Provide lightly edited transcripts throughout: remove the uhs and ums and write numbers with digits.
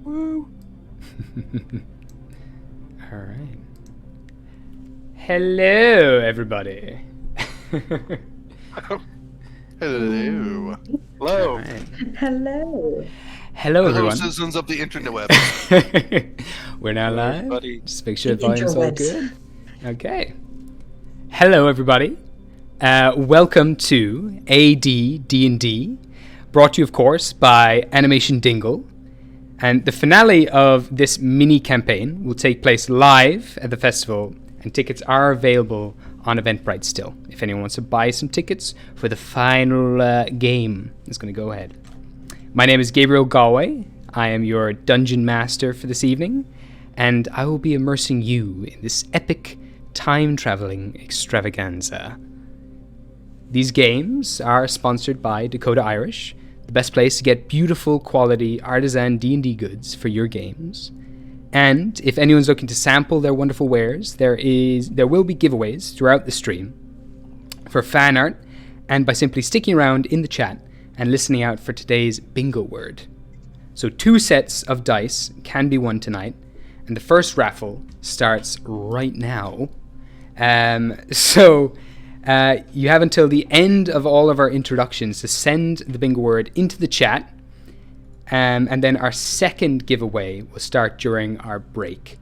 Woo. All right. Hello, everybody. Hello. All Hello. right. Hello. Hello, everyone. Citizens of the interwebs. We're now Hello, live. everybody. Just make sure the The volume's all interwebs. good. Okay. Hello, everybody. Welcome to AD D&D, brought to you, of course, by Animation Dingle. And the finale of this mini campaign will take place live at the festival, and tickets are available on Eventbrite still. If anyone wants to buy some tickets for the final game, it's going to go ahead. My name is Gabriel Galway. I am your dungeon master for this evening, and I will be immersing you in this epic time traveling extravaganza. These games are sponsored by Dakota Irish, the best place to get beautiful quality artisan D&D goods for your games. And if anyone's looking to sample their wonderful wares, there will be giveaways throughout the stream for fan art, and by simply sticking around in the chat and listening out for today's bingo word. So 2 sets of dice can be won tonight, and the first raffle starts right now. You have until the end of all of our introductions to send the bingo word into the chat, and then our second giveaway will start during our break.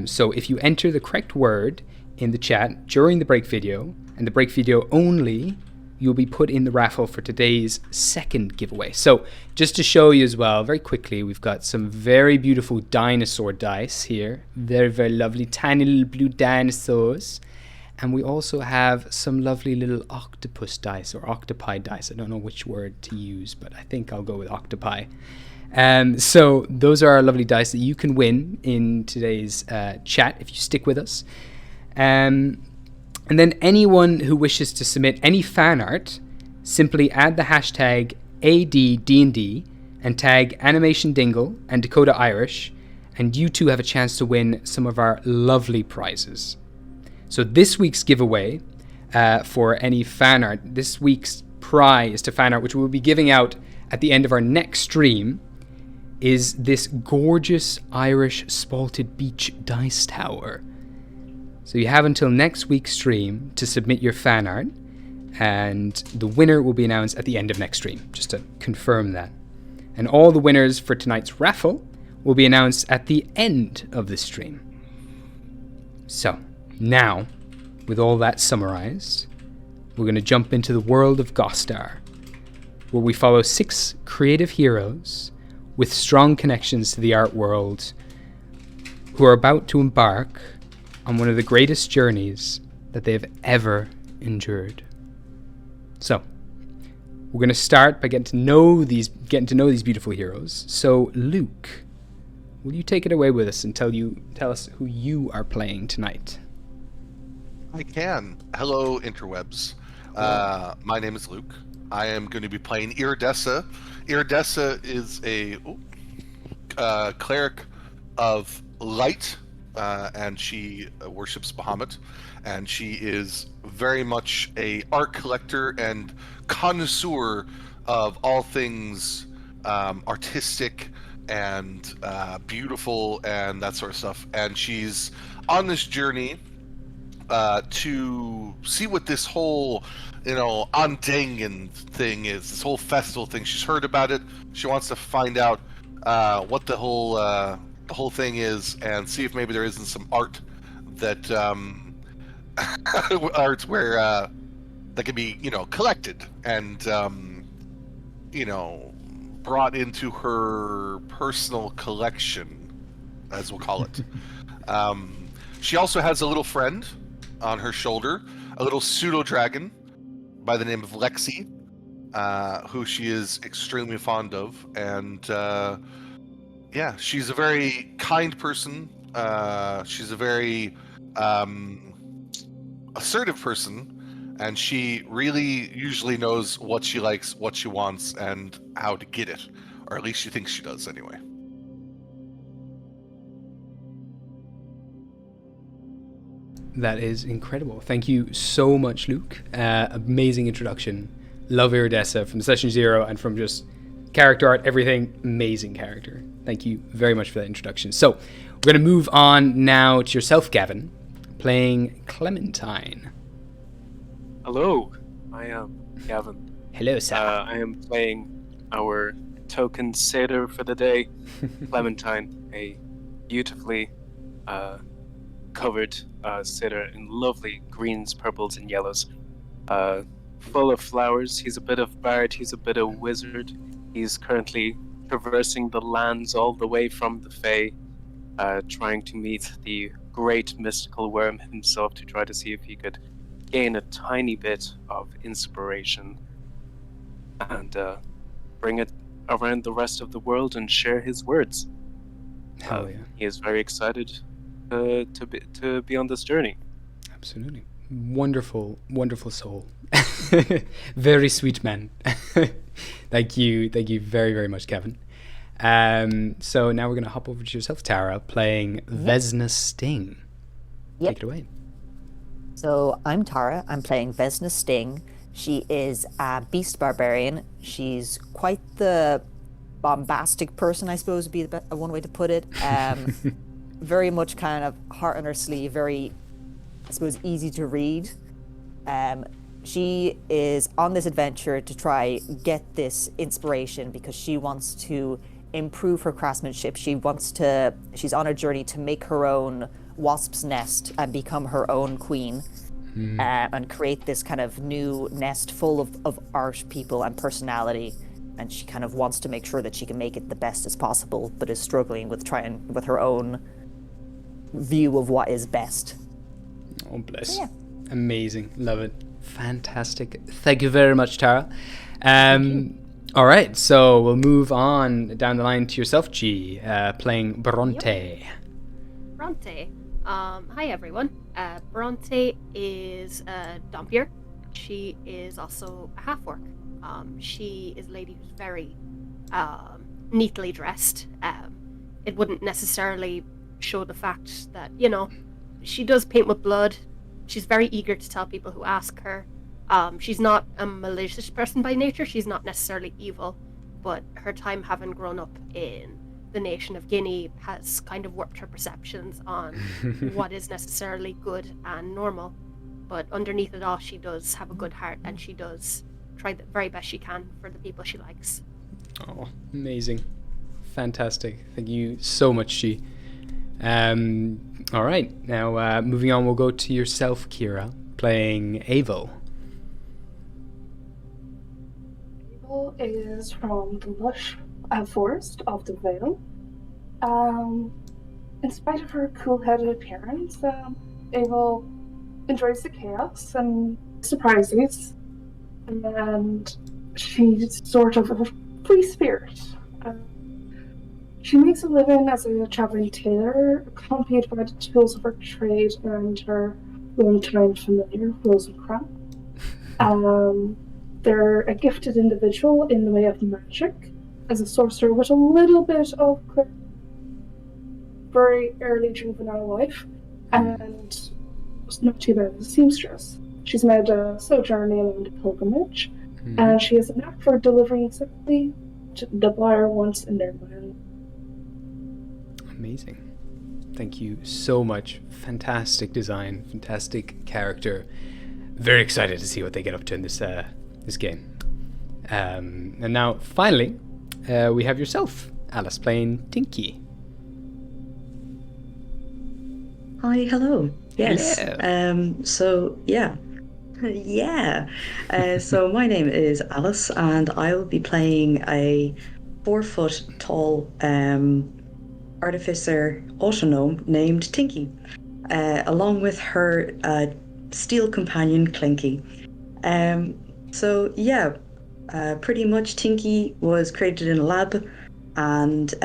So if you enter the correct word in the chat during the break video, and the break video only, you'll be put in the raffle for today's second giveaway. So just to show you as well, very quickly, we've got some very beautiful dinosaur dice here. Very, very lovely, tiny little blue dinosaurs. And we also have some lovely little octopus dice, or octopi dice. I don't know which word to use, but I think I'll go with octopi. So those are our lovely dice that you can win in today's chat if you stick with us. And then anyone who wishes to submit any fan art, simply add the hashtag ADDND and tag Animation Dingle and Dakota Irish, and you too have a chance to win some of our lovely prizes. So this week's giveaway for any fan art, this week's prize to fan art, which we'll be giving out at the end of our next stream, is this gorgeous Irish spalted beach dice tower. So you have until next week's stream to submit your fan art, and the winner will be announced at the end of next stream, just to confirm that. And all the winners for tonight's raffle will be announced at the end of the stream. So, now, with all that summarized, we're going to jump into the world of Gostar, where we follow 6 creative heroes with strong connections to the art world who are about to embark on one of the greatest journeys that they have ever endured. So, we're going to start by getting to know these beautiful heroes. So, Luke, will you take it away with us and tell us who you are playing tonight? I can. Hello, interwebs. My name is Luke. I am going to be playing Iridessa. Iridessa is a cleric of light, and she worships Bahamut, and she is very much a art collector and connoisseur of all things artistic and beautiful and that sort of stuff. And she's on this journey to see what this whole, An Daingean thing is, this whole festival thing. She's heard about it. She wants to find out what the whole thing is, and see if maybe there isn't some art that arts where that can be collected and brought into her personal collection, as we'll call it. She also has a little friend on her shoulder, a little pseudo dragon by the name of Lexi, who she is extremely fond of, and yeah, she's a very kind person. She's a very assertive person, and she really usually knows what she likes, what she wants, and how to get it, or at least she thinks she does anyway. That is incredible. Thank you so much, Luke. Amazing introduction. Love Iridessa from Session Zero and from just character art, everything. Amazing character. Thank you very much for that introduction. So we're going to move on now to yourself, Gavin, playing Clementine. Hello, I am Gavin. Hello, sir. I am playing our token satyr for the day, Clementine, a beautifully covered satyr in lovely greens, purples, and yellows. Full of flowers. He's a bit of bard, he's a bit of wizard. He's currently traversing the lands all the way from the Fae, trying to meet the great mystical wyrm himself to try to see if he could gain a tiny bit of inspiration and bring it around the rest of the world and share his words. Hell yeah. He is very excited to be on this journey. Absolutely. Wonderful, wonderful soul. Very sweet man. Thank you very, very much, Kevin. So now we're going to hop over to yourself, Tara, playing Vesna Sting. Take it away. So I'm Tara. I'm playing Vesna Sting. She is a beast barbarian. She's quite the bombastic person, I suppose would be one way to put it. Very much kind of heart on her sleeve, very, I suppose, easy to read. She is on this adventure to try get this inspiration because she wants to improve her craftsmanship. She's on a journey to make her own wasp's nest and become her own queen. And create this kind of new nest full of art, people, and personality. And she kind of wants to make sure that she can make it the best as possible, but is struggling with her own view of what is best. Oh, bless. Yeah. Amazing. Love it. Fantastic. Thank you very much, Tara. All right, so we'll move on down the line to yourself, G, playing Bronte. Bronte. Hi, everyone. Bronte is a Dompier. She is also a half-orc. She is a lady who's very neatly dressed. It wouldn't necessarily show the fact that, she does paint with blood. She's very eager to tell people who ask her. She's not a malicious person by nature. She's not necessarily evil, but her time having grown up in the nation of Guinea has kind of warped her perceptions on what is necessarily good and normal. But underneath it all, she does have a good heart, and she does try the very best she can for the people she likes. Oh, amazing. Fantastic. Thank you so much, G. All right, now moving on, we'll go to yourself, Kira, playing Avo. Avo is from the lush forest of the Vale. In spite of her cool-headed appearance, Avo enjoys the chaos and surprises, and she's sort of a free spirit. She makes a living as a traveling tailor, accompanied by the tools of her trade and her long-time familiar, Rosencrantz. They're a gifted individual in the way of magic, as a sorcerer with a little bit of very early juvenile life, and was not too bad as a seamstress. She's made a slow journey along the pilgrimage, and she has a knack for delivering exactly the buyer wants in their mind. Amazing. Thank you so much. Fantastic design, fantastic character. Very excited to see what they get up to in this game. And now, finally, we have yourself, Alice, playing Tinky. Hi, hello. Yes. Hello. So my name is Alice, and I will be playing a 4-foot tall artificer autonome named Tinky, along with her steel companion Clinky. Pretty much Tinky was created in a lab and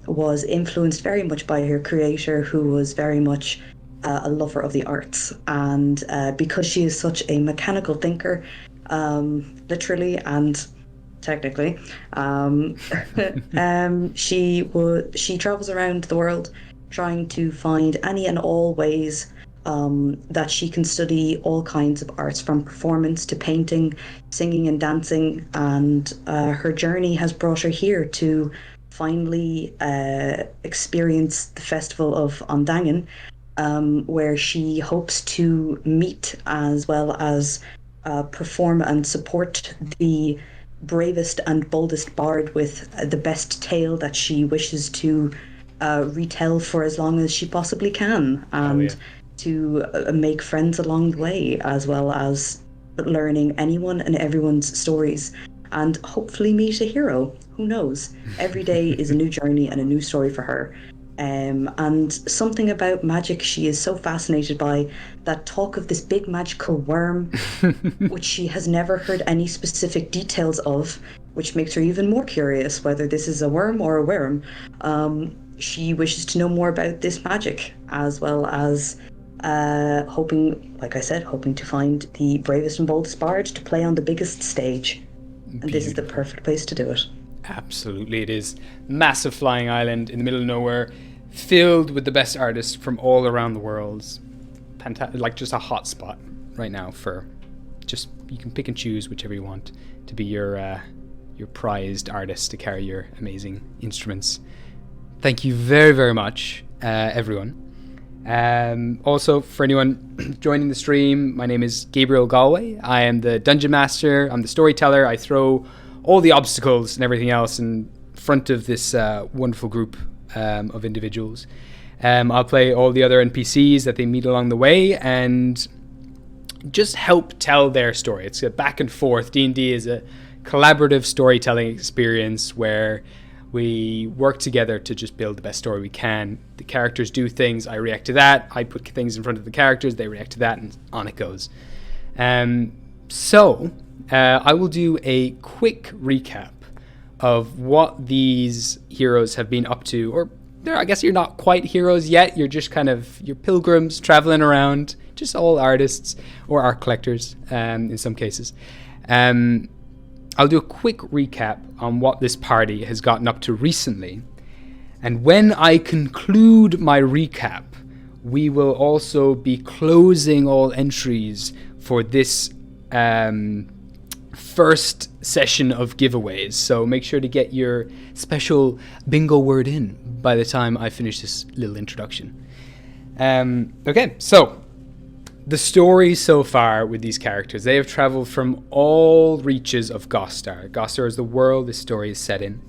was influenced very much by her creator, who was very much a lover of the arts. And because she is such a mechanical thinker, literally and technically, she travels around the world trying to find any and all ways that she can study all kinds of arts, from performance to painting, singing and dancing, and her journey has brought her here to finally experience the festival of An Daingean, where she hopes to meet as well as perform and support the bravest and boldest bard with the best tale that she wishes to retell for as long as she possibly can, and to make friends along the way, as well as learning anyone and everyone's stories, and hopefully meet a hero. Who knows? Every day is a new journey and a new story for her. And something about magic she is so fascinated by, that talk of this big magical worm, which she has never heard any specific details of, which makes her even more curious whether this is a worm or a wyrm. She wishes to know more about this magic, as well as hoping, like I said, hoping to find the bravest and boldest bard to play on the biggest stage. And this is the perfect place to do it. Absolutely, it is. Massive flying island in the middle of nowhere, filled with the best artists from all around the world. Like just a hot spot right now for just, you can pick and choose whichever you want to be your prized artist to carry your amazing instruments. Thank you very, very much, everyone. Also, for anyone joining the stream, my name is Gabriel Galway. I am the Dungeon Master. I'm the storyteller. I throw all the obstacles and everything else in front of this wonderful group of individuals. I'll play all the other NPCs that they meet along the way and just help tell their story. It's a back and forth. D&D is a collaborative storytelling experience where we work together to just build the best story we can. The characters do things, I react to that. I put things in front of the characters, they react to that, and on it goes. So I will do a quick recap of what these heroes have been up to. Or I guess you're not quite heroes yet. You're just kind of, you're pilgrims traveling around, just all artists or art collectors in some cases. I'll do a quick recap on what this party has gotten up to recently. And when I conclude my recap, we will also be closing all entries for this first session of giveaways. So make sure to get your special bingo word in by the time I finish this little introduction. Okay, so the story so far with these characters, they have traveled from all reaches of Gostar. Gostar is the world this story is set in.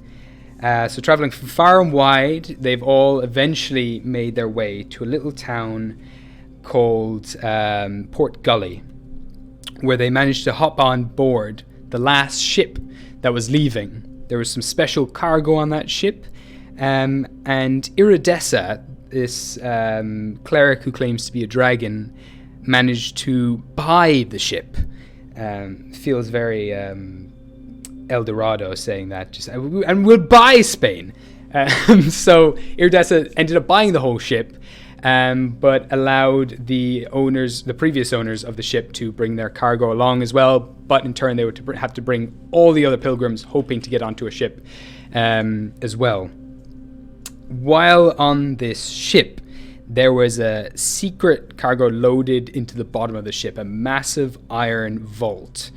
So traveling from far and wide, they've all eventually made their way to a little town called Port Gully, where they managed to hop on board the last ship that was leaving. There was some special cargo on that ship, and Iridessa, this cleric who claims to be a dragon, managed to buy the ship. Feels very El Dorado saying that, just, and we'll buy Spain. So Iridessa ended up buying the whole ship, but allowed the previous owners of the ship to bring their cargo along as well. But in turn, they would have to bring all the other pilgrims hoping to get onto a ship as well. While on this ship, there was a secret cargo loaded into the bottom of the ship, a massive iron vault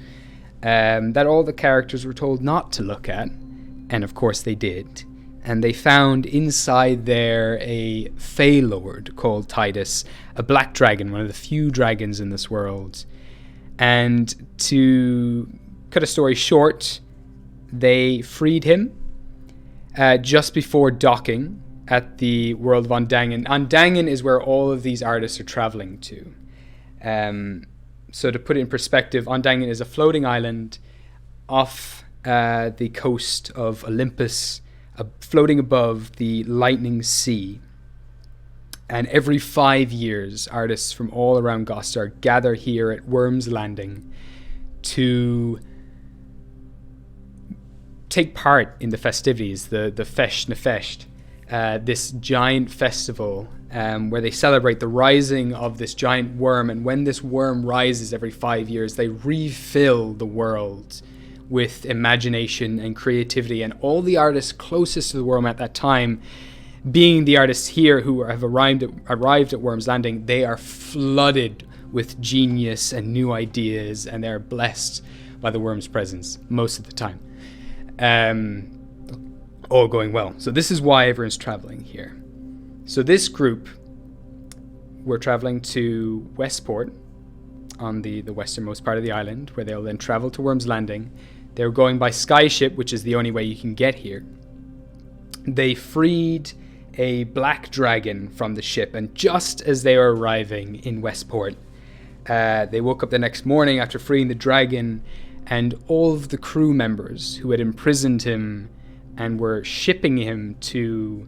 that all the characters were told not to look at, and of course they did. And they found inside there a Fey Lord called Titus, a black dragon, one of the few dragons in this world. And to cut a story short, they freed him just before docking at the world of An Daingean. An Daingean is where all of these artists are traveling to. So to put it in perspective, An Daingean is a floating island off the coast of Olympus, floating above the lightning sea. And every 5 years, artists from all around Gostar gather here at Worm's Landing to take part in the festivities, the Feist, this giant festival where they celebrate the rising of this giant worm. And when this worm rises every 5 years, they refill the world with imagination and creativity. And all the artists closest to the worm at that time being the artists here who have arrived at Worm's Landing, they are flooded with genius and new ideas, and they're blessed by the worm's presence most of the time. All going well. So this is why everyone's traveling here. So this group, we're traveling to Westport on the westernmost part of the island, where they'll then travel to Worm's Landing. They're going by skyship, which is the only way you can get here. They freed a black dragon from the ship, and just as they were arriving in Westport, they woke up the next morning after freeing the dragon, and all of the crew members who had imprisoned him and were shipping him to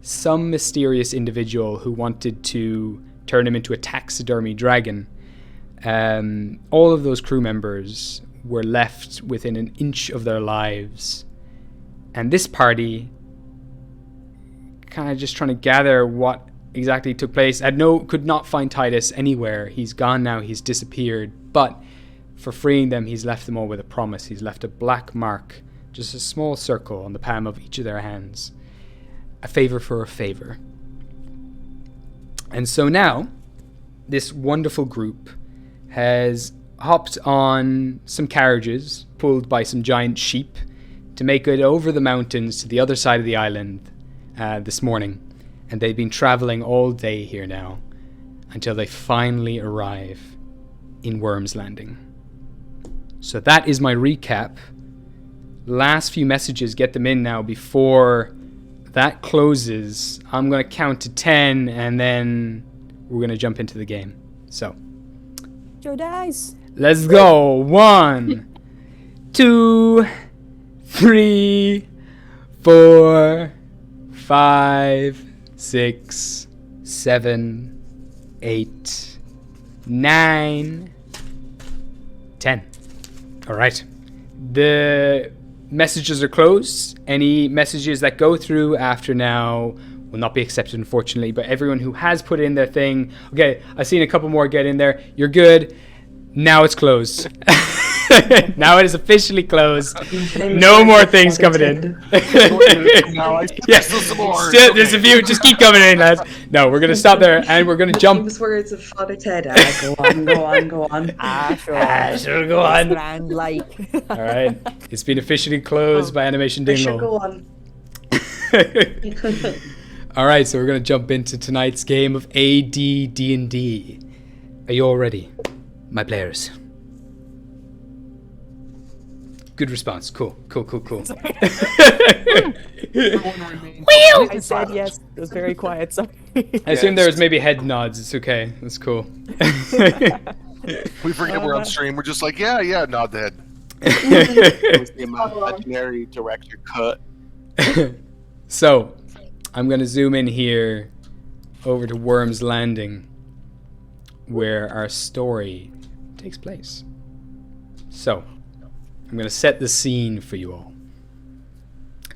some mysterious individual who wanted to turn him into a taxidermy dragon, all of those crew members were left within an inch of their lives. And this party, kind of just trying to gather what exactly took place, could not find Titus anywhere. He's gone now, he's disappeared. But for freeing them, he's left them all with a promise. He's left a black mark, just a small circle on the palm of each of their hands. A favor for a favor. And so now, this wonderful group has hopped on some carriages pulled by some giant sheep to make it over the mountains to the other side of the island this morning. And they've been traveling all day here now until they finally arrive in Worm's Landing. So that is my recap. Last few messages, get them in now before that closes. I'm going to count to 10 and then we're going to jump into the game. So, Joe dies. Let's go. 1, 2, 3, 4, 5, 6, 7, 8, 9, 10. All right. The messages are closed. Any messages that go through after now will not be accepted, unfortunately. But everyone who has put in their thing, okay, I've seen a couple more get in there. You're good. Now it's closed. Now it is officially closed. No more things coming in. Yes, there's a few. Just keep coming in, lads. No, we're gonna stop there and we're gonna jump. Famous words of Father Ted. Go on, go on, go on. Sure, go on. Grand like. All right, it's been officially closed by Animation Dingle. Go on. All right, so we're gonna jump into tonight's game of AD&D. Are you all ready, my players? Good response. Cool. I said yes. It was very quiet. Sorry. I assume there was maybe head nods. It's okay. That's cool. We forget we're on stream. We're just like, yeah, nod the head. It was the imaginary director cut. So, I'm going to zoom in here over to Worm's Landing, where our story takes place. So, I'm going to set the scene for you all.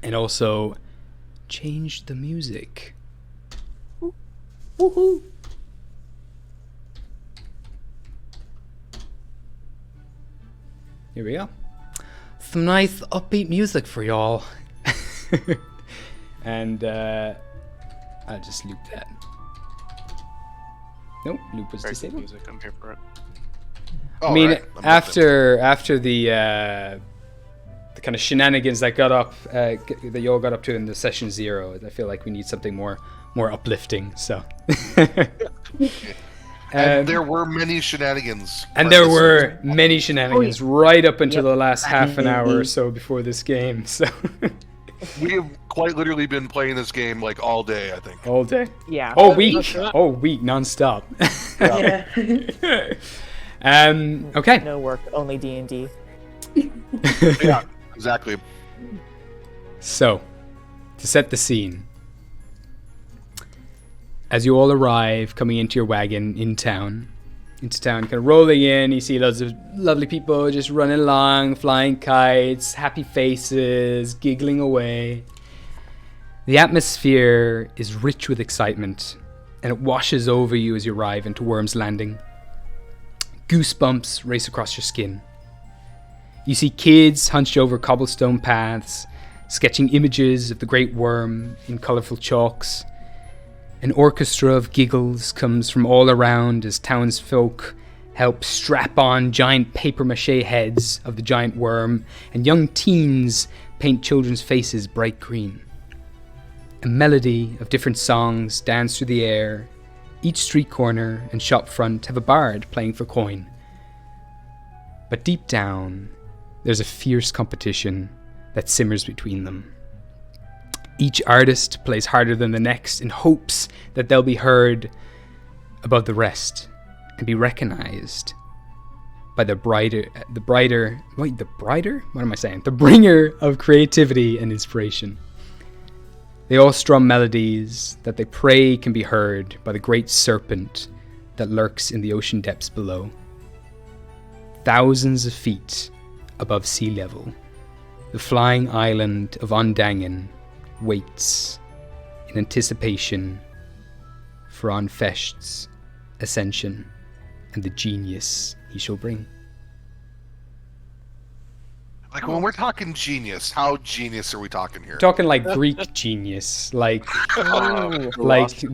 And also change the music. Woohoo! Here we go. Some nice upbeat music for y'all. And I'll just loop that. Nope, loop was disabled. Music, I'm here for it. I mean, right. after the kind of shenanigans that got up, that you all got up to in the session 0, I feel like we need something more uplifting. So, and there were many shenanigans. And there were many shenanigans right up until the last half an hour or so before this game. So, we have quite literally been playing this game like all day. I think all day. Yeah. All week, nonstop. Yeah. Okay. No work, only D&D. Yeah, exactly. So, to set the scene, as you all arrive, coming into your wagon into town, kind of rolling in, you see loads of lovely people just running along, flying kites, happy faces, giggling away. The atmosphere is rich with excitement, and it washes over you as you arrive into Worm's Landing. Goosebumps race across your skin. You see kids hunched over cobblestone paths, sketching images of the great wyrm in colourful chalks. An orchestra of giggles comes from all around as townsfolk help strap on giant papier-mâché heads of the giant wyrm, and young teens paint children's faces bright green. A melody of different songs dance through the air. Each street corner and shop front have a bard playing for coin. But deep down, there's a fierce competition that simmers between them. Each artist plays harder than the next in hopes that they'll be heard above the rest and be recognized by the bringer of creativity and inspiration. They all strum melodies that they pray can be heard by the great serpent that lurks in the ocean depths below. Thousands of feet above sea level, the flying island of An Daingean waits in anticipation for An Feist's ascension and the genius he shall bring. Like, when we're talking genius, how genius are we talking here? Talking like Greek genius, like like Philosophy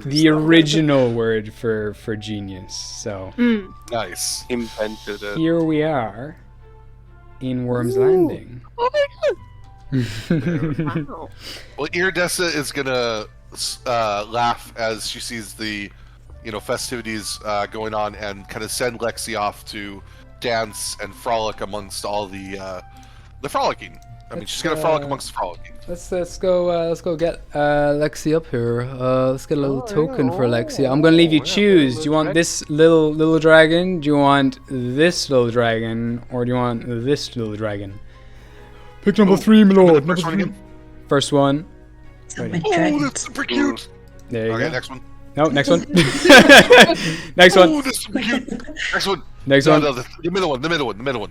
the original word for genius. So Nice. invented it. here we are in Worm's Landing. Wow. Well, Iridessa is gonna laugh as she sees the, festivities going on, and kind of send Lexi off to dance and frolic amongst all the frolicking. I mean, she's gonna frolic amongst the frolicking. Let's go get Lexi up here. Let's get a little token for Lexi. I'm gonna leave you choose. Do you want this little dragon? Do you want this little dragon? Or do you want this little dragon? Pick number 3, my lord. First one again? First one. So many Oh, dragons. that's super cute. There you Okay, go. next one. No, next one. Next Oh, one. that's super cute. Next one. Next No, one. no, the middle one. The middle one. Middle one.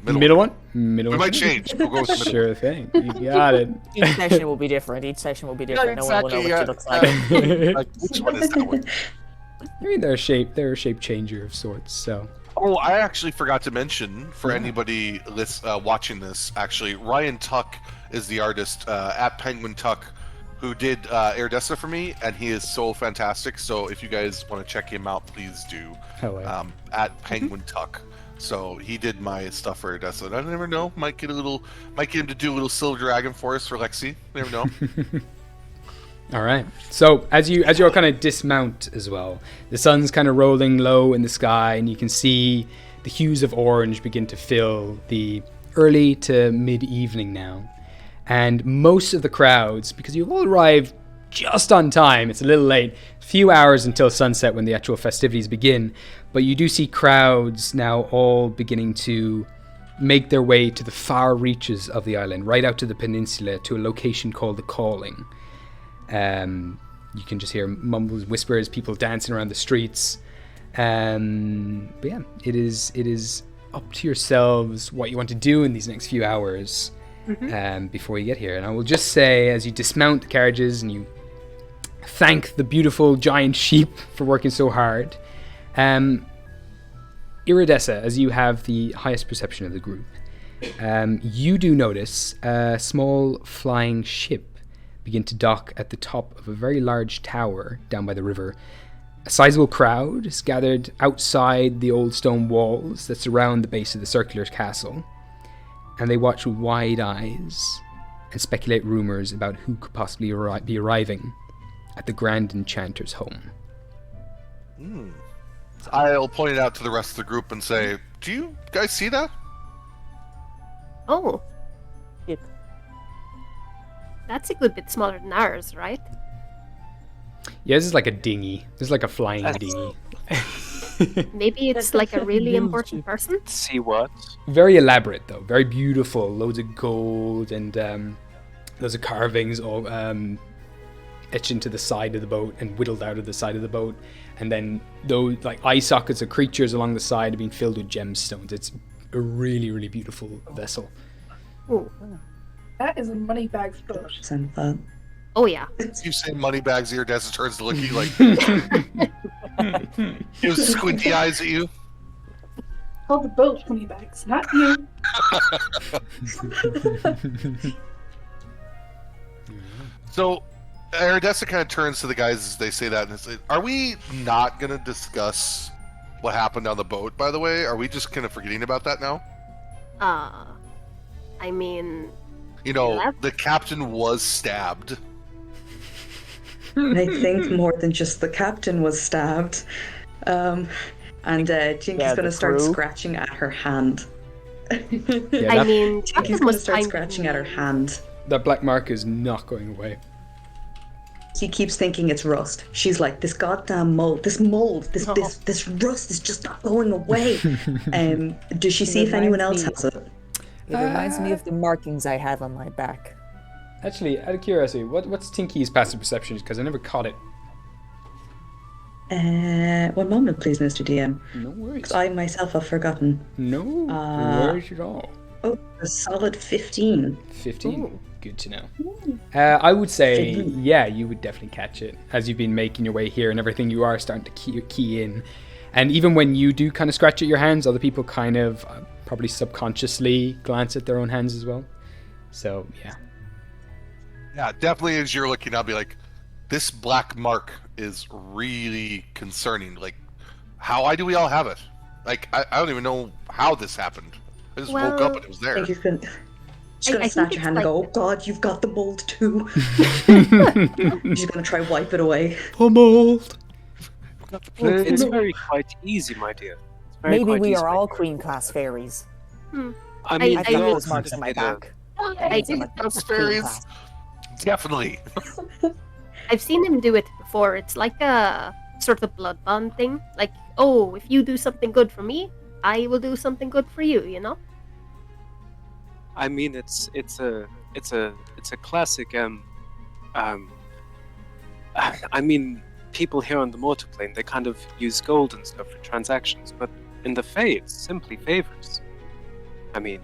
Middle We one. might change. We'll go with the middle. Sure thing. You got it. Each session will be different. Each session will be different. No one will know what she looks like. Like, which one is that one? I mean, they're a shape changer of sorts. So Oh, I actually forgot to mention for anybody watching this. Actually, Ryan Tuck is the artist at Penguin Tuck, who did Iridessa for me, and he is so fantastic. So if you guys want to check him out, please do. hell yeah. At Penguin Tuck. So he did my stuff for Iridessa. I never know. Might get him to do a little silver dragon for us for Lexi. Never know. All right. So as you all kind of dismount as well, the sun's kind of rolling low in the sky, and you can see the hues of orange begin to fill the early to mid-evening now. And most of the crowds, because you've all arrived just on time, it's a little late, a few hours until sunset when the actual festivities begin, but you do see crowds now all beginning to make their way to the far reaches of the island, right out to the peninsula, to a location called the Calling. You can just hear mumbles, whispers, people dancing around the streets. But yeah, it is up to yourselves what you want to do in these next few hours before you get here. And I will just say, as you dismount the carriages and you thank the beautiful giant sheep for working so hard, Iridessa, as you have the highest perception of the group, you do notice a small flying ship begin to dock at the top of a very large tower down by the river. A sizable crowd is gathered outside the old stone walls that surround the base of the circular castle, and they watch with wide eyes and speculate rumors about who could possibly be arriving at the Grand Enchanter's home. I'll point it out to the rest of the group and say, do you guys see that? Oh, Yep. that's a good bit smaller than ours, right? Yeah, this is like a dinghy. This is like a flying dinghy. Maybe it's like a really important person. See what? Very elaborate though, very beautiful. Loads of gold and loads of carvings all etched into the side of the boat and whittled out of the side of the boat. And then those like eye sockets of creatures along the side have been filled with gemstones. It's a really, really beautiful vessel. Oh, That is a money bag's boat. Send that. oh yeah. You say money bags, Iridessa turns to look at you like gives squinty eyes at you. Call the boat money bags, not you. So, Iridessa kind of turns to the guys as they say that, and says, "Are we not going to discuss what happened on the boat? By the way, are we just kind of forgetting about that now? I mean, You know, the captain was stabbed. I think more than just the captain was stabbed. And Jinky's Yeah, going the to start crew. scratching at her hand. Yeah, I that, mean, Jinky's Captain going to was start kind scratching at her hand. that black mark is not going away. He keeps thinking it's rust. She's like, this goddamn mold, this rust is just not going away. Does she see if anyone else has it? It reminds me of the markings I have on my back. Actually, out of curiosity, what's Tinky's passive perception? Because I never caught it. 1 moment, please, Mr. DM. No worries. 'Cause I myself have forgotten. No worries at all. Oh, a solid 15. 15. Ooh. Good to know. I would say, 15. yeah, you would definitely catch it. As you've been making your way here and everything, you are starting to key in. And even when you do kind of scratch at your hands, other people kind of probably subconsciously glance at their own hands as well. So, yeah. Yeah, definitely. As you're looking, I'll be like, this black mark is really concerning. Like, why do we all have it? Like, I don't even know how this happened. I just woke up and it was I there. think she's gonna I snatch think your hand it's and go, oh god, you've got the mold too. She's gonna try wipe it away. Pummeled. It's very quite easy, my dear. It's very Maybe quite we easy, are my all dear. queen class fairies. I mean, I they feel all those marks on my kind of back. I Those are my Those queen fairies. class. Definitely. I've seen him do it before. It's like a sort of blood bond thing. Like, oh, if you do something good for me, I will do something good for you. You know? I mean, it's a classic. I mean, people here on the mortal plane, they kind of use gold and stuff for transactions, but in the Fae, it's simply favors. I mean,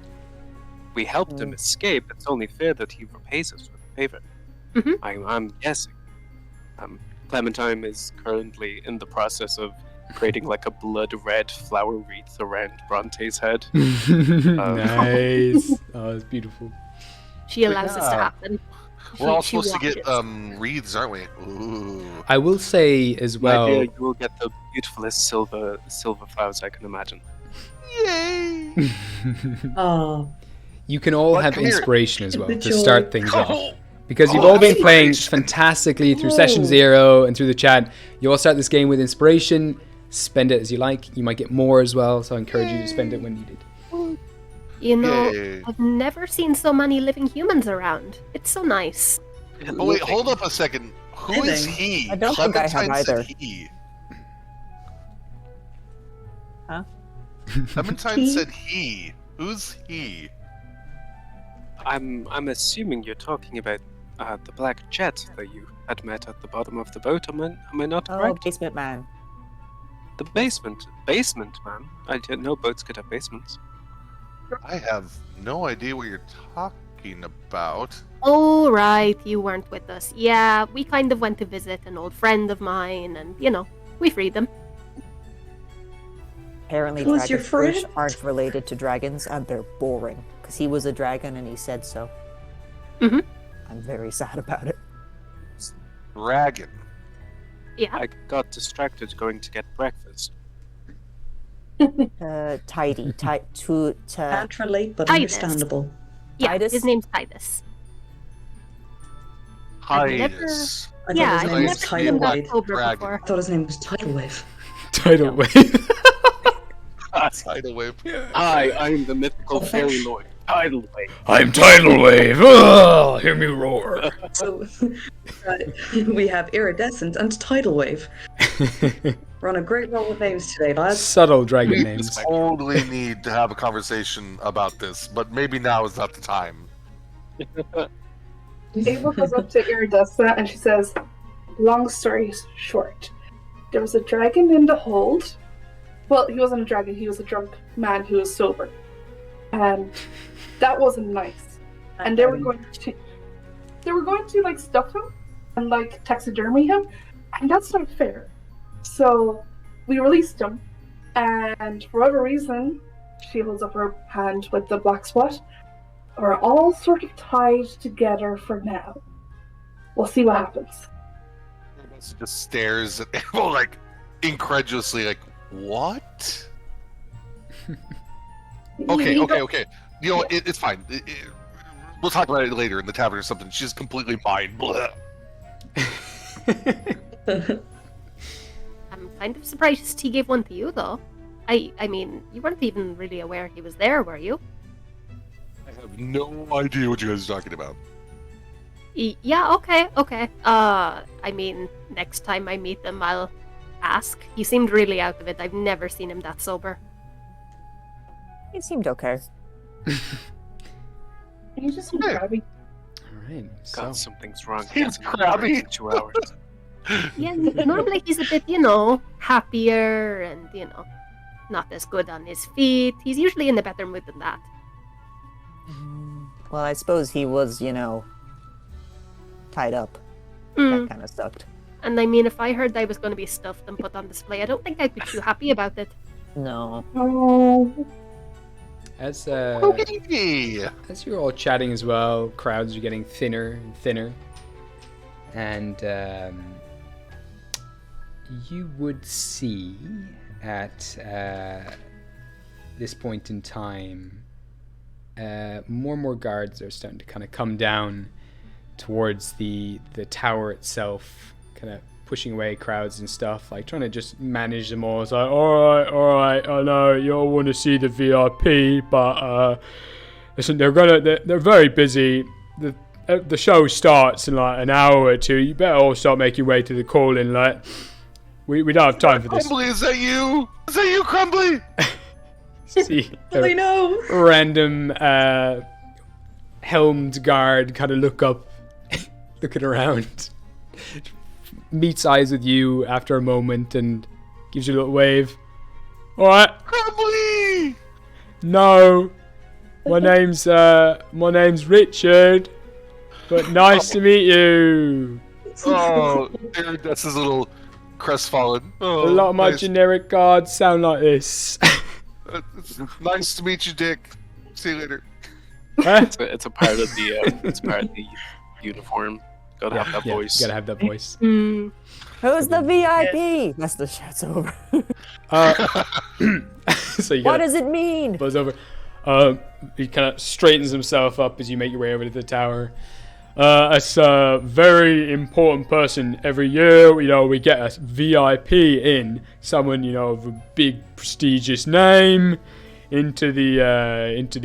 we helped him escape. It's only fair that he repays us with a favor. Mhm. I'm guessing. Clementine is currently in the process of creating like a blood red flower wreath around Bronte's head. Nice. Oh, it's beautiful. She allows this to Yeah. happen. We're all She supposed to get watches. wreaths, aren't we? Ooh. I will say as My well. dear, you will get the beautifulest silver flowers I can imagine. Yay! Oh, You can all But have come here. inspiration as well The to joy. start things off. Oh, Because you've Oh, all been playing inspiration. fantastically through session 0 and through the chat. You all start this game with inspiration. Spend it as you like. You might get more as well, so I encourage you to spend it when needed. You know, Yay. I've never seen so many living humans around. It's so nice. Oh wait, hold up a second. Who is Living. he? I don't think I have Clementine said either. he. Huh? Clementine He? said he. Who's he? I'm assuming you're talking about the black jet that you had met at the bottom of the boat. Am I not Oh, correct? basement man. The basement, man. I didn't know boats could have basements. I have no idea what you're talking about. Oh, right, you weren't with us. Yeah, we kind of went to visit an old friend of mine, and, you know, we freed them. Apparently, Who's your dragonfish friend? aren't related to dragons, and they're boring. Because he was a dragon and he said so. Mhm. I'm very sad about it. Dragon. Yeah. I got distracted going to get breakfast. Tidy. can't relate, but Titus. understandable. Yeah, Titus? his name's Titus. I've never- Titus. I Yeah, thought his I've name never was seen Tidal him that Wave. sober Dragon. before. I thought his name was Tidal Wave. Tidal wave. Tidal wave. Hi, I'm the mythical Oh, fairy fish. lord, Tidal Wave. I'm Tidal Wave. Oh, hear me roar. So we have Iridescent and Tidal Wave. We're on a great roll with names today, lads. Subtle dragon We names. totally need to have a conversation about this, but maybe now is not the time. Ava goes up to Iridessa and she says, long story short, there was a dragon in the hold. Well, he wasn't a dragon, he was a drunk man who was sober. And that wasn't nice. And they were going to like stuff him and like taxidermy him, and that's not fair. So we released him, and for whatever reason, she holds up her hand with the black spot. We're all sort of tied together for now. we'll see what happens. Iridessa just stares at Abel like incredulously, like, what? Okay. You know, it's fine. We'll talk about it later in the tavern or something. She's completely mind. I'm kind of surprised he gave one to you, though. I mean, you weren't even really aware he was there, were you? I have no idea what you guys are talking about. Yeah, okay. I mean, next time I meet them, I'll ask. He seemed really out of it. I've never seen him that sober. He seemed okay. He's just crabby. Alright, so... God, something's wrong. He's crabby. 2 hours. Yeah, normally he's a bit, happier and, not as good on his feet. He's usually in a better mood than that. Well, I suppose he was, tied up. Mm. That kind of sucked. And I mean, if I heard I was going to be stuffed and put on display, I don't think I'd be too happy about it. No. Oh, As Okay. as you're all chatting as well, crowds are getting thinner and thinner. And you would see at this point in time, more and more guards are starting to kind of come down towards the tower itself, kind of pushing away crowds and stuff, like trying to just manage them all. It's like, all right, I know you all want to see the VIP, but listen, they're very busy. The show starts in like an hour or two. You better all start making your way to the call-in. Like, we don't have time for this. Crumbly, is that you? Is that you, Crumbly? See, I know. random helmed guard kind of looking around, meets eyes with you after a moment and gives you a little wave. All right. Crumbly! No, my name's Richard, but nice to meet you. Oh, that's his little crestfallen. Oh, A lot of my nice. generic guards sound like this. It's nice to meet you, Dick. See you later. Huh? It's a part of the uniform. Gotta have that Yeah, voice. gotta have that voice. Mm. Who's the VIP? That's the shit's over. So you What gotta does it mean? buzz over. He kind of straightens himself up as you make your way over to the tower. It's a very important person. Every year, we get a VIP in, someone, of a big prestigious name, into the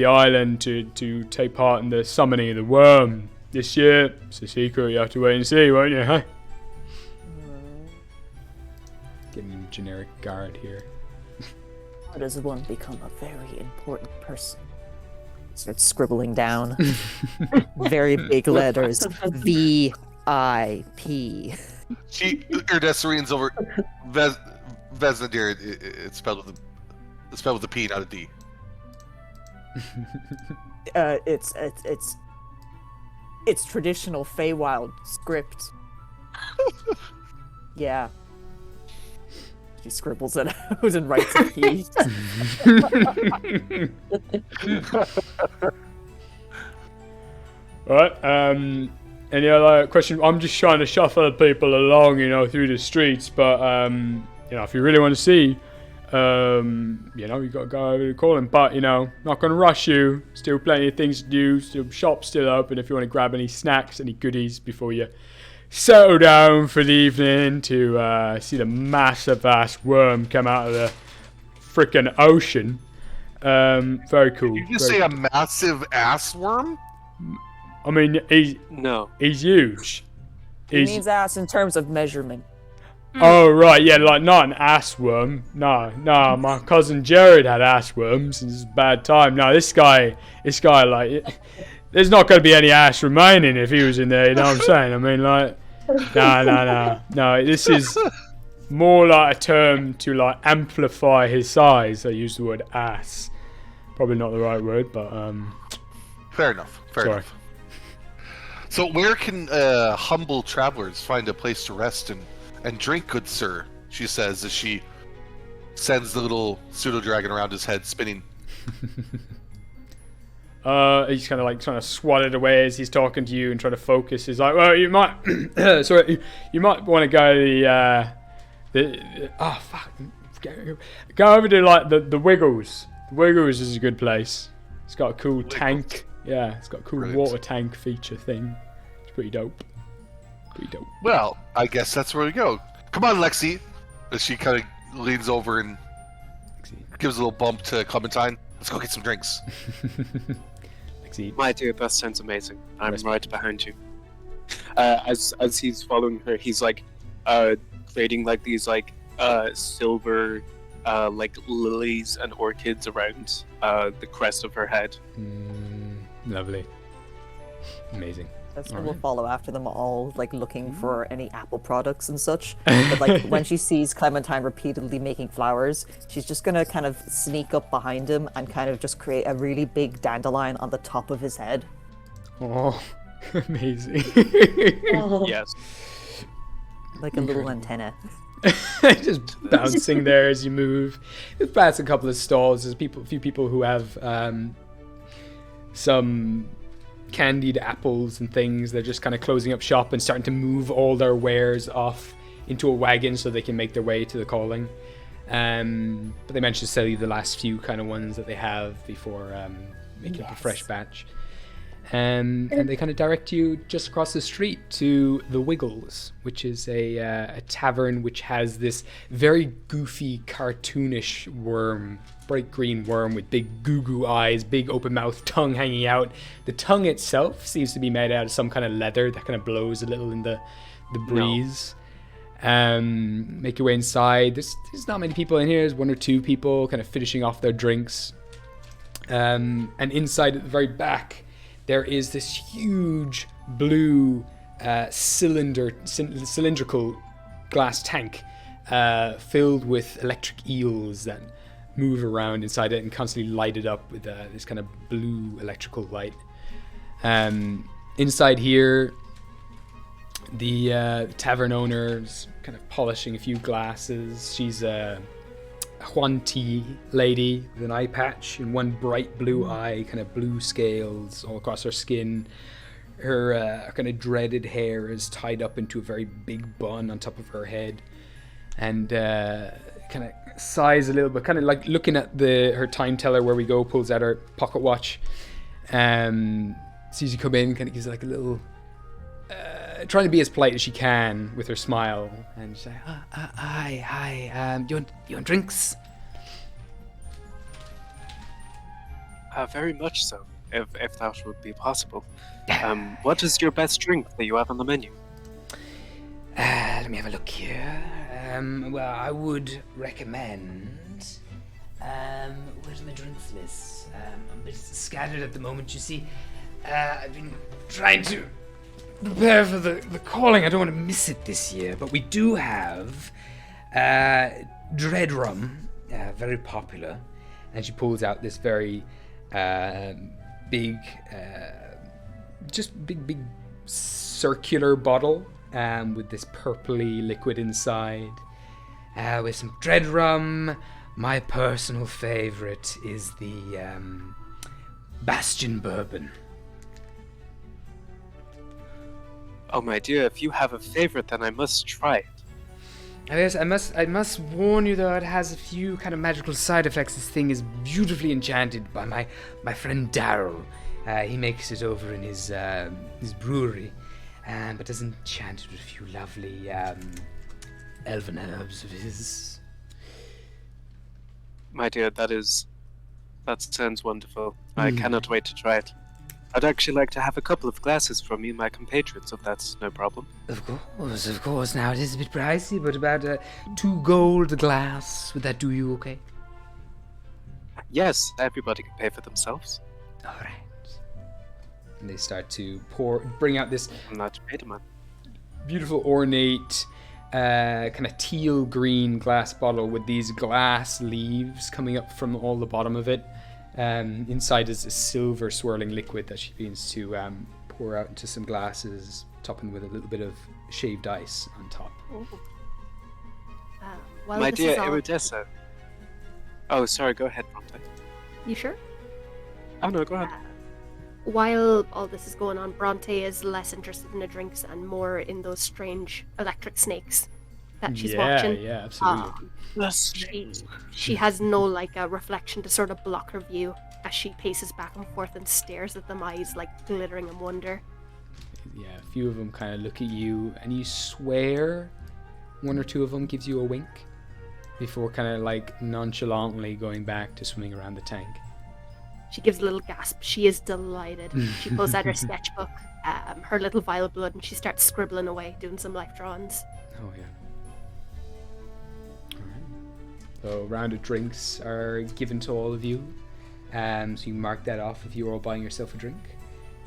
island to take part in the summoning of the wyrm. This year, it's a secret. You have to wait and see, won't you? Huh? Getting a generic guard here. How does one become a very important person? Starts scribbling down. Very big letters. VIP. Iridessa leans over. Vesnadir. It's spelled with a P, not a D. It's traditional Feywild script. Yeah. She scribbles it out and writes a P. Alright, any other question? I'm just trying to shuffle people along, through the streets, but, if you really want to see, you gotta go over to calling, but, not gonna rush you. Still plenty of things to do, still shop's still open if you want to grab any snacks, any goodies before you settle down for the evening to see the massive ass wyrm come out of the frickin' ocean. Very cool. Did you just say a massive ass worm? I mean, he's huge. He means ass in terms of measurement. Oh right, yeah, like not an ass worm. No, my cousin Jared had ass worms, and it's a bad time. No, this guy, like, there's not going to be any ass remaining if he was in there. You know what I'm saying? I mean, like, no. This is more like a term to like amplify his size. I use the word ass. Probably not the right word, but Fair enough. Fair enough. So, where can humble travelers find a place to rest and drink, good sir? She says as she sends the little pseudo dragon around his head, spinning. He's kind of like trying to swat it away as he's talking to you and trying to focus. He's like, well, you might, sorry, you might want to go to go over to like the Wiggles. The Wiggles is a good place. It's got a cool tank. Yeah, it's got a cool water tank feature thing. It's pretty dope. Well, I guess that's where we go. Come on, Lexi. As she kind of leans over and gives a little bump to Clementine. Let's go get some drinks. My dear, that sounds amazing. I'm right behind you. As he's following her, he's like creating like these like silver like lilies and orchids around the crest of her head. Lovely. Amazing. So we'll follow after them all, like looking for any Apple products and such. But like when she sees Clementine repeatedly making flowers, she's just gonna kind of sneak up behind him and kind of just create a really big dandelion on the top of his head. Oh, amazing. Yes. Like a little antenna. Just bouncing there as you move. You pass a couple of stalls. There's a few people who have some candied apples and things. They're just kind of closing up shop and starting to move all their wares off into a wagon so they can make their way to the calling. But they managed to sell you the last few kind of ones that they have before making up a fresh batch. And they kind of direct you just across the street to the Wiggles, which is a tavern which has this very goofy, cartoonish worm, bright green worm with big goo eyes, big open mouth, tongue hanging out. The tongue itself seems to be made out of some kind of leather that kind of blows a little in the breeze. Make your way inside. There's not many people in here. There's one or two people kind of finishing off their drinks. And inside at the very back, there is this huge blue cylindrical glass tank filled with electric eels that move around inside it and constantly light it up with this kind of blue electrical light. Inside here, the tavern owner is kind of polishing a few glasses. She's a Huan-Ti lady with an eye patch and one bright blue eye, kind of blue scales all across her skin. Her kind of dreaded hair is tied up into a very big bun on top of her head, and kind of sighs a little bit, kind of like looking at her time teller where we go, pulls out her pocket watch, sees you come in, kind of gives like a little trying to be as polite as she can with her smile, and she's like, hi, you want drinks? Very much so, if that would be possible. What is your best drink that you have on the menu? Let me have a look here. Well, I would recommend. Where's my drinks list? I'm a bit scattered at the moment, you see. I've been trying to prepare for the calling. I don't want to miss it this year, but we do have Dread Rum, very popular. And she pulls out this very big circular bottle with this purpley liquid inside. With some Dread Rum. My personal favorite is the Bastion Bourbon. Oh my dear, if you have a favorite, then I must try it. Yes, I must warn you though, it has a few kind of magical side effects. This thing is beautifully enchanted by my friend Daryl. He makes it over in his brewery, but is enchanted with a few lovely elven herbs of his. My dear, that sounds wonderful. I cannot wait to try it. I'd actually like to have a couple of glasses from me and my compatriots, if that's no problem. Of course. Now, it is a bit pricey, but about 2 gold a glass. Would that do you okay? Yes, everybody can pay for themselves. All right. And they start to bring out this I'm not paid, man. beautiful, ornate, kind of teal green glass bottle with these glass leaves coming up from all the bottom of it. Inside is a silver swirling liquid that she begins to pour out into some glasses, topping with a little bit of shaved ice on top. My dear Iridessa. Oh, sorry, go ahead, Bronte. You sure? Oh, no, go ahead. while all this is going on, Bronte is less interested in the drinks and more in those strange electric snakes that she's watching. Yeah, absolutely. She has no like a reflection to sort of block her view as she paces back and forth and stares at them, eyes like glittering in wonder. Yeah, a few of them kind of look at you, and you swear one or two of them gives you a wink before kind of like nonchalantly going back to swimming around the tank. She gives a little gasp. She is delighted. She pulls out her sketchbook, her little vial of blood, and she starts scribbling away, doing some life drawings. Oh yeah. Alright. So a round of drinks are given to all of you. So you mark that off if you're all buying yourself a drink.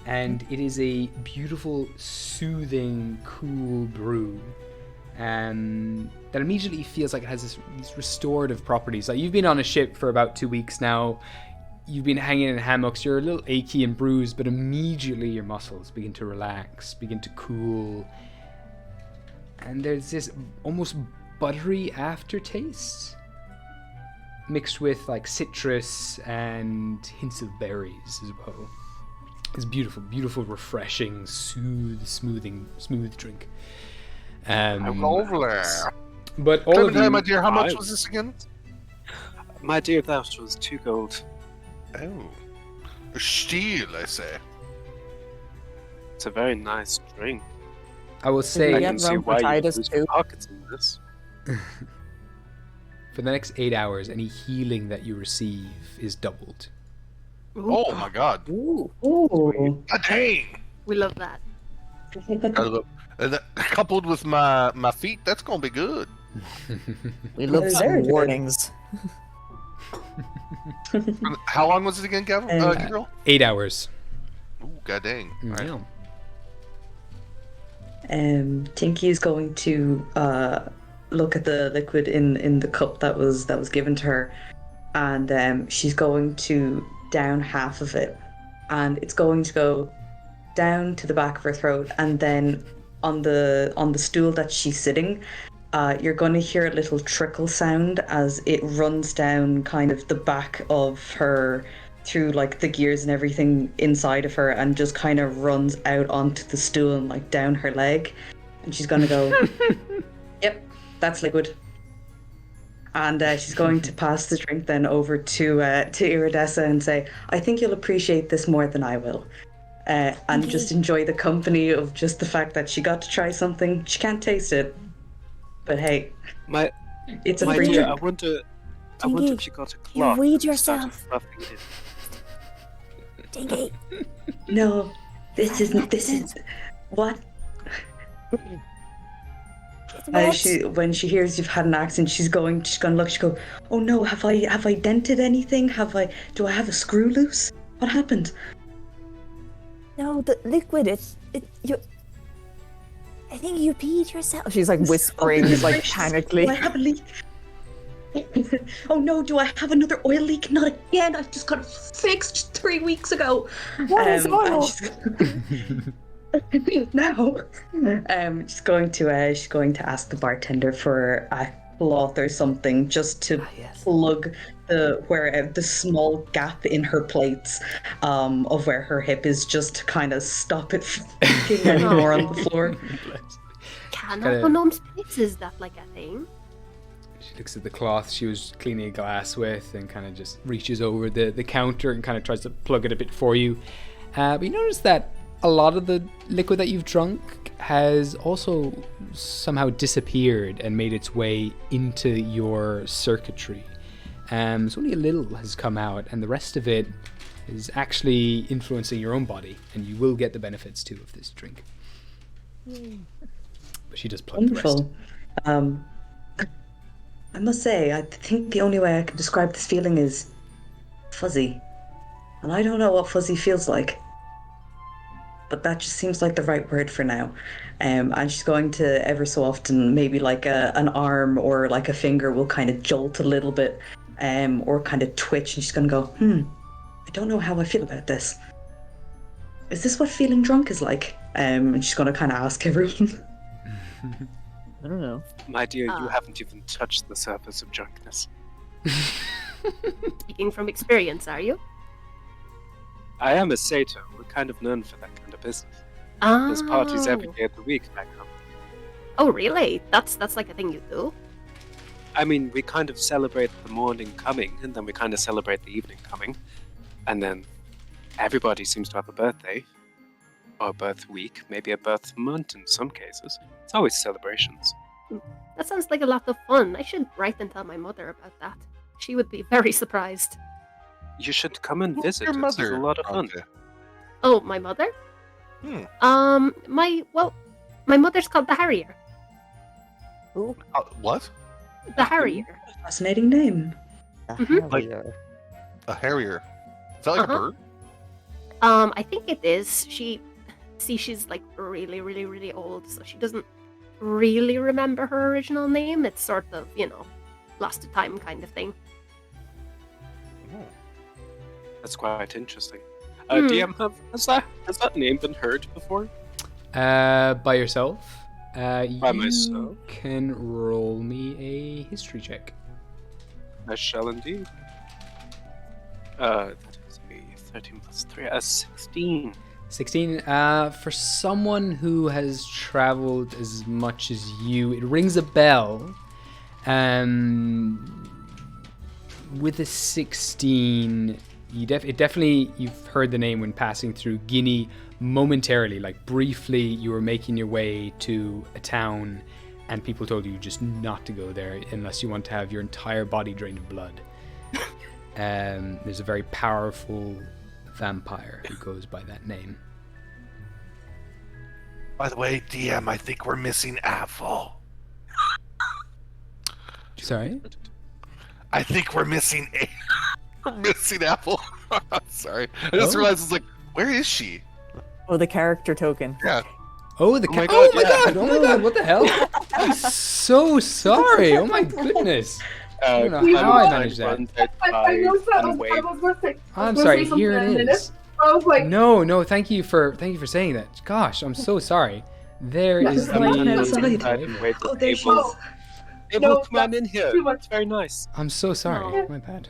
And it is a beautiful, soothing, cool brew. That immediately feels like it has these restorative properties. Like, you've been on a ship for about 2 weeks now. You've been hanging in hammocks. You're a little achy and bruised, but immediately your muscles begin to relax, begin to cool. And there's this almost buttery aftertaste mixed with like citrus and hints of berries as well. It's beautiful, beautiful, refreshing, smooth drink. I'm over there. But all of you, my dear, how much was this again? My dear, that was 2 gold. Oh, a steal, I say. It's a very nice drink. I will I say, Yeah, can see rum for why you Titus use too. pockets in this. for the next 8 hours, any healing that you receive is doubled. Oh my god. Ooh. God dang. We love that. And that, coupled with my feet, that's gonna be good. We love Very some good. warnings. How long was it again, Gavin? Gabriel? 8 hours. Ooh, god dang. All right. Yeah. Tinky is going to look at the liquid in the cup that was given to her, and she's going to down half of it, and it's going to go down to the back of her throat, and then on the stool that she's sitting, you're going to hear a little trickle sound as it runs down kind of the back of her through like the gears and everything inside of her, and just kind of runs out onto the stool and like down her leg, and she's going to go, yep, that's liquid. And she's going to pass the drink then over to Iridessa and say, I think you'll appreciate this more than I will. And just enjoy the company of just the fact that she got to try something. She can't taste it, but hey, it's a My free dear, drink. I wonder Dingy, if she got a you cloth. weed and started yourself. stuffing it in. Dingy. No, this is what? When she hears you've had an accident, she's gonna look. She go, oh no, have I dented anything? Do I have a screw loose? What happened? No, the liquid, you. I think you peed yourself. She's like whispering, like panically. Do I have a leak? Oh no, do I have another oil leak? Not again. I just got it fixed 3 weeks ago. What is oil? Now, she's going to ask the bartender for a cloth or something just to plug the small gap in her plates of where her hip is, just to kind of stop it from leaking anymore on the floor. Can Gnome's plates, is that like a thing? She looks at the cloth she was cleaning a glass with and kind of just reaches over the counter and kind of tries to plug it a bit for you. But you notice that a lot of the liquid that you've drunk has also somehow disappeared and made its way into your circuitry. So only a little has come out, and the rest of it is actually influencing your own body, and you will get the benefits too of this drink. But she just plugged the rest. Wonderful. I must say, I think the only way I can describe this feeling is fuzzy. And I don't know what fuzzy feels like. But that just seems like the right word for now. And she's going to, ever so often, maybe like an arm or like a finger will kind of jolt a little bit, or kind of twitch, and she's going to go, I don't know how I feel about this. Is this what feeling drunk is like? And she's going to kind of ask everyone. I don't know. My dear, you haven't even touched the surface of drunkenness. Speaking from experience, are you? I am a satyr. We're kind of known for that kind of business. There's parties every day of the week back home. Oh, really? That's like a thing you do? I mean, we kind of celebrate the morning coming, and then we kind of celebrate the evening coming, and then everybody seems to have a birthday, or a birth week, maybe a birth month in some cases. It's always celebrations. That sounds like a lot of fun. I should write and tell my mother about that. She would be very surprised. You should come and What's visit. your It's mother? a lot of fun. Okay. Oh, my mother? My mother's called the Harrier. What? The Harrier. Fascinating name. Mhm. A harrier? Is that like a bird? I think it is. She's like really, really, really old, so she doesn't really remember her original name. It's sort of, lost to time kind of thing. That's quite interesting. DM, has that name been heard before? By yourself? By you myself. can roll me a history check. I shall indeed. That is a 13 plus 3, a 16. 16. For someone who has traveled as much as you, it rings a bell. With a 16, you've heard the name when passing through Guinea momentarily, like briefly. You were making your way to a town, and people told you just not to go there unless you want to have your entire body drained of blood. There's a very powerful vampire who goes by that name. By the way, DM, I think we're missing Apple. Sorry? I think we're missing we're missing Apple. Sorry. I just realized, it's like, where is she? Oh, the character token. Yeah. Oh, my god! God, Oh my yeah. god! Oh my god! What the hell? I'm so sorry. Oh my goodness. I don't know how I managed that. I noticed that. I was going to say. I'm sorry. Here it is. I was like, No. Thank you for saying that. Gosh, I'm so sorry. There is Yeah, it's the. outside. Oh, there she Oh. is. Abel, No, come on in here. too much. It's very nice. I'm so sorry. No. My bad.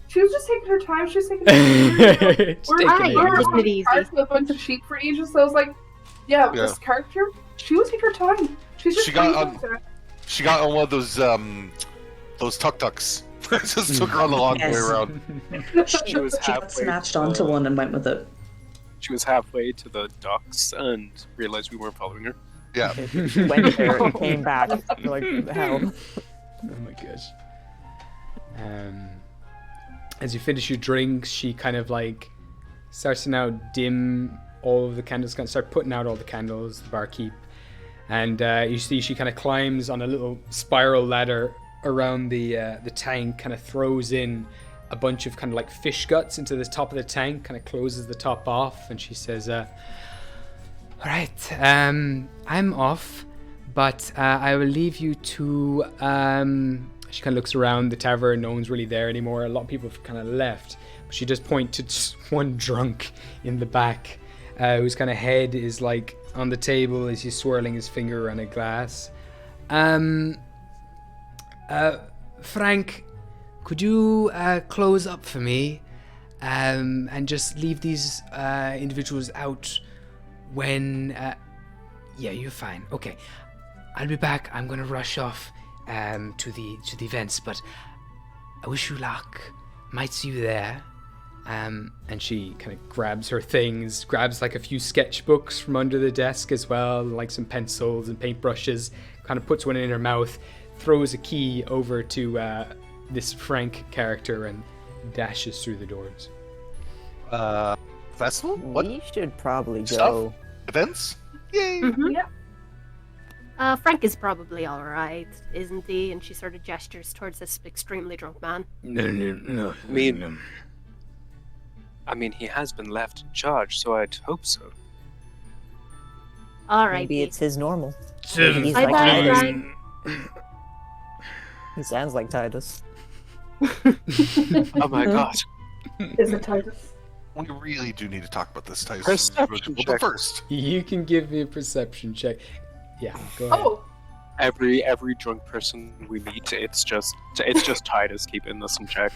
she was just taking her time. She was taking her time. It's We're taken Alright, ages. taking it easy. with a bunch of sheep for ages. So I was like, yeah, Yeah. this character, she was taking her time. She's just She got playing She got on one of those tuk-tuks. Just took her on the long way Yes. around. She was She got halfway. snatched onto one and went with it. She was halfway to the docks and realized we weren't following her. Yeah. She went there and came back. Like, what the hell? Oh my gosh. As you finish your drinks, she kind of like starts to now dim all of the candles, kind of start putting out all the candles, the barkeep. And you see she kind of climbs on a little spiral ladder around the tank, kind of throws in a bunch of kind of like fish guts into the top of the tank, kind of closes the top off, and she says, all right, I'm off, but I will leave you to, she kind of looks around the tavern, no one's really there anymore, a lot of people have kind of left, but she does point to just one drunk in the back, whose kind of head is like on the table as he's swirling his finger around a glass. Frank, could you close up for me and just leave these individuals out when... yeah, you're fine. Okay, I'll be back. I'm going to rush off to the events, but I wish you luck. Might see you there. And she kind of grabs her things, grabs like a few sketchbooks from under the desk as well, like some pencils and paintbrushes, kind of puts one in her mouth, throws a key over to this Frank character and dashes through the doors. Festival? What? We should probably Stuff? go. Events? Yay! Mhm. Yeah. Frank is probably alright, isn't he? And she sort of gestures towards this extremely drunk man. No. I mean, he has been left in charge, so I'd hope so. Alright. Maybe it's his normal. Seven. He's Bye-bye, like Titus. Frank. He sounds like Titus. Oh my god. Is it Titus? We really do need to talk about this, Tyson. Perception But check. first, You can give me a perception check. Yeah, go ahead. Oh, Every drunk person we meet, it's just Titus keeping us in check.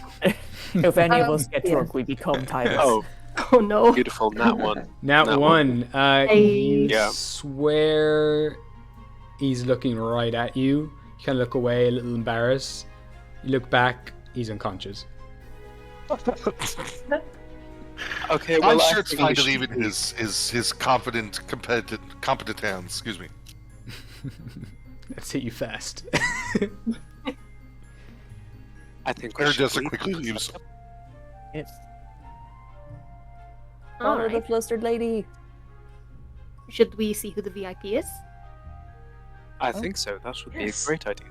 If any of us get yeah. drunk, we become Titus. Oh, Oh no. Beautiful, nat one. Nat one. You Yeah. swear he's looking right at you. You kind of look away, a little embarrassed. You look back, he's unconscious. Okay, well, I'm sure it's think fine we to should leave it in his competent hands. Excuse me. Let's hit you fast. I think we Or should just a leave. quick leaves. Follow the Alright. flustered lady. Should we see who the VIP is? I think so. That would be a Yes. great idea.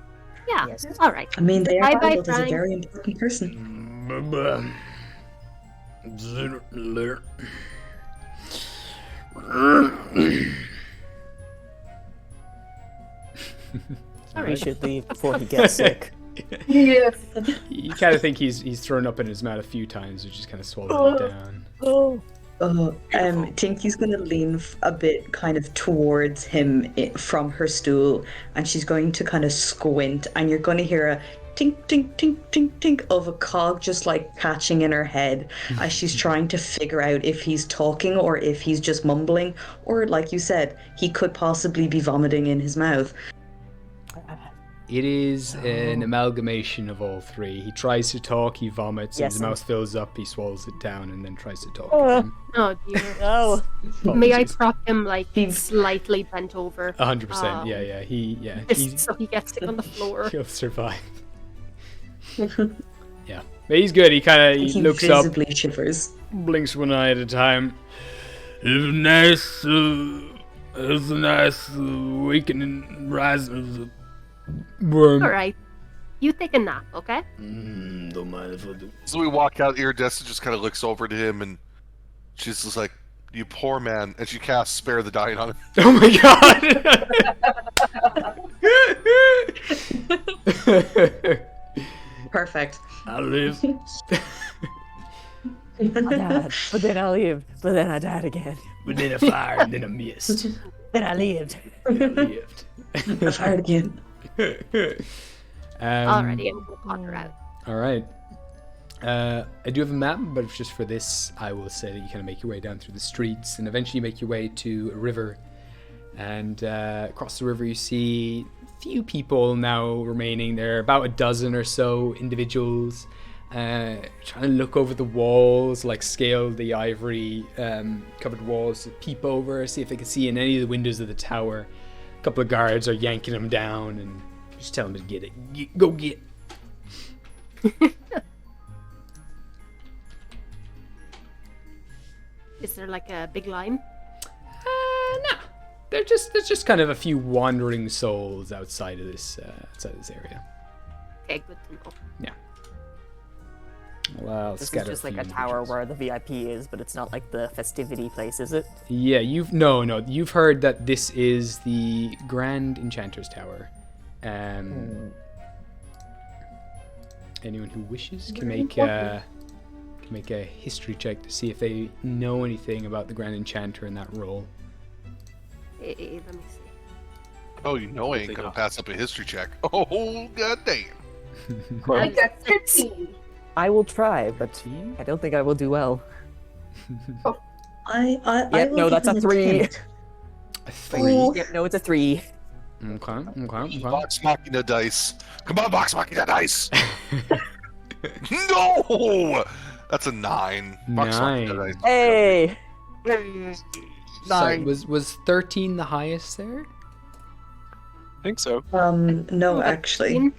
Yeah. Yes. Alright. I mean, they are Bye-bye, labeled as a Frank. very important person. We should leave before he gets sick. Yes. You kind of think he's thrown up in his mouth a few times, which just kind of swallowed it down. Tinky's gonna lean a bit kind of towards him from her stool, and she's going to kind of squint, and you're going to hear a tink, tink, tink, tink, tink of a cog just like catching in her head as she's trying to figure out if he's talking or if he's just mumbling, or like you said, he could possibly be vomiting in his mouth. It is an amalgamation of all three. He tries to talk, he vomits, Yes, his and- mouth fills up, he swallows it down, and then tries to talk Oh. again. Oh dear. No. May I Apologies. prop him like slightly bent over? 100%. Just He's, so he gets sick on the floor. he'll survive. Yeah, but he's good. He kind of He looks up, visibly shivers. blinks one eye at a time. It's a nice awakening, rising of the worm. Alright. You take a nap, okay? Don't mind if I do. So we walk out. Iridessa just kind of looks over to him, and she's just like, "You poor man," and she casts "Spare the Dying" on him. Oh my god! Perfect. I live. I died, but then I lived, but then I died again. But then I fired, and then I missed. Then I lived. And I lived. I fired again. Alrighty, I'm gonna ponder out. All right. I do have a map, but just for this, I will say that you kind of make your way down through the streets and eventually make your way to a river. And across the river, you see a few people now remaining there, about a dozen or so individuals, trying to look over the walls, like scale the ivory covered walls to peep over, see if they can see in any of the windows of the tower. A couple of guards are yanking them down and just tell them to get it. Go get. Is there like a big line? No. There's just kind of a few wandering souls outside of this area. Okay, good to know. Yeah. Well, This is scatter just a like few a tower individuals. where the VIP is, but it's not like the festivity place, is it? Yeah, you've heard that this is the Grand Enchanter's Tower. Anyone who wishes can make a history check to see if they know anything about the Grand Enchanter in that role. Let me see. Oh, you know I ain't gonna pass up a history check. Oh, god damn. I got 15. I will try, but 15? I don't think I will do well. I Yep, will no, give that's a an 3. attempt. A 3. Yep, no, it's a 3. Okay. Box Machina dice. Come on, Box Machina dice. No, that's a 9. Box Machina 9. dice. Hey! So was 13 the highest there? I think so. No, Oh, actually.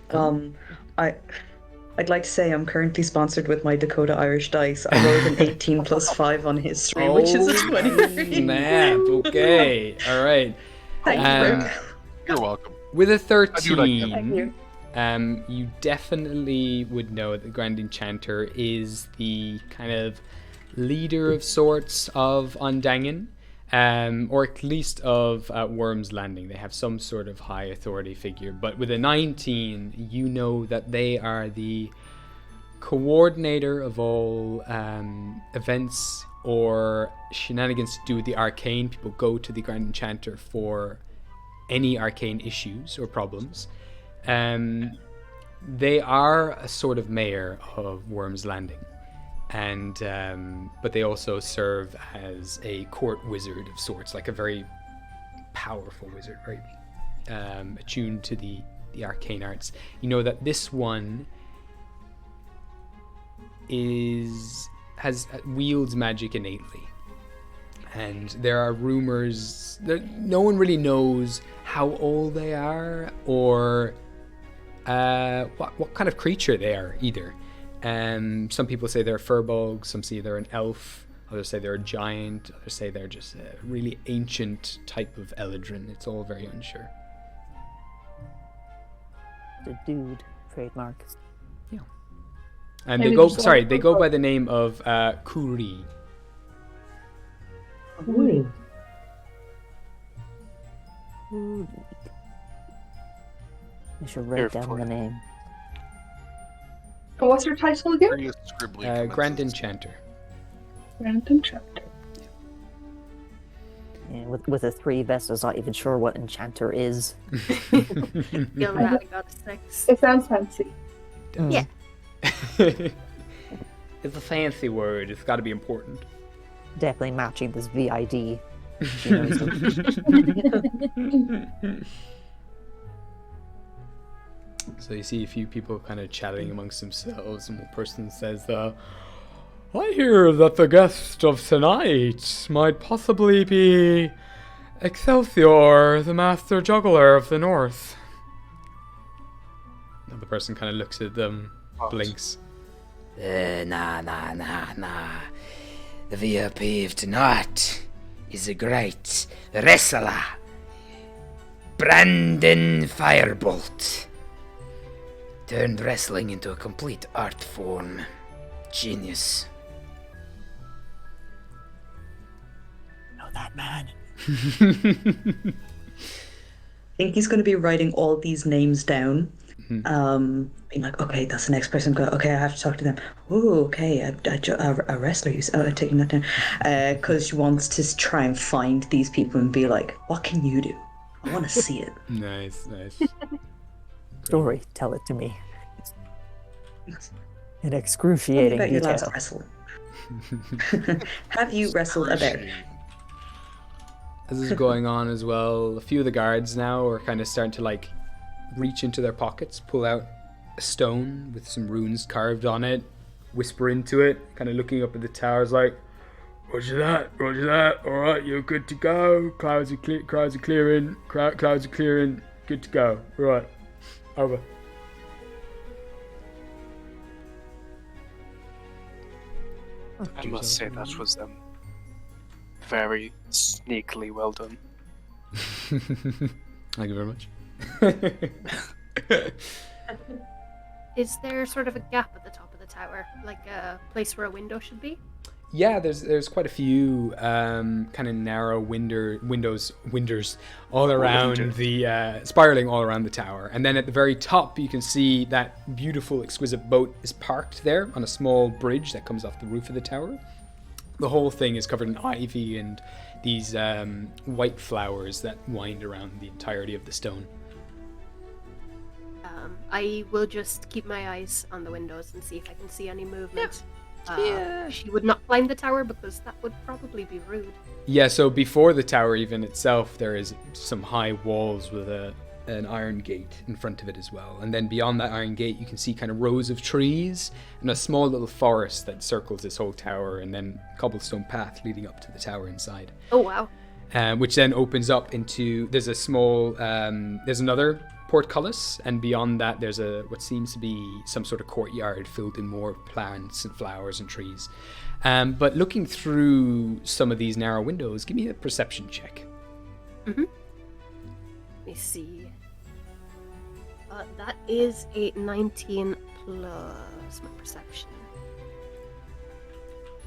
I'd like to say I'm currently sponsored with my Dakota Irish dice. I rolled an 18 plus 5 on history, which is a 23. Snap. Okay. All right. Thank you, Brooke. You're welcome. With a do what I can. 13, Thank you. you definitely would know that the Grand Enchanter is the kind of leader of sorts of An Daingean, or at least of Worm's Landing. They have some sort of high authority figure. But with a 19, you know that they are the coordinator of all events or shenanigans to do with the arcane. People go to the Grand Enchanter for any arcane issues or problems. They are a sort of mayor of Worm's Landing. and but they also serve as a court wizard of sorts, like a very powerful wizard, very attuned to the arcane arts. You know that this one wields magic innately, and there are rumors that no one really knows how old they are or what kind of creature they are either. Some people say they're a furbolg, some say they're an elf, others say they're a giant, others say they're just a really ancient type of eladrin. It's all very unsure. The dude trademark. Yeah. And Maybe they go, just sorry, one they go furbolg. by the name of Kuri. Ooh. I should Here write down for the it. name. And what's your title again? Curious scribbly Grand commences. Enchanter. Random chapter. Yeah, with a 3, Vesta's not even sure what enchanter is. You'll rather got a 6. It sounds fancy. Yeah. It's a fancy word. It's got to be important. Definitely matching this VID. She knows it. So you see a few people kind of chatting amongst themselves, and one person says, I hear that the guest of tonight might possibly be Excelsior, the master juggler of the north. Another person kind of looks at them, blinks. Nah. The VIP of tonight is a great wrestler, Brandon Firebolt. Turned wrestling into a complete art form. Genius. Know that man. I think he's going to be writing all these names down. Being like, okay, that's the next person. Okay, I have to talk to them. Oh, okay, a wrestler. Taking that down because she wants to try and find these people and be like, what can you do? I want to see it. Nice. Story, tell it to me. In Tell me excruciating about your detail. last wrestle. Have you wrestled a bear? As this is going on as well, a few of the guards now are kind of starting to like reach into their pockets, pull out a stone with some runes carved on it, whisper into it, kind of looking up at the towers like, Roger that, alright, you're good to go, clouds are clearing, good to go, right, over. I must say that was very sneakily well done. Thank you very much. Is there sort of a gap at the top of the tower, like a place where a window should be? Yeah, there's quite a few kind of narrow windows all around the spiraling all around the tower, and then at the very top you can see that beautiful, exquisite boat is parked there on a small bridge that comes off the roof of the tower. The whole thing is covered in ivy and these white flowers that wind around the entirety of the stone. I will just keep my eyes on the windows and see if I can see any movement. Yeah. She would not climb the tower because that would probably be rude. Yeah, so before the tower even itself, there is some high walls with an iron gate in front of it as well. And then beyond that iron gate, you can see kind of rows of trees and a small little forest that circles this whole tower, and then cobblestone path leading up to the tower inside. Oh, wow. Which then opens up into, there's a small, there's another portcullis, and beyond that there's what seems to be some sort of courtyard filled in more plants and flowers and trees. But looking through some of these narrow windows, give me a perception check. Let me see. That is a 19 plus my perception.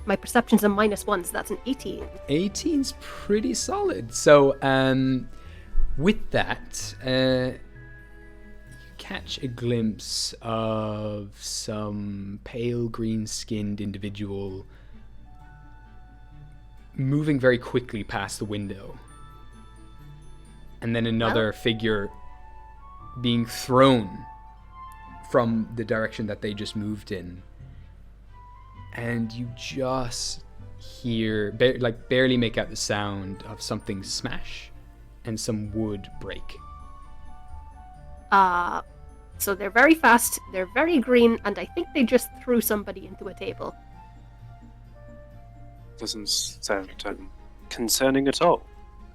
My perception's a -1, so that's an 18. 18's pretty solid. So with that, you catch a glimpse of some pale green-skinned individual moving very quickly past the window, and then another figure being thrown from the direction that they just moved in. and you just hear, barely make out the sound of something smash and some wood break. So they're very fast, they're very green, and I think they just threw somebody into a table. Doesn't sound concerning at all.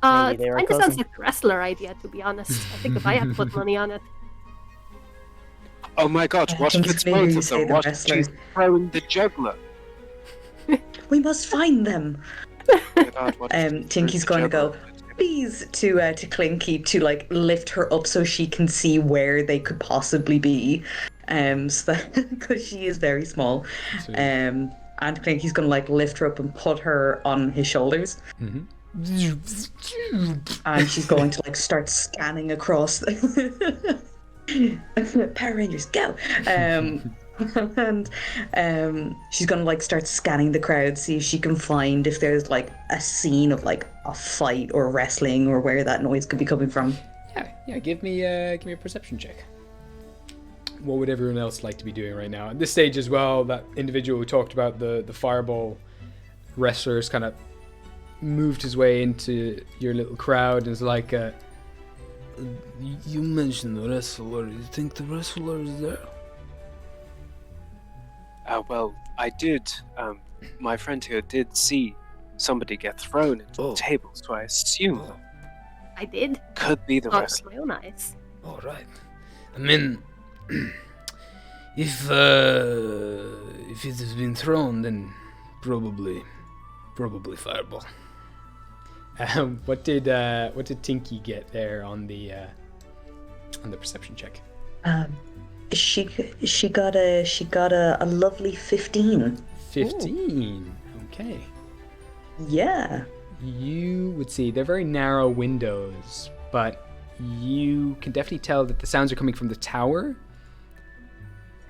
Maybe they were Kind of cousin. sounds like a wrestler idea, to be honest. I think if I had to put money on it. Oh my god, what if it's both of them? What if she's throwing the juggler? We must find them. Oh my god, what if Tinky's going to go, please, to Clinky to like lift her up so she can see where they could possibly be, so because she is very small. And Clinky's going to like lift her up and put her on his shoulders. Mm-hmm. And she's going to like start scanning across the Power Rangers, go! And she's gonna like start scanning the crowd, see if she can find if there's like a scene of like a fight or wrestling or where that noise could be coming from. Yeah. Give me a perception check. What would everyone else like to be doing right now at this stage as well? That individual who talked about the fireball wrestlers kind of moved his way into your little crowd and is like, You mentioned the wrestler. You think the wrestler is there? Well, I did. My friend here did see somebody get thrown into the table, so I assume I did. could be the With wrestler. my own eyes. All right. I mean, if it has been thrown, then probably fireball. what did Tinky get there on the perception check? She got a lovely 15. 15. Okay. Yeah. You would see they're very narrow windows, but you can definitely tell that the sounds are coming from the tower.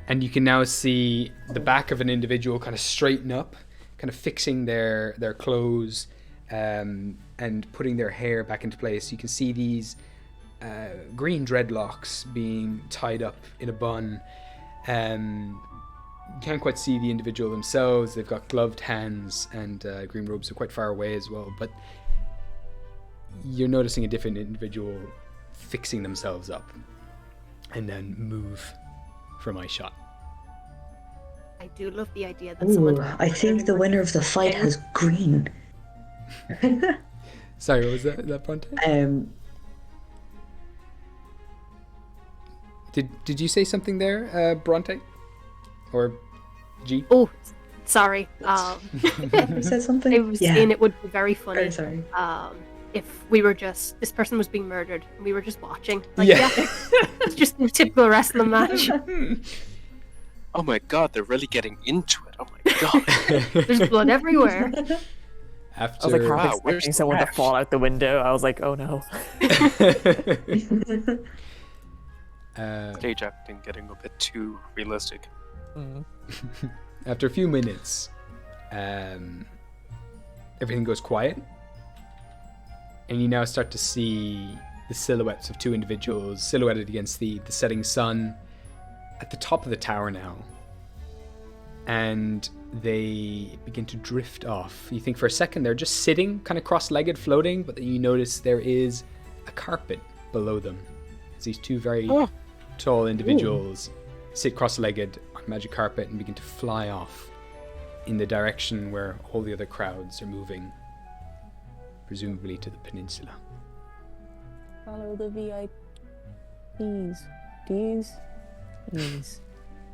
And you can now see the back of an individual kind of straighten up, kind of fixing their clothes and putting their hair back into place. You can see these green dreadlocks being tied up in a bun. You can't quite see the individual themselves. They've got gloved hands and green robes are quite far away as well. But you're noticing a different individual fixing themselves up and then move from eye shot. I do love the idea that someone. Ooh, I think the winner of the fight has green. Sorry, what was that Bronte? Did you say something there, Bronte? Or G? Oh, sorry. You said something? I was saying it would be very funny. Oh, sorry. If we were just this person was being murdered and we were just watching. Like, Yeah. It's just a typical wrestling match. Oh my god, they're really getting into it. Oh my god. There's blood everywhere. After I was like half Wow, where's expecting someone to Ash? fall out the window. I was like, oh no. Stage acting getting a bit too realistic. After a few minutes, everything goes quiet, and you now start to see the silhouettes of two individuals silhouetted against the setting sun at the top of the tower now, and they begin to drift off. You think for a second they're just sitting kind of cross-legged floating, but then you notice there is a carpet below them. It's these two very tall individuals sit cross-legged on magic carpet and begin to fly off in the direction where all the other crowds are moving, presumably to the peninsula. Follow the VIPs. D's.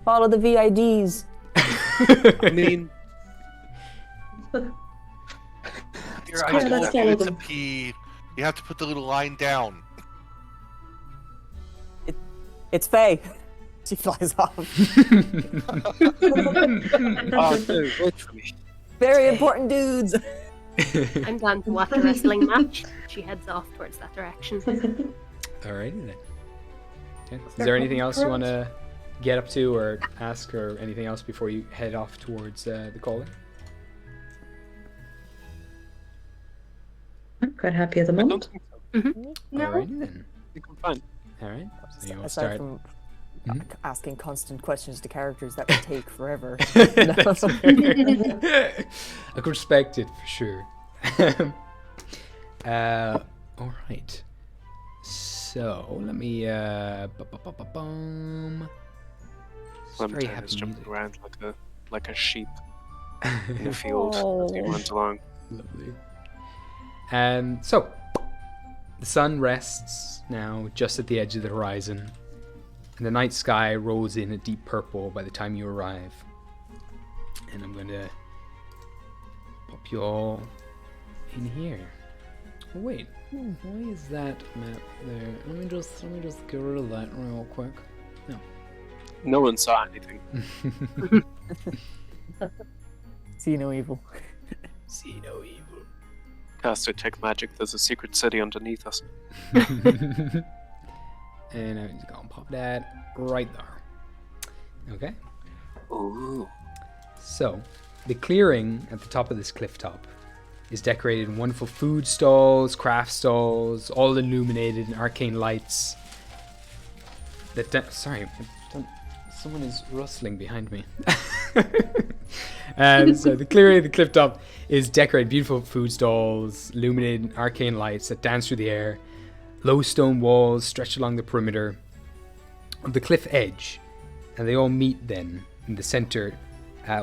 Follow the VIDs. I mean, Here, I let's told you follow it's a them. P. You have to put the little line down. It's Faye. She flies off. oh no, wait for me. Very important dudes. I'm down to watch a wrestling match. She heads off towards that direction. Alrighty then. Okay. Is there anything else you want to get up to or ask or anything else before you head off towards the calling? I'm quite happy at the I don't moment. think so. No. Alrighty then. I think I'm fine. Alright. So you all Aside start from asking constant questions to characters that would take forever. That's fair. I could respect it for sure. All right. So let me. Very happy jumping music. around like a sheep in a field as he runs along. Lovely. So the sun rests now just at the edge of the horizon, and the night sky rolls in a deep purple by the time you arrive. And I'm going to pop you all in here. Oh, wait, why is that map there? Let me just get rid of that real quick. No. No one saw anything. See no evil. See no evil. Caster Tech Magic, there's a secret city underneath us. And I'm just gonna pop that right there. Okay. Ooh. So, the clearing at the top of this cliff top is decorated in wonderful food stalls, craft stalls, all illuminated in arcane lights. Someone is rustling behind me. So the clearing of the cliff top is decorated beautiful food stalls, illuminated in arcane lights that dance through the air, low stone walls stretch along the perimeter of the cliff edge, and they all meet then in the center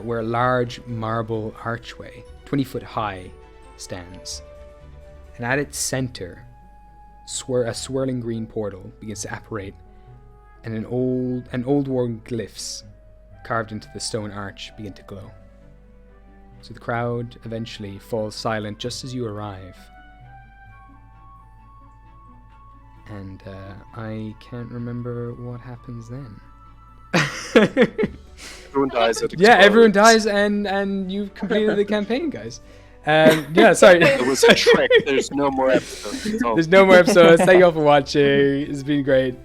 where a large marble archway, 20 foot high, stands. And at its center, a swirling green portal begins to apparate, and an old world glyphs carved into the stone arch begin to glow. So the crowd eventually falls silent just as you arrive. And I can't remember what happens then. Everyone dies. Yeah, everyone dies, and you've completed the campaign, guys. Yeah, sorry. It was a trick. There's no more episodes. There's no more episodes. Thank you all for watching. It's been great.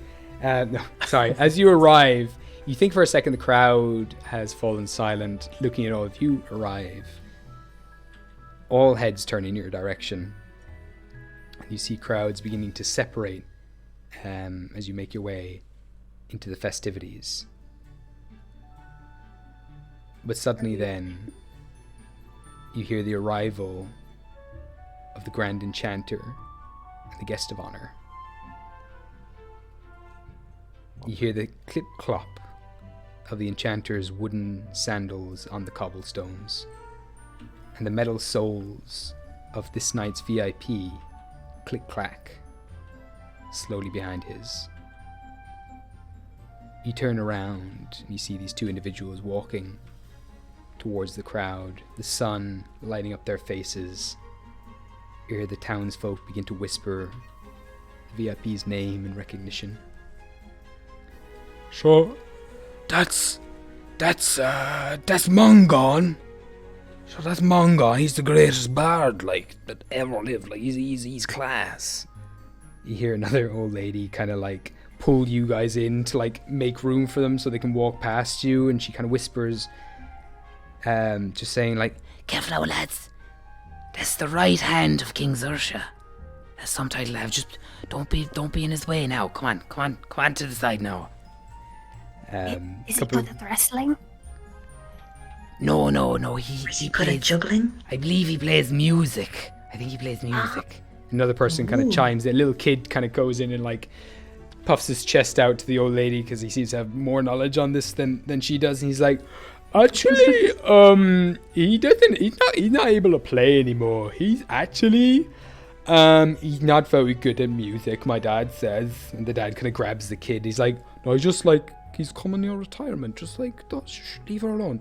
No, sorry. As you arrive, you think for a second the crowd has fallen silent, looking at all of you arrive. All heads turn in your direction. You see crowds beginning to separate as you make your way into the festivities. But suddenly then, you hear the arrival of the Grand Enchanter and the Guest of Honor. You hear the clip-clop of the Enchanter's wooden sandals on the cobblestones, and the metal soles of this night's VIP click-clack slowly behind his. You turn around and you see these two individuals walking towards the crowd, the sun lighting up their faces. You hear the townsfolk begin to whisper the VIP's name in recognition. So, that's Mongon. So that's Mongon. He's the greatest bard, that ever lived. He's class. You hear another old lady kind of pull you guys in to make room for them so they can walk past you, and she kind of whispers, just saying Careful now, lads. That's the right hand of King Xersha. That's some title I have. Just don't be in his way now. Come on to the side now. Is he good at wrestling? No. He Good at juggling? I believe he plays music. I think he plays music. Another person kind of chimes in. A little kid kind of goes in and puffs his chest out to the old lady because he seems to have more knowledge on this than she does, and he's like, actually, he's not able to play anymore. He's actually he's not very good at music, my dad says. And the dad kind of grabs the kid. He's like, no, he's coming near retirement. Just leave her alone.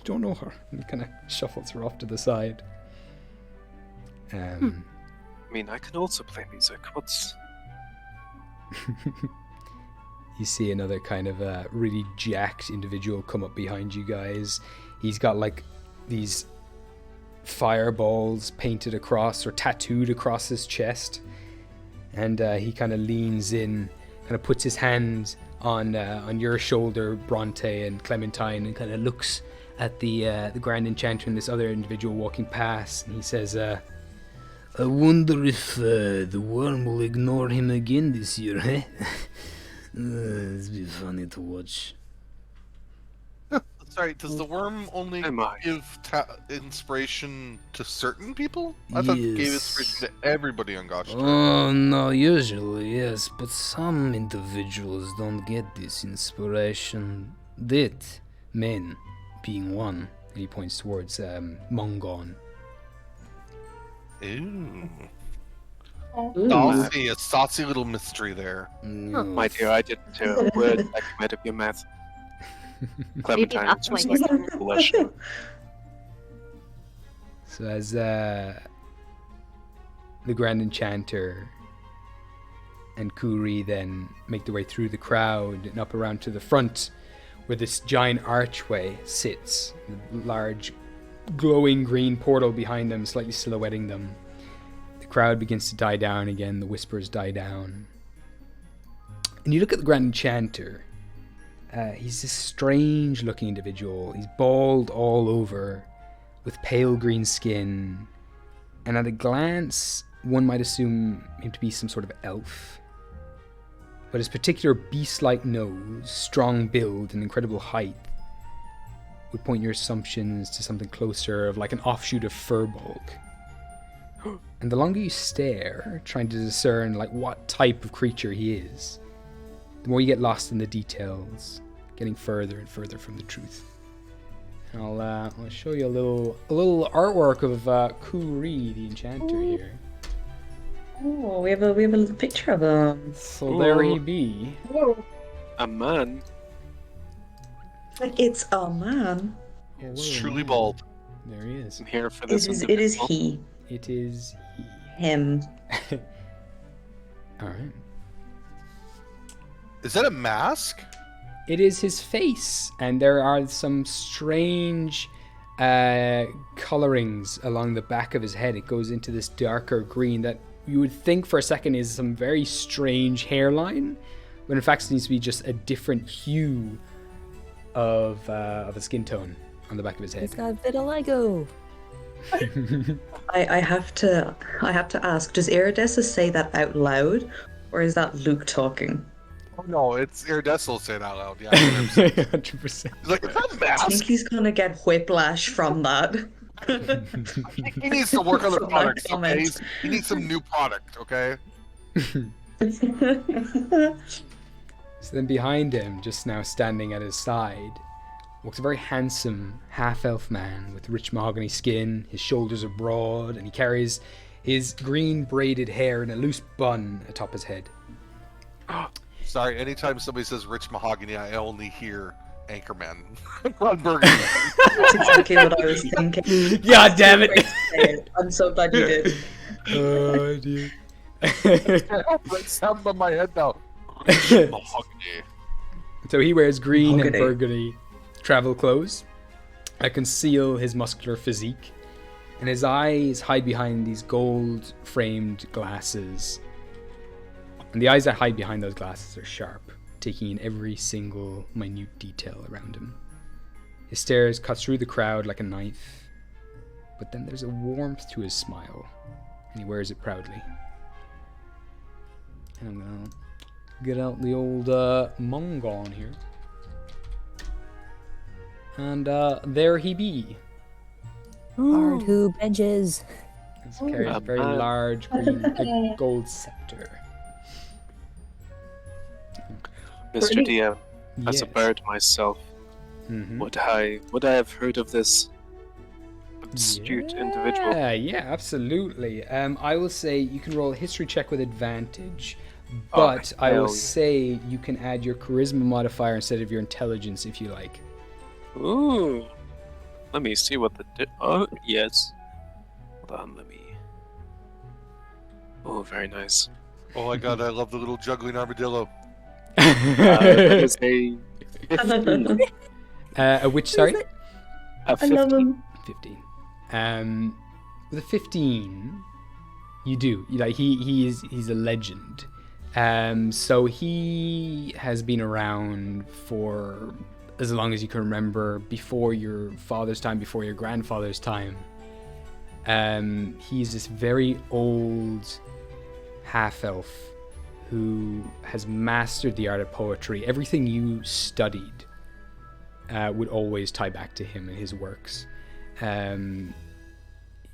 Don't know her. And he kind of shuffles her off to the side. I mean, I can also play music. What's... You see another kind of really jacked individual come up behind you guys. He's got these fireballs painted across or tattooed across his chest. And he kind of leans in, kind of puts his hand on your shoulder, Bronte and Clementine, and kind of looks at the Grand Enchanter and this other individual walking past. And he says, I wonder if the wyrm will ignore him again this year, eh? It's be funny to watch. Sorry, does the worm only Am I? give inspiration to certain people? I thought it gave inspiration to everybody on Gostar. Oh, no, usually, yes, but some individuals don't get this inspiration. That, men, being one. And he points towards Mongon. Ooh. Oh. A saucy little mystery there. My dear, I didn't a word I committed your math. Clementine, that's it's just why like blush. So as the Grand Enchanter and Kuri then make their way through the crowd and up around to the front where this giant archway sits, the large glowing green portal behind them slightly silhouetting them. The crowd begins to die down again, the whispers die down. And you look at the Grand Enchanter. He's this strange looking individual. He's bald all over, with pale green skin, and at a glance, one might assume him to be some sort of elf. But his particular beast-like nose, strong build, and incredible height would point your assumptions to something closer of like an offshoot of Furbolg. And the longer you stare, trying to discern like what type of creature he is, the more you get lost in the details, getting further and further from the truth. And I'll show you a little artwork of Kuri, the Enchanter here. Oh, we have a little picture of him. So there he be. A man. Like it's a man. It's truly bald. There he is. I'm here for It this. is individual. he. It is he. Him. All right. Is that a mask? It is his face, and there are some strange colorings along the back of his head. It goes into this darker green that you would think for a second is some very strange hairline, but in fact it needs to be just a different hue of a skin tone on the back of his head. He's got vitiligo. I have to ask, does Iridessa say that out loud, or is that Luke talking? Oh no, it's Iridessa saying out loud. Yeah, 100%. he's like, is that a I think mask? he's gonna get whiplash from that. He needs to work on the From that products, okay? comment. He needs some new product, okay? So then behind him, just now standing at his side, walks a very handsome half-elf man with rich mahogany skin. His shoulders are broad, and he carries his green braided hair in a loose bun atop his head. Sorry, anytime somebody says rich mahogany, I only hear Anchorman. Ron Burgundy. That's exactly what I was thinking. God damn it! I'm so glad you did. Oh, dude. That sound in my head now. Rich mahogany. So he wears green and Burgundy. burgundy travel clothes that conceal his muscular physique, and his eyes hide behind these gold-framed glasses. And the eyes that hide behind those glasses are sharp, taking in every single minute detail around him. His stare cuts through the crowd like a knife, but then there's a warmth to his smile, and he wears it proudly. And I'm gonna get out the old Mongon here. And there he be. Hard who benches. He's carrying a very large green gold scepter. Mr. DM, as a Yes. bird myself, Mhm. would I have heard of this astute individual? Yeah, absolutely. I will say you can roll a history check with advantage, but I will hell yeah. say you can add your charisma modifier instead of your intelligence if you like. Ooh. Let me see what oh, yes. Hold on, let me... Oh, very nice. Oh my god, I love the little juggling armadillo. That is a 15. A which, sorry? A I love 15. him. 15. With a 15, you do. He's a legend. So he has been around for as long as you can remember, before your father's time, before your grandfather's time. He's this very old half-elf who has mastered the art of poetry. Everything you studied would always tie back to him and his works.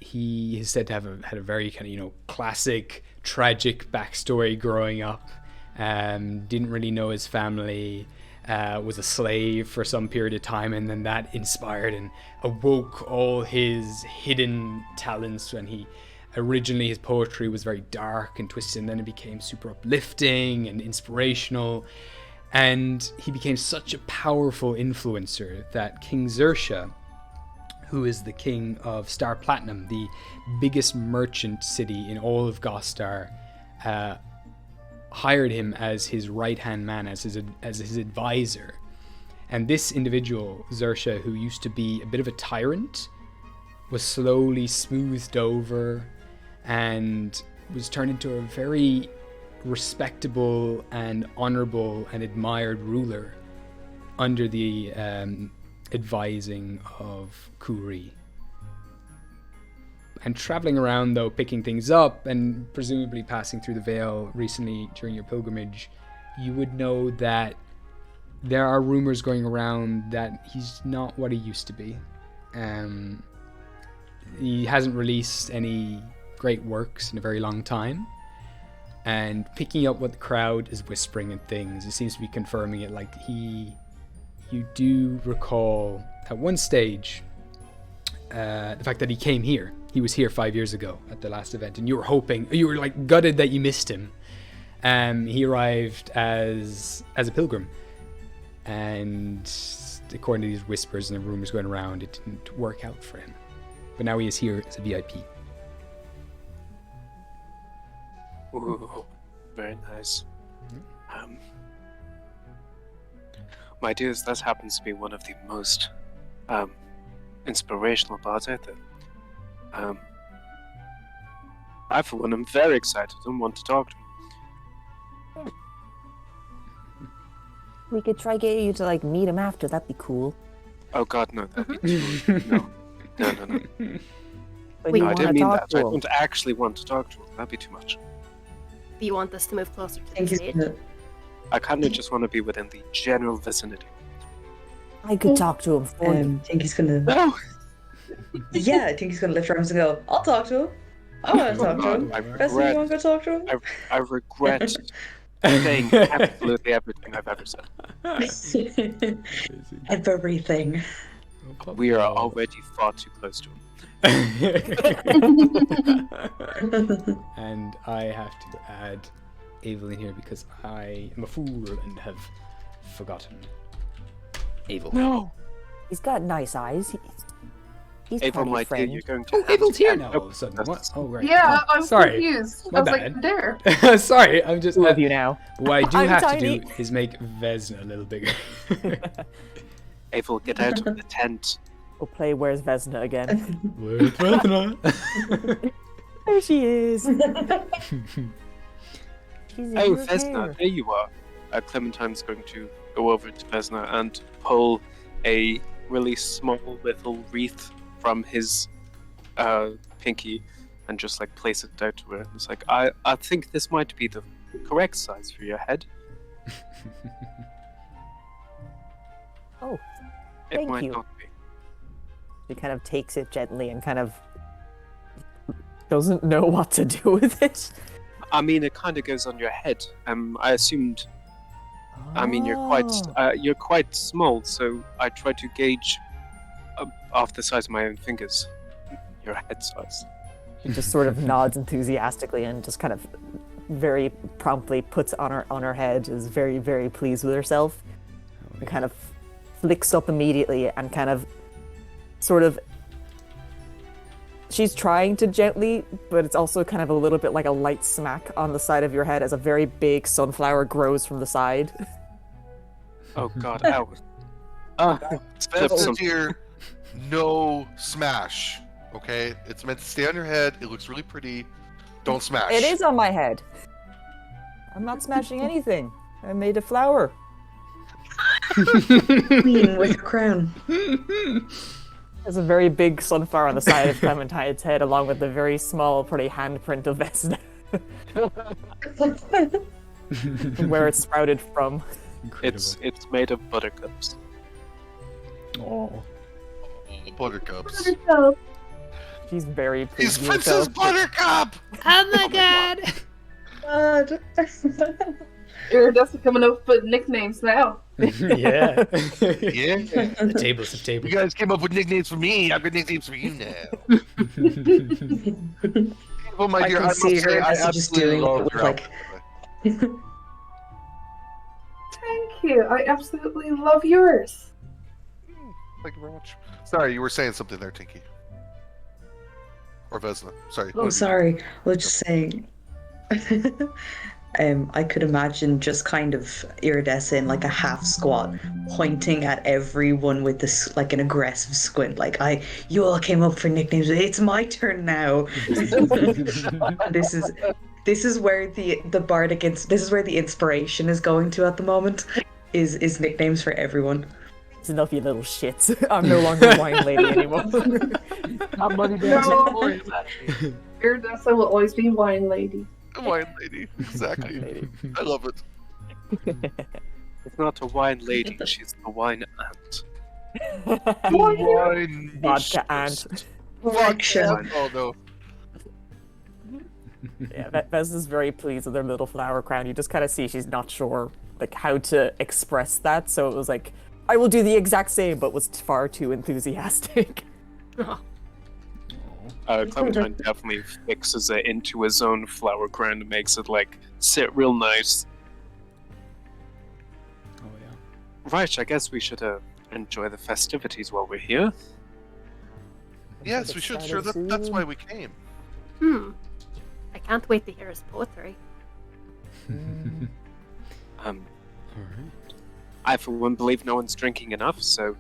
He is said to have had a very kind of, classic, tragic backstory growing up. Didn't really know his family, was a slave for some period of time, and then that inspired and awoke all his hidden talents. When originally his poetry was very dark and twisted, and then it became super uplifting and inspirational. And he became such a powerful influencer that King Xersha, who is the king of Star Platinum, the biggest merchant city in all of Gostar, hired him as his right-hand man, as his advisor. And this individual, Xersha, who used to be a bit of a tyrant, was slowly smoothed over and was turned into a very respectable and honorable and admired ruler under the advising of Kuri. And traveling around, though, picking things up and presumably passing through the Veil recently during your pilgrimage, you would know that there are rumors going around that he's not what he used to be. He hasn't released any great works in a very long time, and picking up what the crowd is whispering and things, it seems to be confirming it. Like, you do recall at one stage the fact that he came here. He was here 5 years ago at the last event, and you were like gutted that you missed him. He arrived as a pilgrim, and according to these whispers and the rumors going around, it didn't work out for him. But now he is here as a VIP. Ooh, very nice. My dears, that happens to be one of the most inspirational parts out there. I, for one, am very excited and want to talk to him. We could try getting you to meet him after. That'd be cool. Oh God, no, that'd be too... No. But No, you I want didn't to mean talk that. to I him. don't actually want to talk to him. That'd be too much. Do you want us to move closer to I think the he's stage? gonna. I kind of just want to be within the general vicinity. I could talk to him for you. I think he's gonna. No! Yeah, I think he's gonna lift her arms and go, "I'll talk to him. I want to talk to him. I Best thing you want to go talk to him." I regret saying absolutely everything I've ever said. Everything. We are already far too close to him. And I have to add Avel in here because I am a fool and have forgotten Avel. No! He's got nice eyes. He's Ava, pretty my dear, friend. you're going to. Oh, Avel's here now. Nope. All of a sudden. What? Oh, right. Yeah, Oh, I'm sorry. confused. My I was bad. like, there. Sorry, I'm just. Two of you now. What I do I'm have tiny. to do is make Vesna a little bigger. Abel, get out of the tent. We'll play Where's Vesna again. Where's Vesna? There she is. She's in Oh, your Vesna, hair. there you are. Clementine's going to go over to Vesna and pull a really small little wreath from his pinky and just place it out to her. It's like, I think this might be the correct size for your head. Oh, It thank might you. not be. She kind of takes it gently and kind of doesn't know what to do with it. I mean, it kind of goes on your head. I assumed. I mean, you're quite small, so I try to gauge off the size of my own fingers your head size. She just sort of nods enthusiastically and just kind of very promptly puts on her head, is very, very pleased with herself, and kind of flicks up immediately and kind of sort of she's trying to gently, but it's also kind of a little bit like a light smack on the side of your head as a very big sunflower grows from the side. Oh God, ow. Vesna's here, no smash. Okay? It's meant to stay on your head. It looks really pretty. Don't smash. It is on my head. I'm not smashing anything. I made a flower. Queen with a crown. There's a very big sunflower on the side of Clementine's head, along with the very small, pretty handprint of Vesna. where it sprouted from. Incredible. It's made of buttercups. Oh. Buttercups. Buttercup. She's very He's pleased with Princess herself. Buttercup! Oh my god! God. Iridescent coming up with nicknames now. Yeah. Yeah. The tables of You tables. guys came up with nicknames for me. I've got nicknames for you now. Oh my I dear, can I must see say, her I messages absolutely doing it love with, your like- outfit. Thank you. I absolutely love yours. Thank you very much. Sorry, you were saying something there, Tinky. Or Vesna. Sorry. Oh, sorry. I was just saying. I could imagine just kind of iridescent in like a half squat, pointing at everyone with this like an aggressive squint, like you all came up for nicknames. It's my turn now. This is where the bardic this is where the inspiration is going to at the moment. Is nicknames for everyone. It's enough, you little shits. I'm no longer wine lady anymore. Not money No. Iridescent will always be wine lady. Wine lady. Exactly. Lady. I love it. It's not a wine lady, she's the wine ant. Wine. Vodka ant. Vodka. Oh no. Yeah, Vez is very pleased with her little flower crown. You just kind of see she's not sure like how to express that, so it was like, I will do the exact same, but was far too enthusiastic. Clementine definitely fixes it into his own flower crown and makes it like sit real nice. Oh yeah. Right, I guess we should enjoy the festivities while we're here. Yes, we should. Sure, that's why we came. I can't wait to hear his poetry. Alright. I for one believe no one's drinking enough, so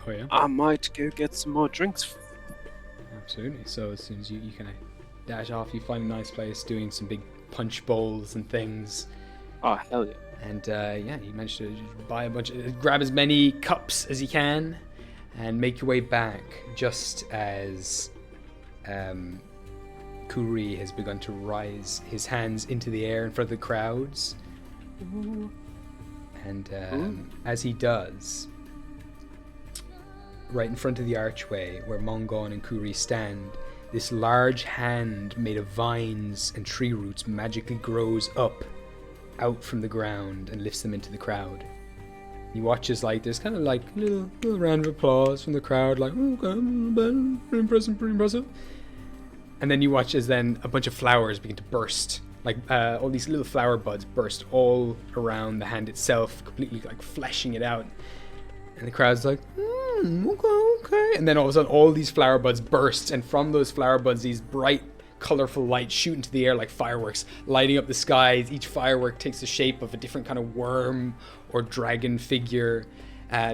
Oh yeah. I might go get some more drinks. Absolutely. So as soon as you kind of dash off, you find a nice place doing some big punch bowls and things. Oh hell yeah! And yeah, you manage to buy a bunch grab as many cups as you can, and make your way back just as Kuri has begun to rise his hands into the air in front of the crowds. And as he does, right in front of the archway where Mongon and Kuri stand, this large hand made of vines and tree roots magically grows up out from the ground and lifts them into the crowd. You watch as like there's kind of like a little round of applause from the crowd, like okay, pretty impressive. And then you watch as then a bunch of flowers begin to burst, like all these little flower buds burst all around the hand itself, completely like fleshing it out. And the crowd's like, okay. And then all of a sudden, all these flower buds burst, and from those flower buds, these bright, colorful lights shoot into the air like fireworks, lighting up the skies. Each firework takes the shape of a different kind of worm or dragon figure.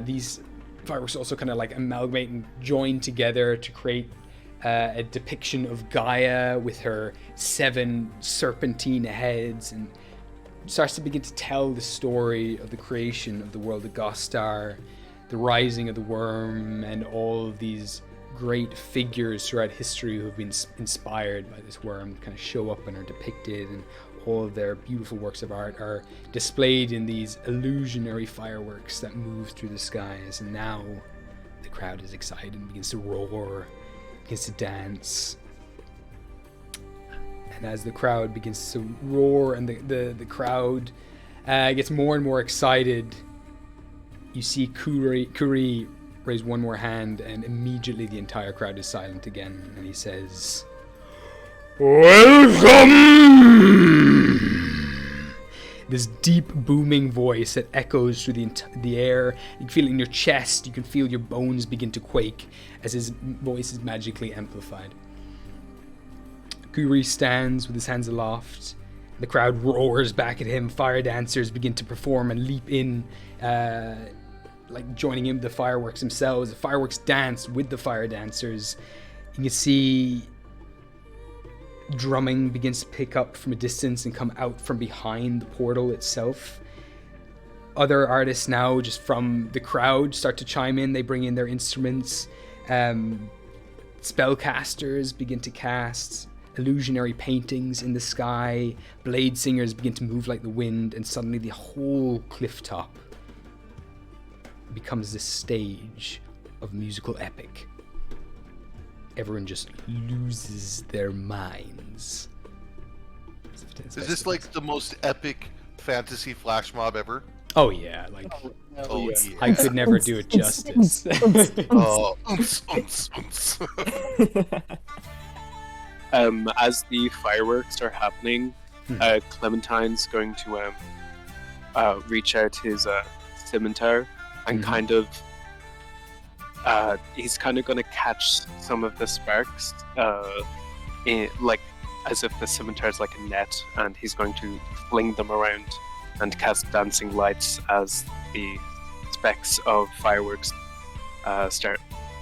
These fireworks also kind of like amalgamate and join together to create a depiction of Gaia with her 7 serpentine heads, and starts to begin to tell the story of the creation of the world of Gostar, the rising of the wyrm, and all of these great figures throughout history who have been inspired by this wyrm kind of show up and are depicted, and all of their beautiful works of art are displayed in these illusionary fireworks that move through the skies. And now the crowd is excited and begins to roar, begins to dance. And as the crowd begins to roar and the crowd gets more and more excited, you see Kuri raise one more hand, and immediately the entire crowd is silent again, and he says, "Welcome!" This deep booming voice that echoes through the air. You can feel it in your chest. You can feel your bones begin to quake as his voice is magically amplified. Kuri stands with his hands aloft. The crowd roars back at him. Fire dancers begin to perform and leap in, like joining in the fireworks themselves. The fireworks dance with the fire dancers. You can see drumming begins to pick up from a distance and come out from behind the portal itself. Other artists now, just from the crowd, start to chime in. They bring in their instruments. Spellcasters begin to cast. illusionary paintings in the sky. Blade singers begin to move like the wind, and suddenly the whole cliff top becomes this stage of musical epic. Everyone just loses their minds. Is this like the most epic fantasy flash mob ever? Oh yeah, like Oh yeah. I could never do it justice. Oh, As the fireworks are happening, Clementine's going to reach out his scimitar and kind of he's kind of going to catch some of the sparks like as if the scimitar is like a net, and he's going to fling them around and cast dancing lights as the specks of fireworks start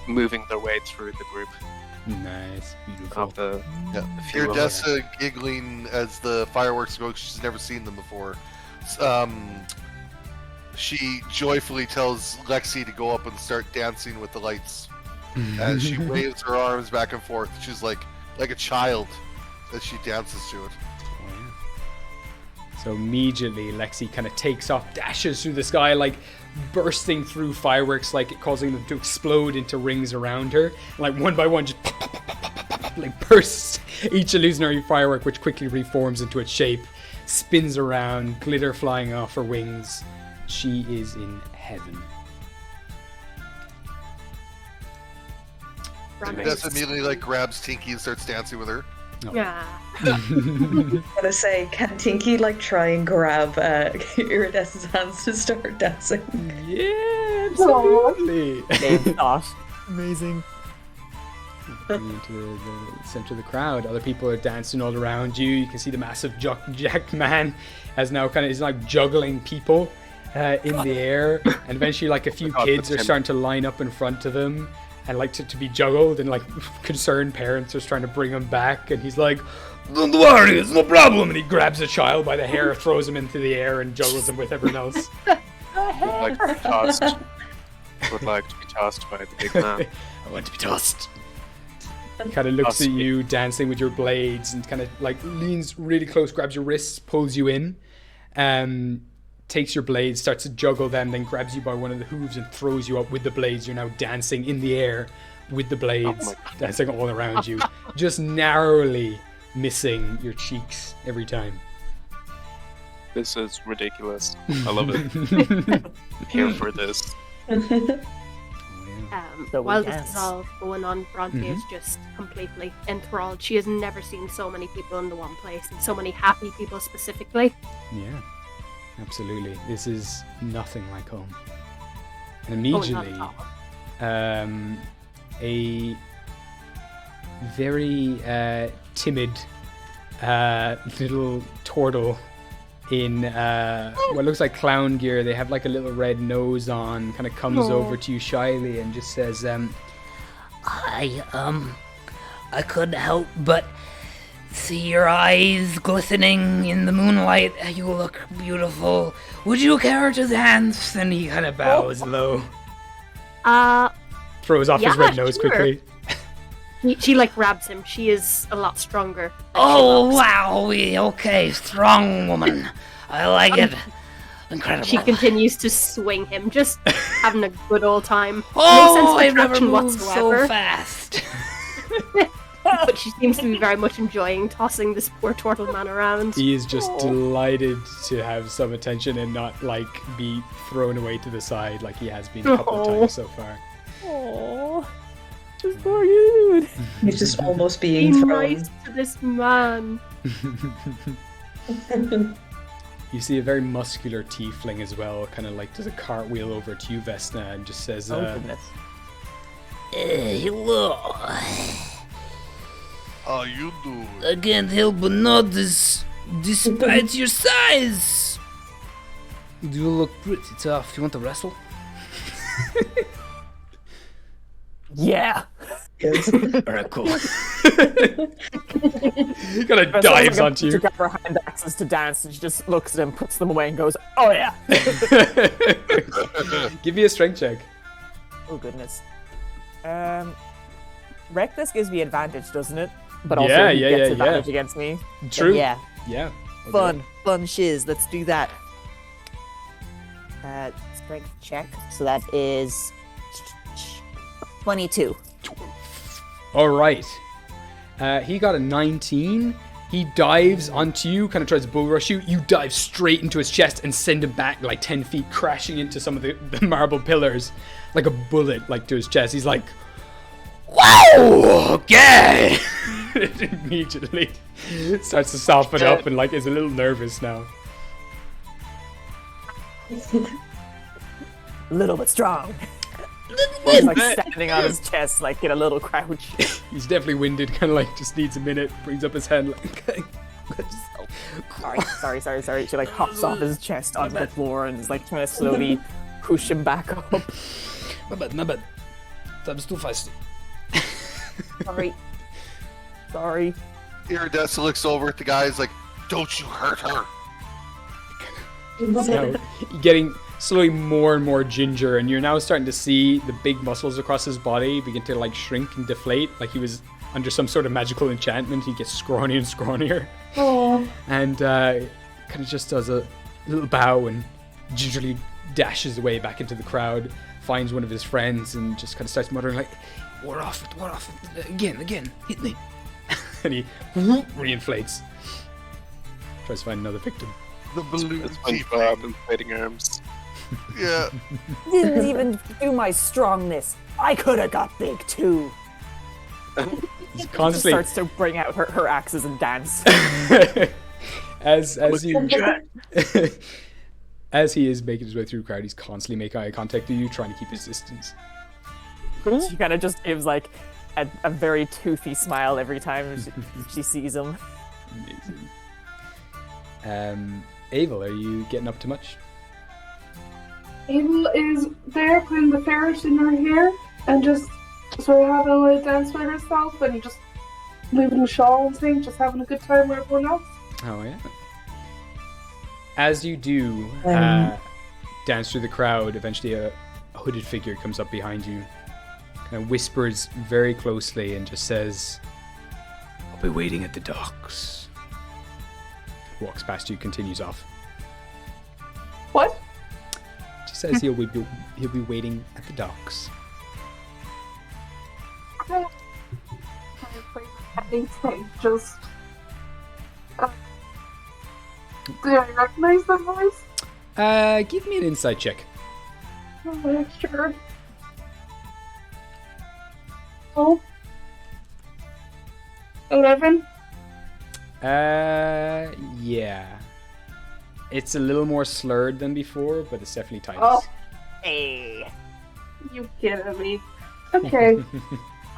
moving their way through the group Nice, beautiful. of the Iridessa giggling as the fireworks go. She's never seen them before. She joyfully tells Lexi to go up and start dancing with the lights. And she waves her arms back and forth. She's like a child as she dances to it. So immediately Lexi kind of takes off, dashes through the sky, like bursting through fireworks, like causing them to explode into rings around her. And, like one by one, just pop, pop, pop, pop, pop, pop, like bursts each illusionary firework, which quickly reforms into its shape, spins around, glitter flying off her wings. She is in heaven. Iridessa immediately like grabs Tinky and starts dancing with her. Yeah. I'm gonna say, can Tinky like try and grab Iridessa's hands to start dancing? Yeah, absolutely. Amazing. Into the center of the crowd. Other people are dancing all around you. You can see the massive Jack man has now kind of is like juggling people in the air, and eventually like a few kids are starting to line up in front of him and like to be juggled, and like concerned parents are trying to bring him back, and he's like, "Don't worry, it's no problem," and he grabs a child by the hair, throws him into the air, and juggles him with everyone else. would like to be tossed by the big man. I want to be tossed. He kind of looks at you dancing with your blades and kind of like leans really close, grabs your wrists, pulls you in, takes your blades, starts to juggle them, then grabs you by one of the hooves and throws you up with the blades. You're now dancing in the air with the blades, dancing all around you, just narrowly missing your cheeks every time. This is ridiculous. I love it. Here for this. While this is all going on, Bronte is just completely enthralled. She has never seen so many people in the one place, and so many happy people specifically. Yeah, absolutely. This is nothing like home. And immediately, a very timid little turtle in what looks like clown gear. They have like a little red nose on, kind of comes over to you shyly and just says, I couldn't help but see your eyes glistening in the moonlight. You look beautiful. Would you care to dance? And he kind of bows low. Throws off his red nose quickly. She like grabs him. She is a lot stronger. Oh, wow. Okay, strong woman. I like it. Incredible. She continues to swing him, just having a good old time. Oh, no sense I've of never attraction moved whatsoever. so fast. But she seems to be very much enjoying tossing this poor turtle man around. He is just delighted to have some attention and not like be thrown away to the side like he has been a couple of times so far. Aww. Just poor dude. He's just almost being thrown. Nice to this man. You see a very muscular tiefling as well, kind of like does a cartwheel over to you, Vesna, and just says, goodness. Hello. How you doing? I can't help but notice, despite your size, you look pretty tough. You want to wrestle? Yeah. Alright, cool. He kind of dives onto you. She grabs her hand axes to dance, and she just looks at him, puts them away, and goes, "Oh yeah." Give me a strength check. Oh goodness. Reckless gives me advantage, doesn't it? but also Yeah, he yeah, gets yeah, advantage yeah. against me. True. Yeah. Yeah. Fun shiz. Let's do that. Strength check. So that is 22. All right. He got a 19. He dives onto you, kind of tries to bull rush you. You dive straight into his chest and send him back like 10 feet, crashing into some of the marble pillars like a bullet, like to his chest. He's like, "Whoa, okay!" Immediately starts to soften up and like is a little nervous now. Little but strong. He's like standing on his chest, like in a little crouch. He's definitely winded, kind of like just needs a minute. Brings up his hand like, Sorry. She like hops off his chest onto the floor and is like trying to slowly push him back up. My bad. That was too fast. Sorry. Iridessa looks over at the guys like, "Don't you hurt her." So, getting slowly more and more ginger, and you're now starting to see the big muscles across his body begin to like shrink and deflate, like he was under some sort of magical enchantment. He gets scrawnier and scrawnier. Oh. And kind of just does a little bow and gingerly dashes away back into the crowd, finds one of his friends and just kind of starts muttering like, "We're off it, again, hit me." And he reinflates. Tries to find another victim. The balloon SpongeBob and fighting arms. Yeah. Didn't even do my strongness. I could have got big too. He's Just constantly starts to bring out her axes and dance. as you as he is making his way through the crowd, he's constantly making eye contact with you, trying to keep his distance. She kind of just gives like a very toothy smile every time she sees him. Amazing. Abel, are you getting up to much? Abel is there putting the ferret in her hair and just sort of having a little dance with herself and just moving the shawl and things, just having a good time with everyone else. Oh yeah. As you do dance through the crowd, eventually a hooded figure comes up behind you, kind of whispers very closely and just says, "I'll be waiting at the docks." Walks past you, continues off. What? Just says he'll be waiting at the docks. Just. Do I recognize the voice? Give me an insight check. Oh, sure. Oh. 11? Yeah. It's a little more slurred than before, but it's definitely tight. Oh. Hey. You kidding me? Okay.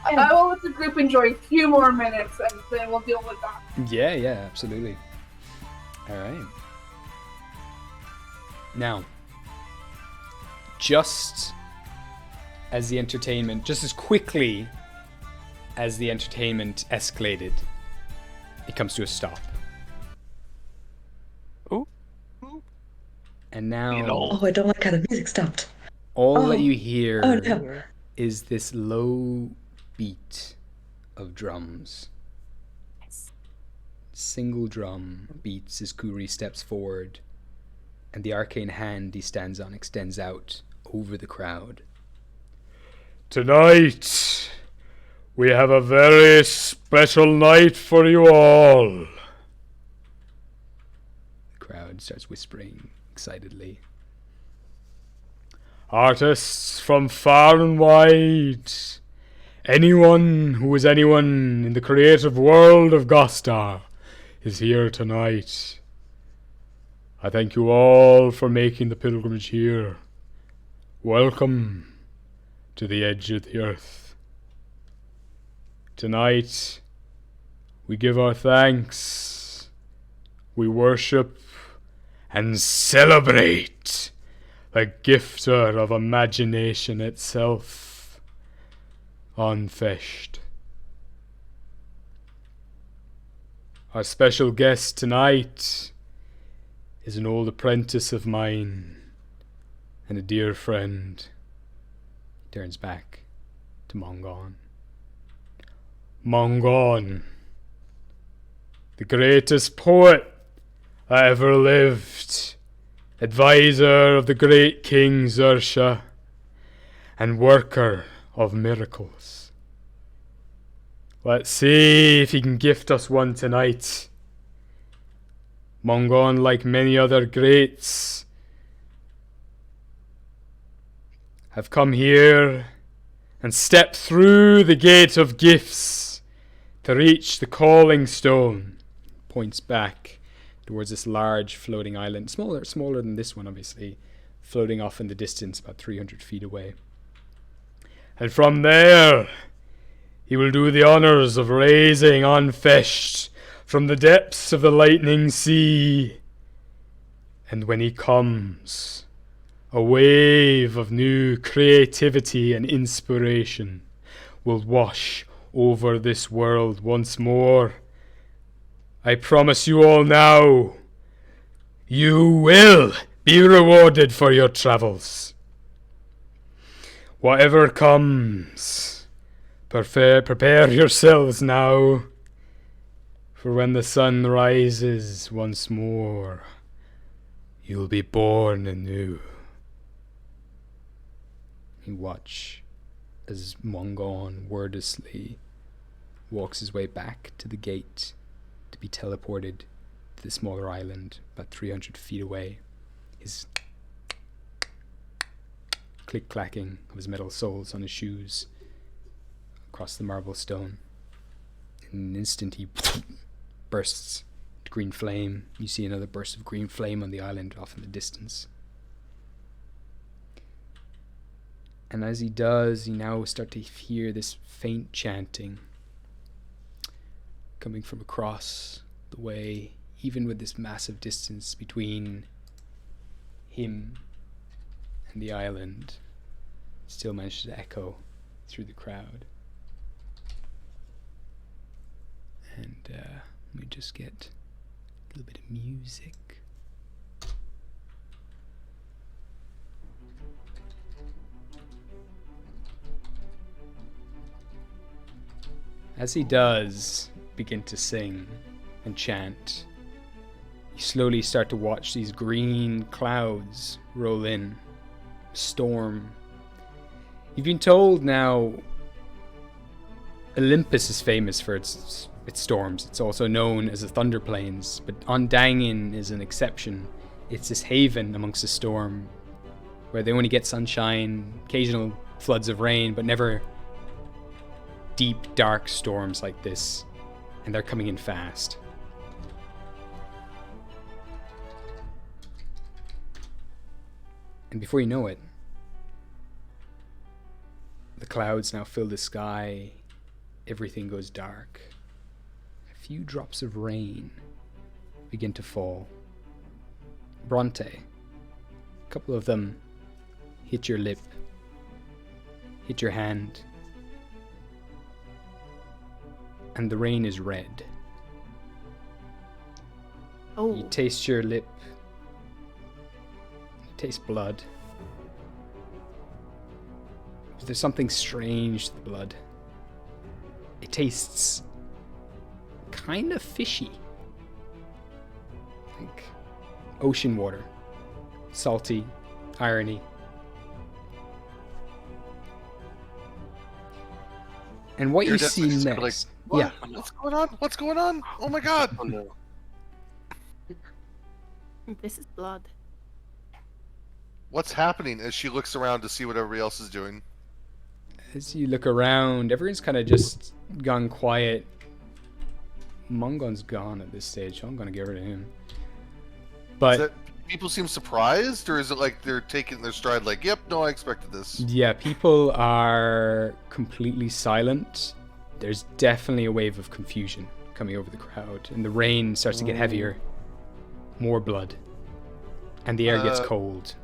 I will let the group enjoy a few more minutes and then we'll deal with that. Yeah, absolutely. Alright. Now, just as quickly as the entertainment escalated, it comes to a stop. Oh. And now, Oh, I don't like how the music stopped. all that you hear Oh, no. is this low beat of drums. Single drum beats as Kuri steps forward, and the arcane hand he stands on extends out over the crowd. "Tonight, we have a very special night for you all." The crowd starts whispering excitedly. "Artists from far and wide, anyone who is anyone in the creative world of Gostar is here tonight. I thank you all for making the pilgrimage here. Welcome to the edge of the earth. Tonight, we give our thanks, we worship and celebrate the gifter of imagination itself, An Feist. Our special guest tonight is an old apprentice of mine and a dear friend." He turns back to Mongon. "Mongon, the greatest poet that ever lived, advisor of the great King Zersha, and worker of miracles. Let's see if he can gift us one tonight. Mongon, like many other greats, have come here and stepped through the gate of gifts to reach the calling stone. Points back towards this large floating island, smaller than this one, obviously, floating off in the distance about 300 feet away. And from there, he will do the honors of raising An Feist from the depths of the lightning sea. And when he comes, a wave of new creativity and inspiration will wash over this world once more. I promise you all now, you will be rewarded for your travels. Whatever comes, prepare yourselves now, for when the sun rises once more, you'll be born anew. You watch as Mongon wordlessly walks his way back to the gate to be teleported to the smaller island about 300 feet away. His click-clacking of his metal soles on his shoes across the marble stone. In an instant he bursts to green flame. You see another burst of green flame on the island off in the distance. And as he does, you now start to hear this faint chanting coming from across the way, even with this massive distance between him and the island. It still manages to echo through the crowd. And let me just get a little bit of music. As he does begin to sing and chant, you slowly start to watch these green clouds roll in. Storm. You've been told now Olympus is famous for its storms. It's also known as the Thunder Plains, but An Daingean is an exception. It's this haven amongst the storm where they only get sunshine, occasional floods of rain, but never deep, dark storms like this, and they're coming in fast. And before you know it, the clouds now fill the sky, everything goes dark. A few drops of rain begin to fall. Bronte, a couple of them hit your lip, hit your hand, and the rain is red. Oh. You taste your lip. You taste blood. But there's something strange to the blood. It tastes kind of fishy. Like ocean water. Salty. Irony. And what you see next... Like, what? Yeah. What's going on? What's going on? Oh my god! Oh no. This is blood. What's happening as she looks around to see what everybody else is doing? As you look around, everyone's kind of just gone quiet. Mongon's gone at this stage, so I'm going to get rid of him. But people seem surprised, or is it like they're taking their stride like, yep, no, I expected this? Yeah, people are completely silent. There's definitely a wave of confusion coming over the crowd, and the rain starts to get heavier. More blood. And the air gets cold.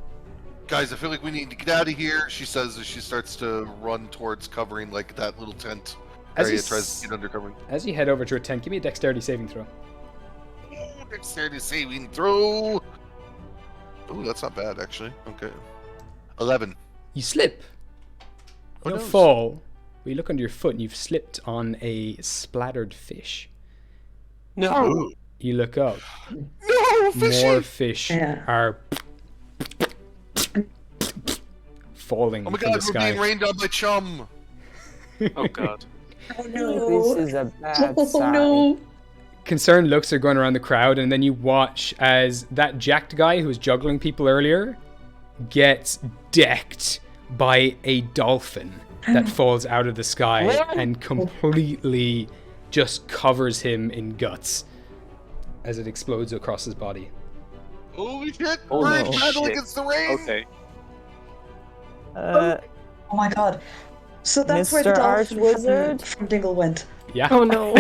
Guys, I feel like we need to get out of here, she says as she starts to run towards covering like that little tent. Arya tries to get under covering. As you head over to a tent, give me a dexterity saving throw. Oh, dexterity saving throw! Oh, that's not bad, actually. Okay. 11. You slip. You don't knows? fall. But you look under your foot and you've slipped on a splattered fish. No. You look up. No, fishy! More fish Yeah. are falling Oh my from god, the we're sky. being rained on by chum. Oh god. Oh no. This is a bad Oh sign. no. Concerned looks are going around the crowd, and then you watch as that jacked guy who was juggling people earlier gets decked by a dolphin that falls out of the sky and completely just covers him in guts as it explodes across his body. Holy shit! Oh, we're in no. battle Shit. against the rain! Okay. Uh, Oh my god. So that's where the Mr. dolphin Archwizard? from Dingle went. Yeah. Oh no.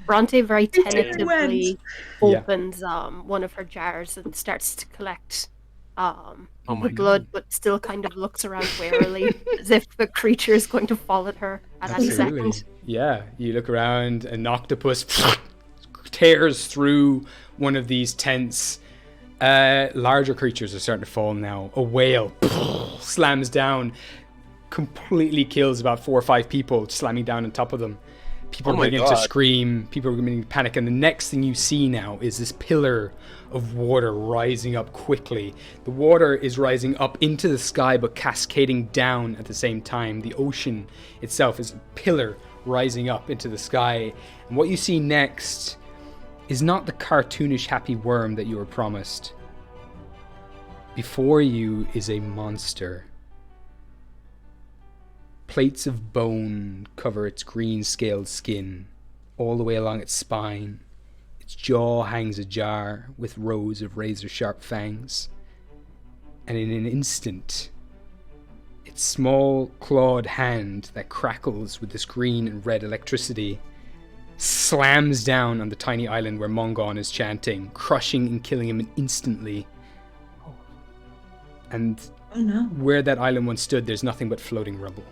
Bronte very tentatively Yeah. opens one of her jars and starts to collect Oh my the blood, but still kind of looks around warily as if the creature is going to fall at her at any Absolutely. second. Yeah, you look around, an octopus tears through one of these tents. Larger creatures are starting to fall now. A whale slams down, completely kills about 4 or 5 people, slamming down on top of them. People Oh are my beginning to God. scream. People are beginning to panic. And the next thing you see now is this pillar of water rising up quickly. The water is rising up into the sky, but cascading down at the same time. The ocean itself is a pillar rising up into the sky. And what you see next is not the cartoonish happy worm that you were promised. Before you is a monster. Plates of bone cover its green scaled skin, all the way along its spine. Its jaw hangs ajar with rows of razor sharp fangs. And in an instant, its small clawed hand that crackles with this green and red electricity slams down on the tiny island where Mongon is chanting, crushing and killing him instantly. And Oh no. where that island once stood, there's nothing but floating rubble.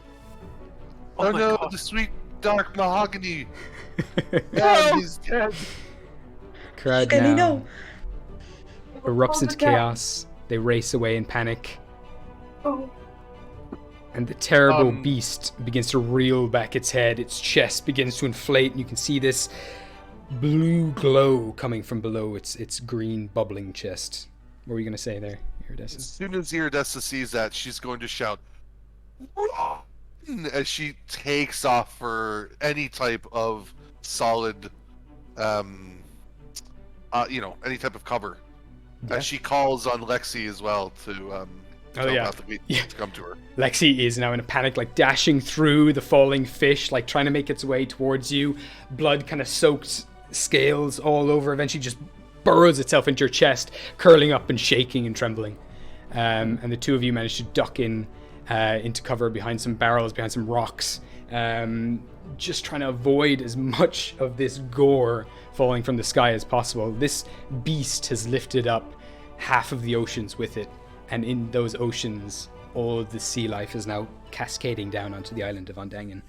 Oh, my no, God. the sweet dark mahogany. God, he's dead. Crowd Can he now know? erupts into chaos. They race away in panic. Oh, And the terrible Um, beast begins to reel back its head. Its chest begins to inflate, and you can see this blue glow coming from below its green bubbling chest. What were you going to say there, As Iridescent? soon as Iridessa sees that, she's going to shout "Run!" as she takes off for any type of solid, any type of cover. Yeah. As she calls on Lexi as well to Oh, yeah. out the beat Yeah. to come to her. Lexi is now in a panic, like dashing through the falling fish, like trying to make its way towards you. Blood kind of soaked scales all over, eventually just burrows itself into your chest, curling up and shaking and trembling. And the two of you manage to duck into cover behind some barrels, behind some rocks, just trying to avoid as much of this gore falling from the sky as possible. This beast has lifted up half of the oceans with it, and in those oceans, all of the sea life is now cascading down onto the island of An Daingean.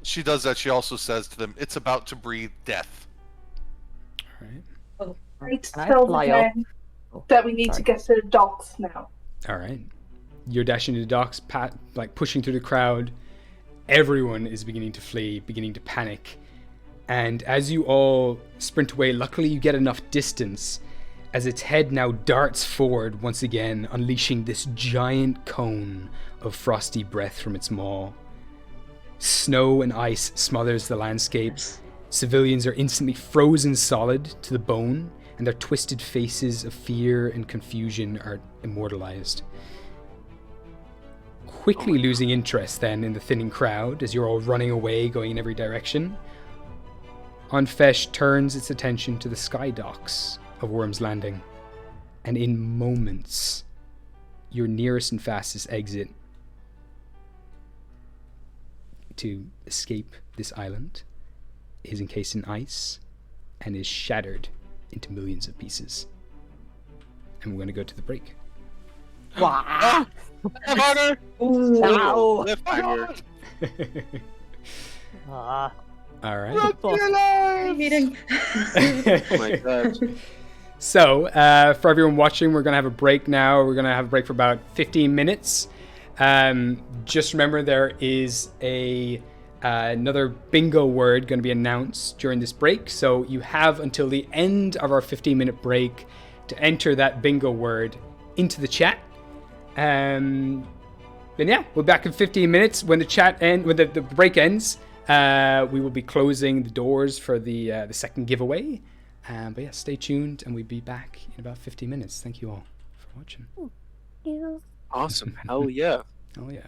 She does that. She also says to them, "It's about to breathe death." All right. I Can I tell the fly up? men that we need to get to the docks now. All right. You're dashing to the docks, pushing through the crowd. Everyone is beginning to flee, beginning to panic. And as you all sprint away, luckily you get enough distance as its head now darts forward once again, unleashing this giant cone of frosty breath from its maw. Snow and ice smothers the landscapes. Civilians are instantly frozen solid to the bone, and their twisted faces of fear and confusion are immortalized. Quickly losing interest then in the thinning crowd as you're all running away, going in every direction, Feist turns its attention to the sky docks of Worm's Landing, and in moments, your nearest and fastest exit to escape this island is encased in ice and is shattered into millions of pieces. And we're going to go to the break. Wow. Harder! Ow. Cliffhanger! Ah. All right. Meeting. Oh my god. So, for everyone watching, we're going to have a break now. We're going to have a break for about 15 minutes. Just remember, there is a another bingo word going to be announced during this break. So you have until the end of our 15-minute break to enter that bingo word into the chat. Then yeah, we're back in 15 minutes when the break ends. We will be closing the doors for the second giveaway. But yeah, stay tuned, and we'll be back in about 50 minutes. Thank you all for watching. Awesome. Hell yeah. Oh yeah.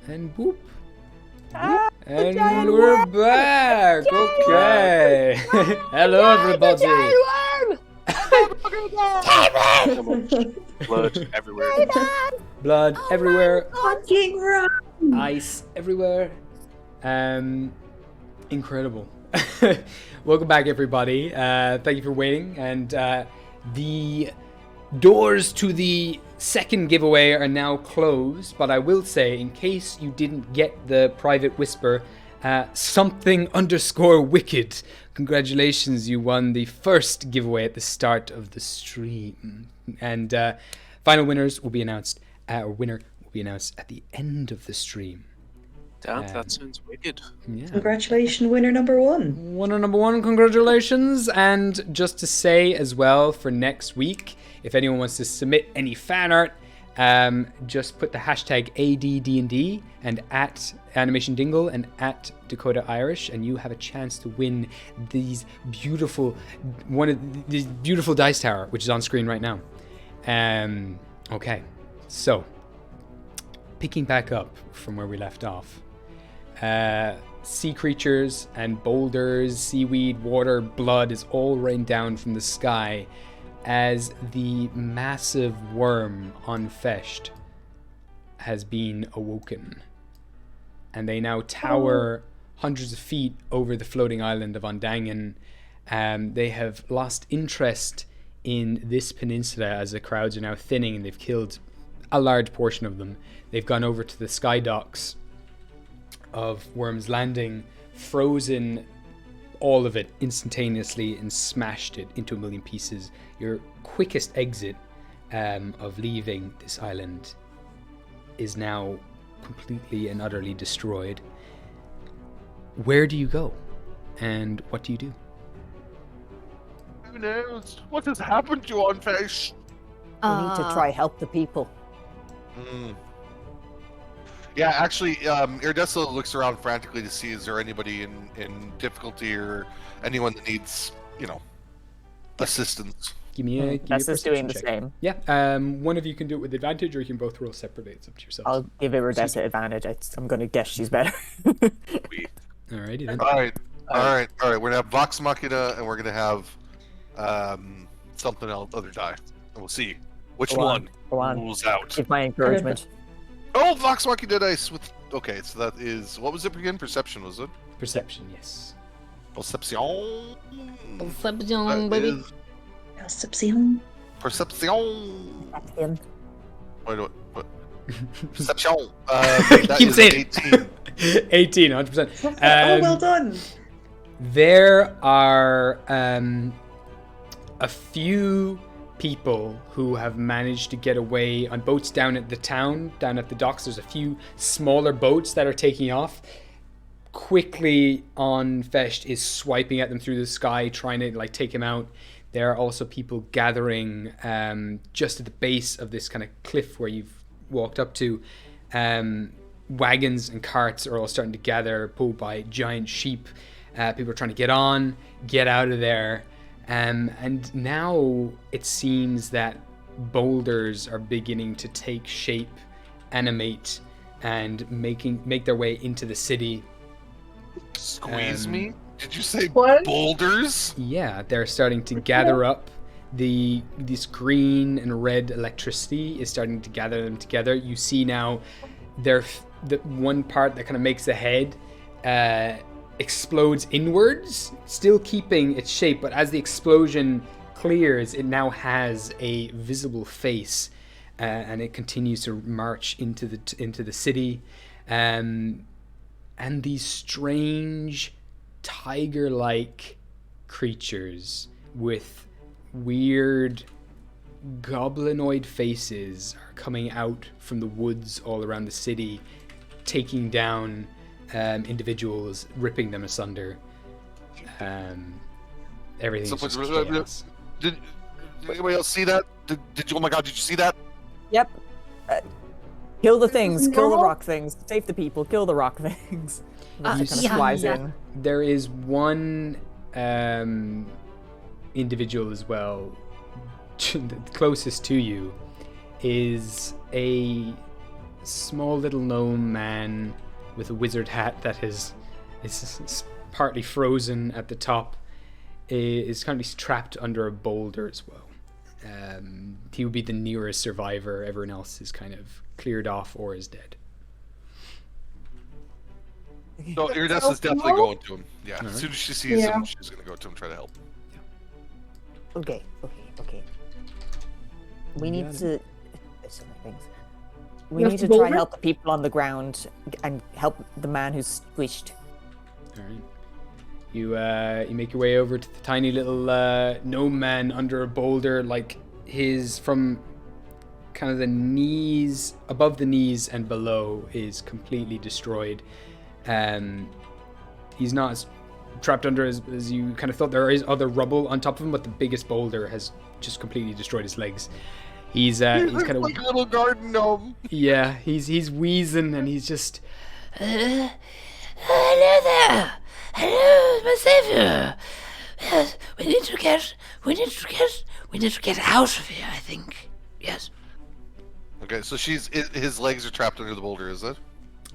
And boop. And we're back. Okay. Hello, everybody. Blood everywhere. Blood everywhere. Fucking wrong. Ice everywhere. Incredible. Welcome back, everybody. Thank you for waiting. And the doors to the second giveaway are now closed, but I will say, in case you didn't get the private whisper, something_wicked. Congratulations, you won the first giveaway at the start of the stream. And final winners will be announced, winner will be announced at the end of the stream. Damn, that sounds wicked. Yeah. Congratulations, winner number one. Winner number one, congratulations. And just to say as well, for next week, if anyone wants to submit any fan art, just put the hashtag ADDND and at Animation Dingle and at Dakota Irish, and you have a chance to win these beautiful dice tower, which is on screen right now. Okay, so picking back up from where we left off. Sea creatures and boulders, seaweed, water, blood is all rained down from the sky as the massive wyrm on Feist has been awoken. And they now tower hundreds of feet over the floating island of An Daingean. They have lost interest in this peninsula as the crowds are now thinning, and they've killed a large portion of them. They've gone over to the sky docks of Wyrm's Landing, frozen all of it instantaneously and smashed it into a million pieces. Your quickest exit of leaving this island is now completely and utterly destroyed. Where do you go? And what do you do? Who knows? What has happened to you on Feist? We need to try help the people. Yeah, actually, Iridessa looks around frantically to see is there anybody in difficulty or anyone that needs, assistance. Give me a That's doing the check. same. Yeah, one of you can do it with advantage, or you can both roll separately. It's up to yourselves. I'll give Iridessa advantage. I'm going to guess she's better. Alrighty then. All right. We're gonna have Vox Machina, and we're gonna have something else, other die, and we'll see which Go on, one go on. rules out. Give my encouragement. Oh, Vox Machina dice with. Okay, so that is what was it again? Perception, was it? Perception, yes. Perception. Perception, baby. Perception. Perception. Him. What? Perception. That Keep is saying 18. 18, 100%. Oh, well done. There are a few people who have managed to get away on boats down at the town, down at the docks. There's a few smaller boats that are taking off. Quickly on Feist is swiping at them through the sky, trying to take him out. There are also people gathering just at the base of this kind of cliff where you've walked up to. Wagons and carts are all starting to gather, pulled by giant sheep. People are trying to get out of there. And now it seems that boulders are beginning to take shape, animate, and make their way into the city. Squeeze me? Did you say What? boulders? Yeah, they're starting to gather up. This green and red electricity is starting to gather them together. You see now the one part that kind of makes the head explodes inwards, still keeping its shape, but as the explosion clears, it now has a visible face, and it continues to march into the city, and these strange tiger-like creatures with weird goblinoid faces are coming out from the woods all around the city, taking down individuals, ripping them asunder. Everything's just chaos. Did anybody else see that? Did you? Oh my God! Did you see that? Yep. Kill the things. Kill the normal? rock things. Save the people. Kill the rock things. Just kind of yeah, flies yeah. in. There is one individual as well, closest to you, is a small little gnome man with a wizard hat that is partly frozen at the top, is currently trapped under a boulder as well. He would be the nearest survivor. Everyone else is kind of cleared off or is dead. So Iridessa's definitely going to him. Yeah, All as right. soon as she sees him, she's going to go to him, try to help. Okay. We need got to. There's so many things. We You need have to to try and boulder? help the people on the ground and help the man who's squished. All right. You make your way over to the tiny little gnome man under a boulder, like his from kind of the knees, above the knees and below is completely destroyed. He's not as trapped under as you kind of thought. There is other rubble on top of him, but the biggest boulder has just completely destroyed his legs. He's kind of like a little garden gnome. yeah. He's wheezing and he's just Hello there! Hello, my savior! Yes, we need to get out of here, I think. Yes. Okay, so his legs are trapped under the boulder, is it?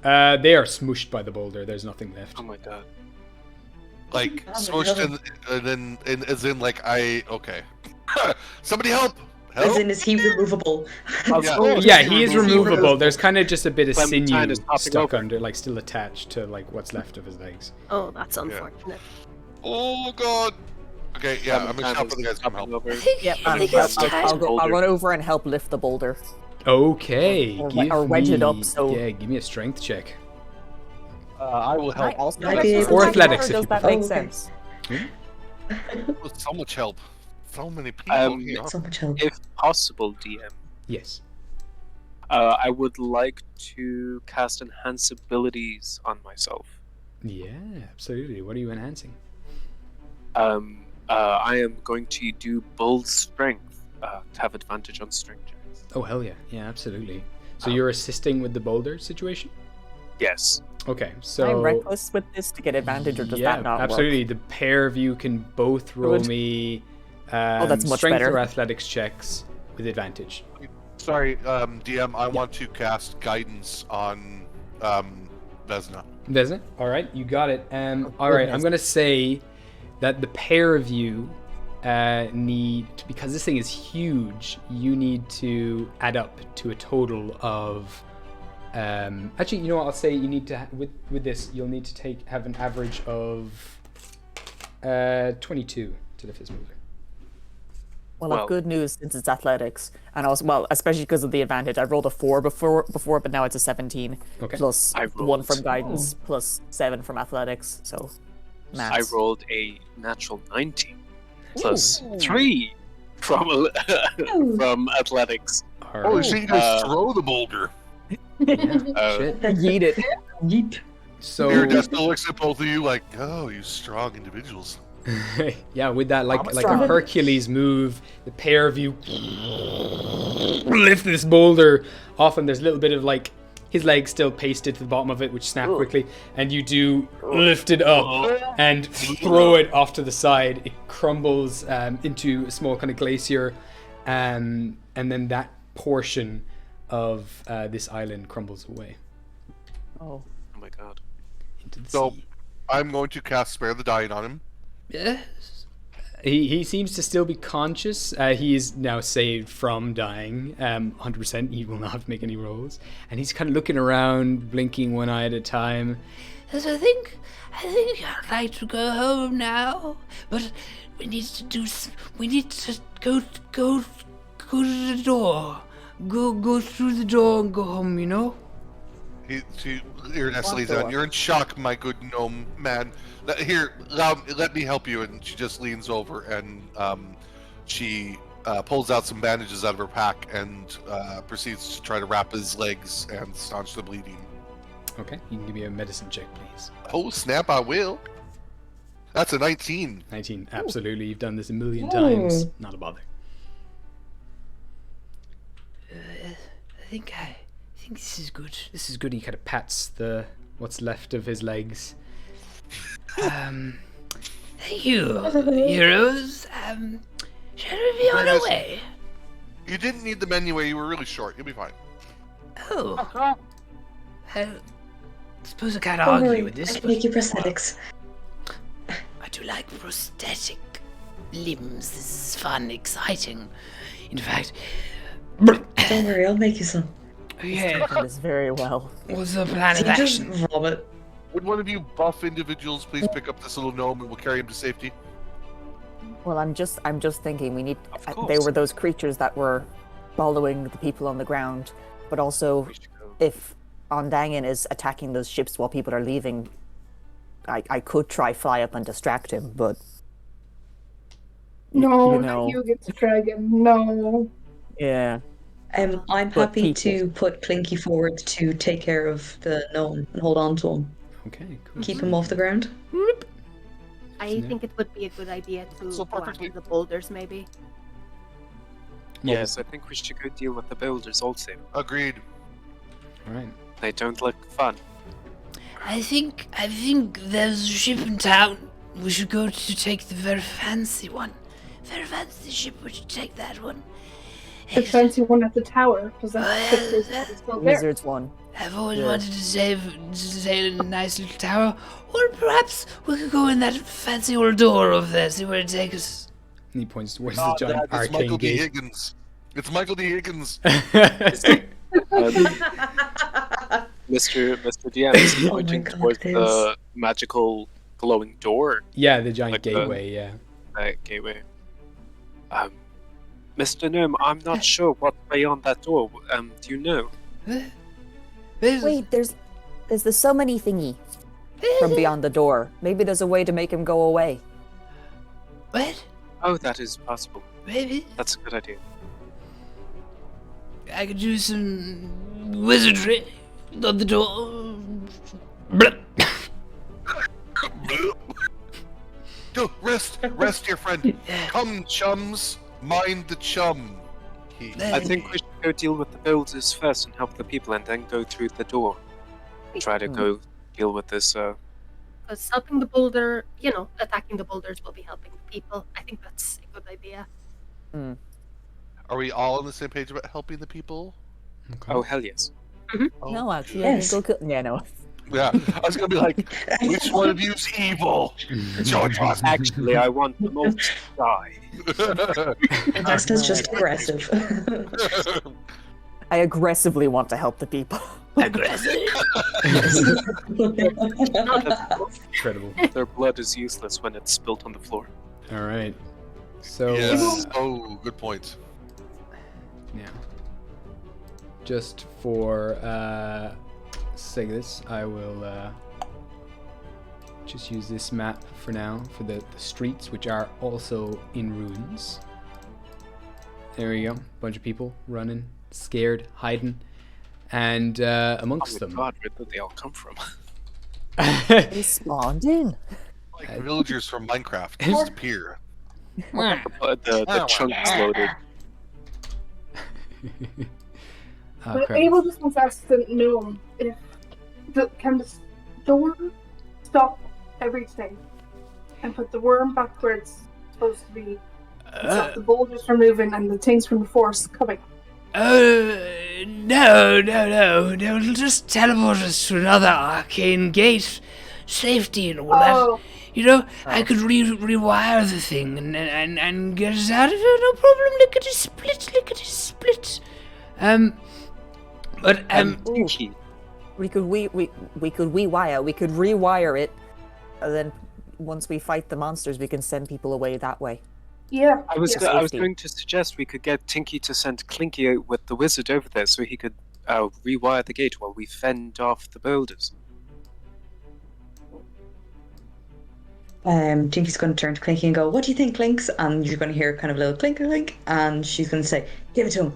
they are smushed by the boulder. There's nothing left. Oh my god. Like smushed and as in like okay. Somebody help! As Help! in, is he removable? Yeah, he is removable. There's kind of just a bit of Clementine sinew is popping stuck over. under, like still attached to like what's left of his legs. Oh, that's unfortunate. Oh god. Okay, yeah, I'm gonna stop for the guys to come help. Over. Yep, I think it's time. I'll run over and help lift the boulder. Okay, Or wedge it up, so- give me a strength check I will I help. also Might be able or to- athletics if does you that prefer. make sense? With so much help. So many people here. So much help. If possible, DM, Yes. I would like to cast enhance abilities on myself. Yeah, absolutely. What are you enhancing? I am going to do bold strength to have advantage on strength checks. Oh hell yeah, yeah, absolutely. So you're assisting with the boulder situation? Yes. Okay, I'm so reckless with this to get advantage, or does yeah, that not absolutely. work? The pair of you can both roll Good. me that's much strength better. or athletics checks with advantage. Sorry, DM, I want to cast guidance on Vesna. Vesna? All right, you got it. All right, I'm going to say that the pair of you need, because this thing is huge, you need to add up to a total of. Actually, you know what? I'll say you need to with this. You'll need to have an average of 22 to lift this boulder. Well, I've good news since it's athletics, and also, especially because of the advantage. I rolled a 4 before, but now it's a 17 Okay. plus I 1 rolled- from guidance plus 7 from athletics. So, I maths. rolled a natural 19 plus 3 from from athletics. All Holy right. shit, you guys throw the boulder. Shit. Yeet it. Yeet. So Iridessa looks at both of you like, oh, you strong individuals. yeah, with that like a strong. Hercules move, the pair of you lift this boulder off, and there's a little bit of like his legs still pasted to the bottom of it, which snap quickly, and you do lift it up and throw it off to the side. It crumbles into a small kind of glacier, and then that portion of this island crumbles away Oh. Oh my god. into the So sea. I'm going to cast Spare the Dying on him. Yes. He seems to still be conscious. He is now saved from dying. 100%. He will not make any rolls. And he's kind of looking around, blinking one eye at a time. Yes, I think I'd like to go home now, but we need to go to the door. Go through the door and go home, you know? Iridessa leans down. You're in shock, my good gnome man. Here, let me help you. And she just leans over and she pulls out some bandages out of her pack and proceeds to try to wrap his legs and staunch the bleeding. Okay, you can give me a medicine check, please. Oh, snap, I will. That's a 19. 19. Absolutely. You've done this a million times. Not a bother. I think this is good. This is good. He kind of pats what's left of his legs. Thank you, heroes. Shall we be on our way? You didn't need the menu way. You were really short. You'll be fine. Oh. I suppose I can't Don't argue worry, with this. I can But make you prosthetics. I do like prosthetic limbs. This is fun, exciting. In fact, Don't worry, I'll make you some. Yeah. Taken this very well. what's the plan of You just action? vomit. Would one of you buff individuals please pick up this little gnome and we'll carry him to safety? Well, I'm just thinking we need. Of They course. were those creatures that were following the people on the ground, but also We should go. if An Daingean is attacking those ships while people are leaving, I could try fly up and distract him, but No, you not know. you get the dragon. No. yeah. I'm But happy people- to put Clinky forward to take care of the gnome and hold on to him. Okay, cool. Keep him off the ground. I think it would be a good idea to So go after perfectly- the boulders, maybe. Yes, I think we should go deal with the builders also. Agreed. Alright. They don't look fun. I think there's a ship in town. We should go to take the very fancy one. Very fancy ship. We should take that one. The fancy one at the tower, because Oh, that yeah, ship is that- still there. Wizards one. I've always Yeah. wanted to sail in a nice little tower, or perhaps we could go in that fancy old door over there, see where it takes us. And he points towards God, the giant Dad, it's arcane Michael D. gate. Higgins. It's Michael D. Higgins. Mr. DM is Oh my pointing God, towards it the magical glowing door Yeah, the giant Like the- gateway, yeah. Gateway. Mr. Gnome, I'm not sure what's beyond that door. Do you know? Wait, there's the so many thingy from beyond the door. Maybe there's a way to make him go away. What? Oh, that is possible. Maybe That's a good idea. I could do some wizardry on the door. Blah. Go, rest, dear friend. Come, chums, mind the chum. I think we should go deal with the builders first and help the people, and then go through the door. Try to go deal with this. Because helping the boulder, attacking the boulders will be helping the people. I think that's a good idea. Are we all on the same page about helping the people? Okay. Oh, hell yes. Oh, No, actually, Yes. I think go. Yeah, no. yeah. I was gonna be like, which one of you's evil? George Ross. Actually, I want them all to die. Augusta's just aggressive. I aggressively want to help the people. Aggressive. Incredible. Their blood is useless when it's spilt on the floor. Alright. So, Yes. Oh, good point. yeah. Just for sake of this, I will just use this map for now for the streets, which are also in ruins. There we go. Bunch of people running, scared, hiding, and amongst Oh my them, god, where did they all come from? They spawned in. Like villagers from Minecraft disappear. The chunks loaded. Oh, But crap. Abel just wants to ask the gnome if can the door stop everything and put the worm back where it's supposed to be, stop the boulders from moving and the things from the force coming. No. It'll just teleport us to another arcane gate. Safety and all that. Oh, You know, I could rewire the thing and get us out of here, no problem. Lickety split. But Tinky. We could rewire it, and then once we fight the monsters, we can send people away that way. yeah. I was yeah. I was going to suggest we could get Tinky to send Clinky out with the wizard over there so he could rewire the gate while we fend off the builders. Tinky's going to turn to Clinky and go, "What do you think, Clinks?" And you're going to hear kind of a little clink, clink, and she's going to say, "Give it to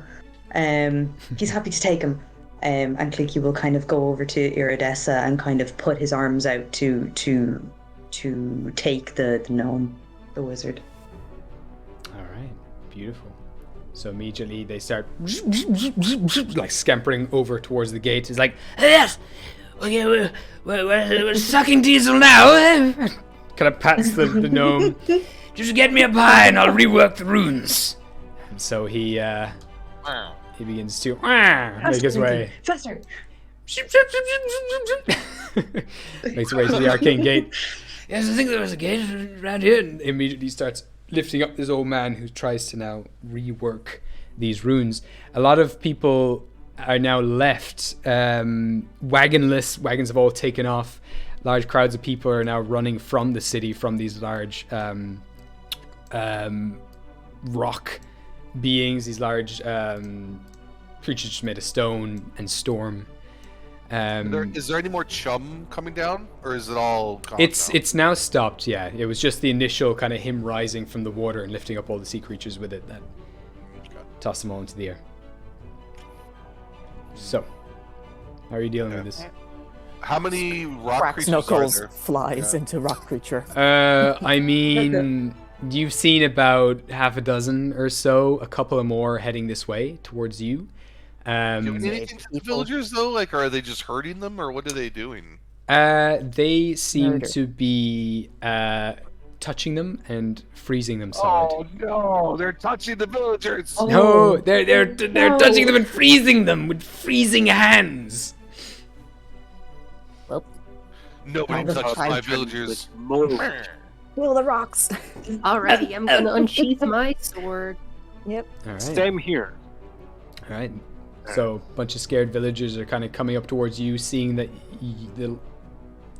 him. He's happy to take him." And Clinky will kind of go over to Iridessa and kind of put his arms out to take the gnome, the wizard. Alright, beautiful. So immediately they start like scampering over towards the gate. It's like, yes, okay, we're sucking diesel now. kind of pats the gnome. Just get me a pie and I'll rework the runes. And so he he begins to make his way. Faster! Makes his way to the arcane gate. Yes, I think there was a gate around here. And immediately starts lifting up this old man who tries to now rework these runes. A lot of people are now left wagonless. Wagons have all taken off. Large crowds of people are now running from the city, from these large rock beings, these large creatures made of stone and storm. Is there any more chum coming down, or is it all gone now? It's now stopped. Yeah, it was just the initial kind of him rising from the water and lifting up all the sea creatures with it that tossed them all into the air. So, how are you dealing with this? How many rock Cracks creatures knuckles, are there? flies into rock creature. I mean, you've seen about half a dozen or so. A couple of more heading this way towards you. Doing anything to the villagers though? Like, are they just hurting them, or what are they doing? They seem Murder. to be touching them and freezing them solid. Oh no, they're touching the villagers! No, they're touching them and freezing them with freezing hands. Well, Nobody I'm gonna touches try my and villagers. pull the rocks. Alrighty, I'm gonna unsheath my sword. Yep. All right. Same here. All right. So, a bunch of scared villagers are kind of coming up towards you, seeing that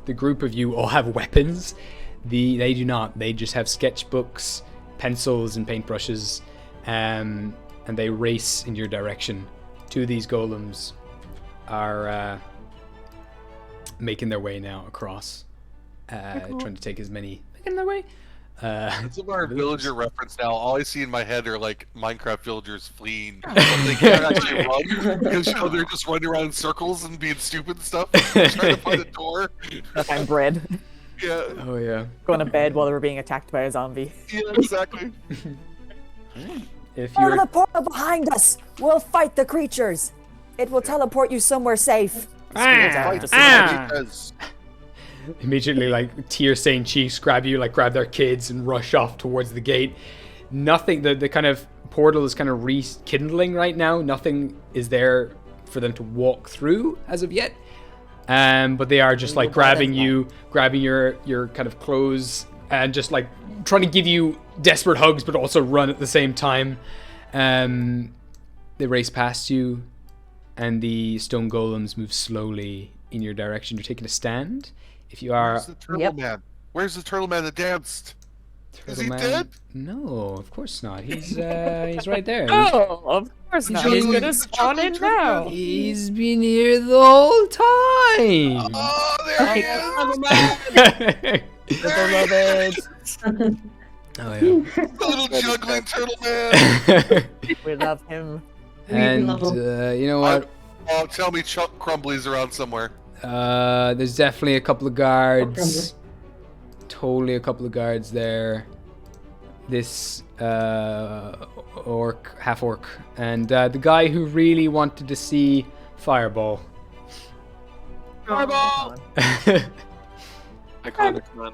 the group of you all have weapons. They do not. They just have sketchbooks, pencils, and paintbrushes, and they race in your direction. Two of these golems are making their way now across, trying to take as many. Making their way. It's our villager reference now. All I see in my head are like Minecraft villagers fleeing. But they can't actually run because they're just running around in circles and being stupid and stuff. Trying to find a door. I'm bread. Yeah, Oh yeah. Going to bed while they were being attacked by a zombie. yeah, exactly. If Go to you're the portal behind us. We'll fight the creatures. It will teleport you somewhere safe. Because immediately, like, tear-stained chiefs grab their kids and rush off towards the gate. Nothing, the kind of portal is kind of rekindling right now. Nothing is there for them to walk through as of yet. But they are just like grabbing your kind of clothes and just like trying to give you desperate hugs, but also run at the same time. They race past you, and the stone golems move slowly in your direction. You're taking a stand. If you are where's the turtle man? Where's the turtle man that danced? Is he Turtle Man- dead? No, of course not. He's right there. Oh, of course not. He's gonna spawn in now. He's been here the whole time. Oh, there he is! Beloved. Oh yeah. The little juggling turtle man! We love him. And you know what? Oh, tell me Chuck Crumbly's around somewhere. There's definitely a couple of guards. Totally a couple of guards there. This half orc, and the guy who really wanted to see Fireball. Fireball! Iconic man.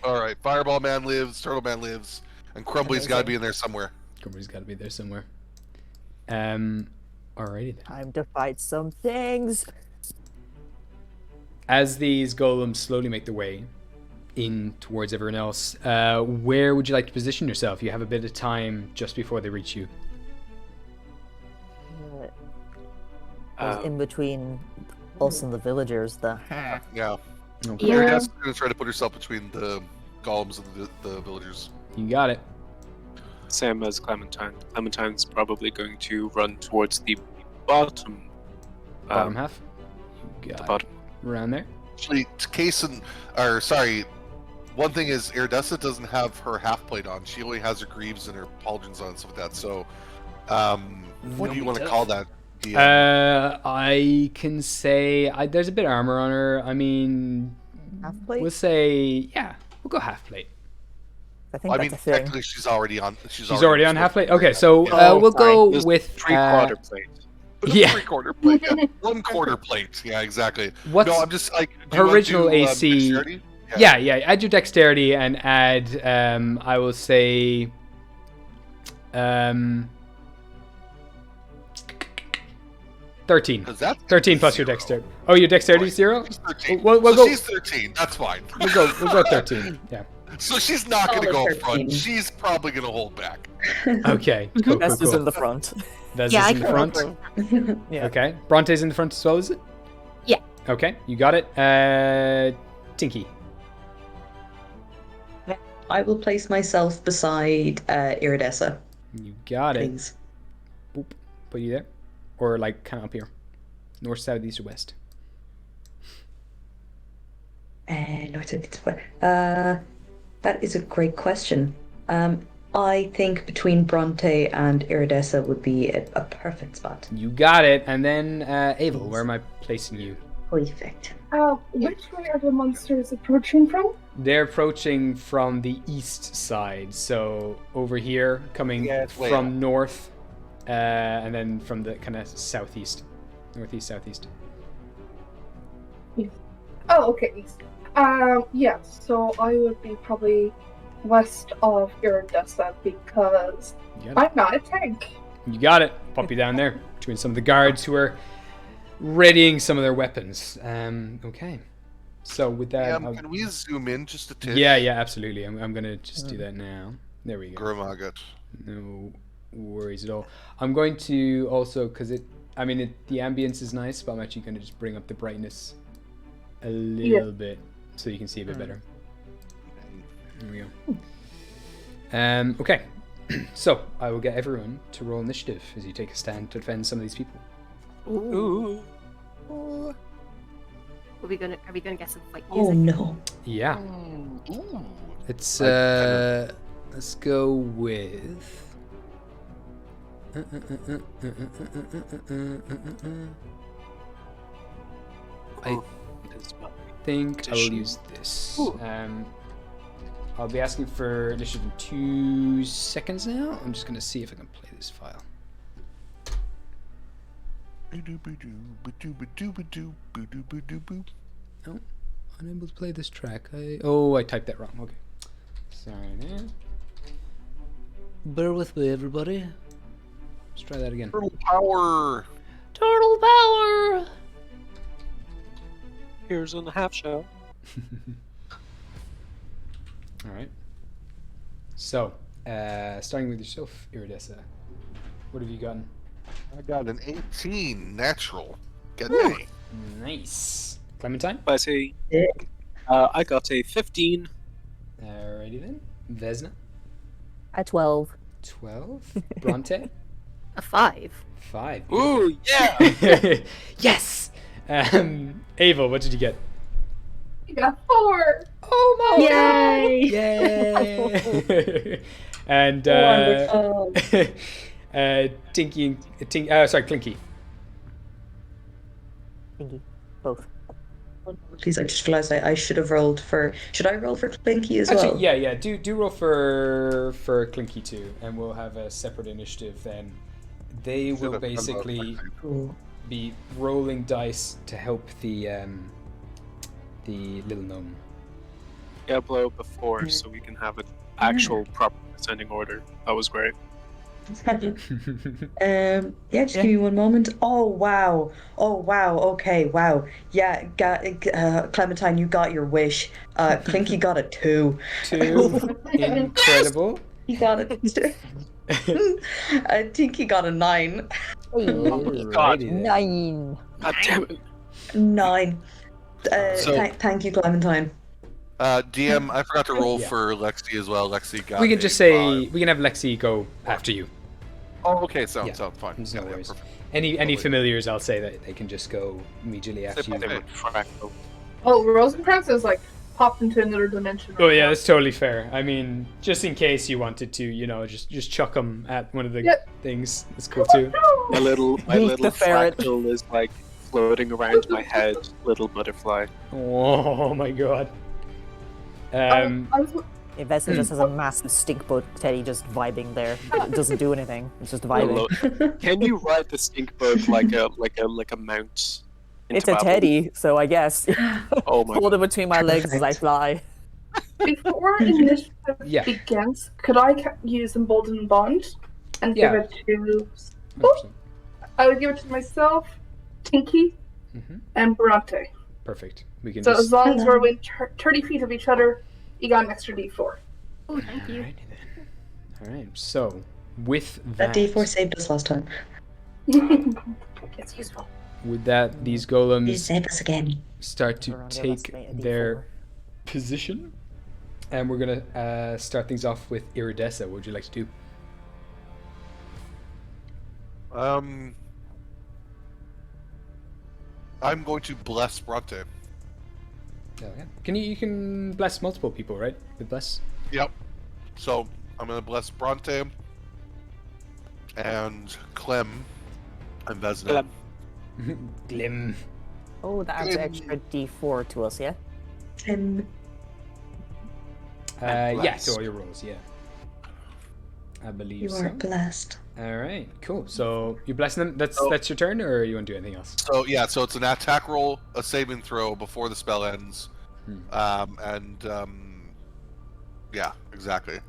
Alright, Fireball Man lives, Turtle Man lives, and Crumbly's gotta be in there somewhere. Somebody's got to be there somewhere. Alrighty then. Time to fight some things. As these golems slowly make their way in towards everyone else, where would you like to position yourself? You have a bit of time just before they reach you. In between us and the villagers, Yeah. Okay. Yeah. Irides's gonna try to put herself between the golems and the villagers. You got it. Same as Clementine. Clementine's probably going to run towards the bottom. Bottom half. You got The bottom. it. Around there. Actually, one thing is Iridessa doesn't have her half plate on. She only has her greaves and her pauldrons on and stuff like that. So, what do you want to call that? I can say there's a bit of armor on her. I mean, half plate. we'll say we'll go half plate. I think I that's mean, a thing. technically, she's already on. She's Already on half plate. Okay, so Yeah. we'll go There's with 3/4 plate. yeah. 3/4 plate. Yeah. 1/4 plate. Yeah, exactly. What's No, I'm just like do her you wanna original do, AC? dexterity? Yeah. Add your dexterity and add. I will say. 13. 'Cause that's 13 plus your zero. dexterity. Oh, your dexterity is 0? She's 13. We'll So go. she's 13. That's fine. We'll go 13. Yeah. So she's not going to go Solid up front. 13. She's probably going to hold back. Okay. Cool. Best is cool. in the front. Vez Yeah, is I in the can front. Yeah. Okay. Bronte's in the front as well, is it? Yeah. Okay. You got it. Tinky. I will place myself beside Iridessa, You got it. please. Boop. Put you there. Or like kind of up here. North, south, east, or west. North, south, east, west. That is a great question. I think between Bronte and Iridessa would be a perfect spot. You got it. And then Abel, where am I placing you? Perfect. Which way are the monsters approaching from? They're approaching from the east side, so over here, coming Yeah, it's way from up. north, and then from the kind of southeast, northeast, southeast. Oh, okay, east. Yeah, so I would be probably west of Iridessa because You got I'm not a tank. it. You got it. Pop you down there between some of the guards who are readying some of their weapons. Okay. So with that, Can we zoom in just a tick? yeah, absolutely. I'm gonna just do that now. There we go. Gurmagat. No worries at all. I'm going to also, because the ambience is nice, but I'm actually going to just bring up the brightness a little bit so you can see a bit better. There we go. Okay. So I will get everyone to roll initiative as you take a stand to defend some of these people. Ooh. Are we gonna get some fight Oh music? no. Yeah. Ooh. It's I kind let's go with I think I will use this. I'll be asking for initiative in 2 seconds now. I'm just going to see if I can play this file. Oh, unable to play this track. I typed that wrong. Okay. Sorry, man. Bear with me, everybody. Let's try that again. Turtle power. Turtle power! Here's on the half shell. All right. So, starting with yourself, Iridessa. What have you gotten? I got an 18 natural. Get me. Nice. Clementine? I say, Yeah. I got a 15. Alrighty then. Vesna? At 12. 12. Bronte? A 5. 5. Ooh, yeah! Yes! Ava, what did you get? You got 4. Oh my Yay! Yay! And Wonderful. Tinky and Clinky. Thingy. Both. Please, I just realized I should have rolled for. Should I roll for Clinky as Actually, well? yeah. Do roll for Clinky too, and we'll have a separate initiative then. They will have done both, basically Cool. be rolling dice to help the little gnome. Yeah, blow before so we can have an actual proper ascending order. That was great. Yeah, just give me one moment. Oh wow. Okay, wow. Yeah, Clementine, you got your wish. Clinky got a 2. 2. Incredible. He got a 2. I think he got a 9. Alrighty then. 9. God damn it. 9. So- Thank you, Clementine. DM, I forgot to roll Yeah. for Lexi as well. Lexi got We can a just say 5. we can have Lexi go after you. Oh, okay, sounds Yeah. fine. There's Yeah, no yeah, worries. perfect. Any Totally. familiars, I'll say that they can just go immediately after you. They would fractal. Oh, Rosencrantz is like popped into another dimension. Oh yeah, that's totally fair. I mean, just in case you wanted to, just chuck them at one of the Yep. things. That's cool too. My little Meet the ferret. fractal is like floating around my head, little butterfly. Oh my god. I was, Vesna just has a massive stink bug teddy just vibing there. It doesn't do anything. It's just vibing. Can you ride the stink bug like a mount? It's into a Apple? teddy, so I guess. Oh my Hold it between my legs as I fly. before initiative Yeah. begins, could I use Embolden Bond and Yeah. give it to? 100%. I would give it to myself, Tinky Mm-hmm. and Bronte. Perfect. We can So just. as long as Hello. we're within 30 feet of each other, you got an extra D4. Oh, thank you. Alrighty then. All right. So with That D4 saved us last time. It's useful. with that, these Please golems save us again. start to Everyone take underestimate a their D4. position, and we're gonna start things off with Iridessa. What would you like to do? I'm going to bless Bronte. Oh, yeah. You can bless multiple people, right? With bless. Yep. So I'm going to bless Bronte and Clem and Vesna. Glim. Oh, that adds extra D4 to us, yeah? 10. And Yeah, bless. to all your rolls, yeah. I believe You so. are blessed. All right, cool. So you blessing them. That's Oh. that's your turn, or you want to do anything else? So yeah, so it's an attack roll, a saving throw before the spell ends, yeah, exactly.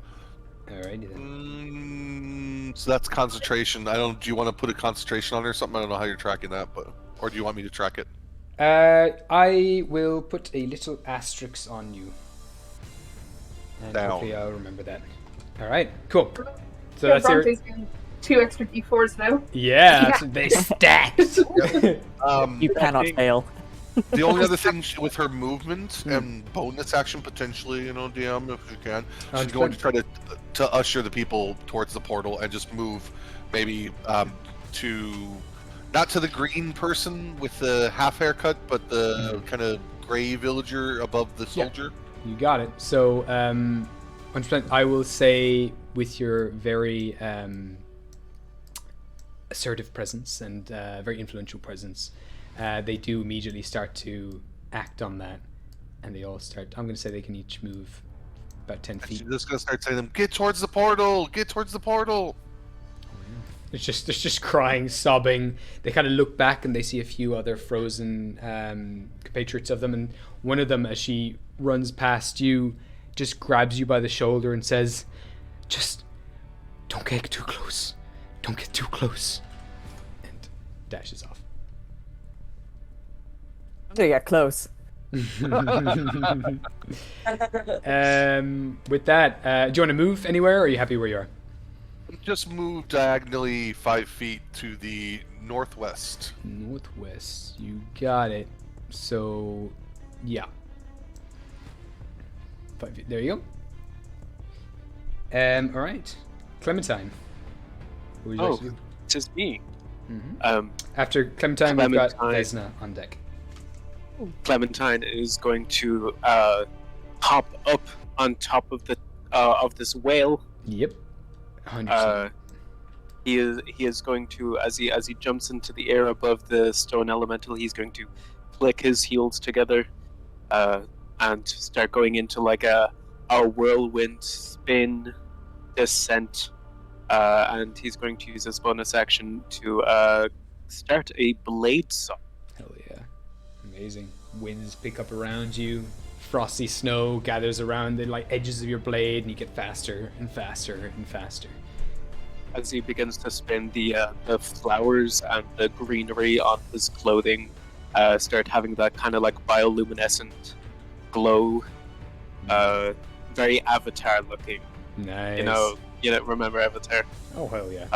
Alrighty then. So that's concentration. I don't. Do you want to put a concentration on there or something? I don't know how you're tracking that, but or do you want me to track it? I will put a little asterisk on you, and Down. hopefully I'll remember that. All right, cool. So Yeah, that's your. Bronte's getting 2 extra D4s now. Yeah, that's- they stacked. You cannot fail. The only other thing with her movement and bonus action potentially, DM if you can, she's going to try to usher the people towards the portal and just move, maybe to not to the green person with the half haircut, but the kind of gray villager above the soldier. You got it. So, 100%. I will say with your very assertive presence and very influential presence. They do immediately start to act on that, and they all start. I'm going to say they can each move about 10 feet. She's just going to start saying to them, "Get towards the portal! Get towards the portal!" It's just crying, sobbing. They kind of look back and they see a few other frozen compatriots of them, and one of them, as she runs past you, just grabs you by the shoulder and says, "Just don't get too close. Don't get too close," and dashes off. To get close. With that, do you want to move anywhere, or are you happy where you are? Just move diagonally 5 feet to the northwest. Northwest. You got it. So, yeah. 5 feet. There you go. All right. Clementine. What would you like to do? It is me. After Clementine, we've got Clementine. Vesna on deck. Clementine is going to hop up on top of the of this whale. Yep. 100%. He is going to, as he jumps into the air above the stone elemental, he's going to click his heels together and start going into like a whirlwind spin descent, and he's going to use his bonus action to start a blade saw. Hell yeah. Amazing. Winds pick up around you. Frosty snow gathers around the edges of your blade, and you get faster and faster and faster. As he begins to spin, the flowers and the greenery on his clothing start having that kind of bioluminescent glow, very Avatar looking. Nice. You know, remember Avatar? Oh hell yeah.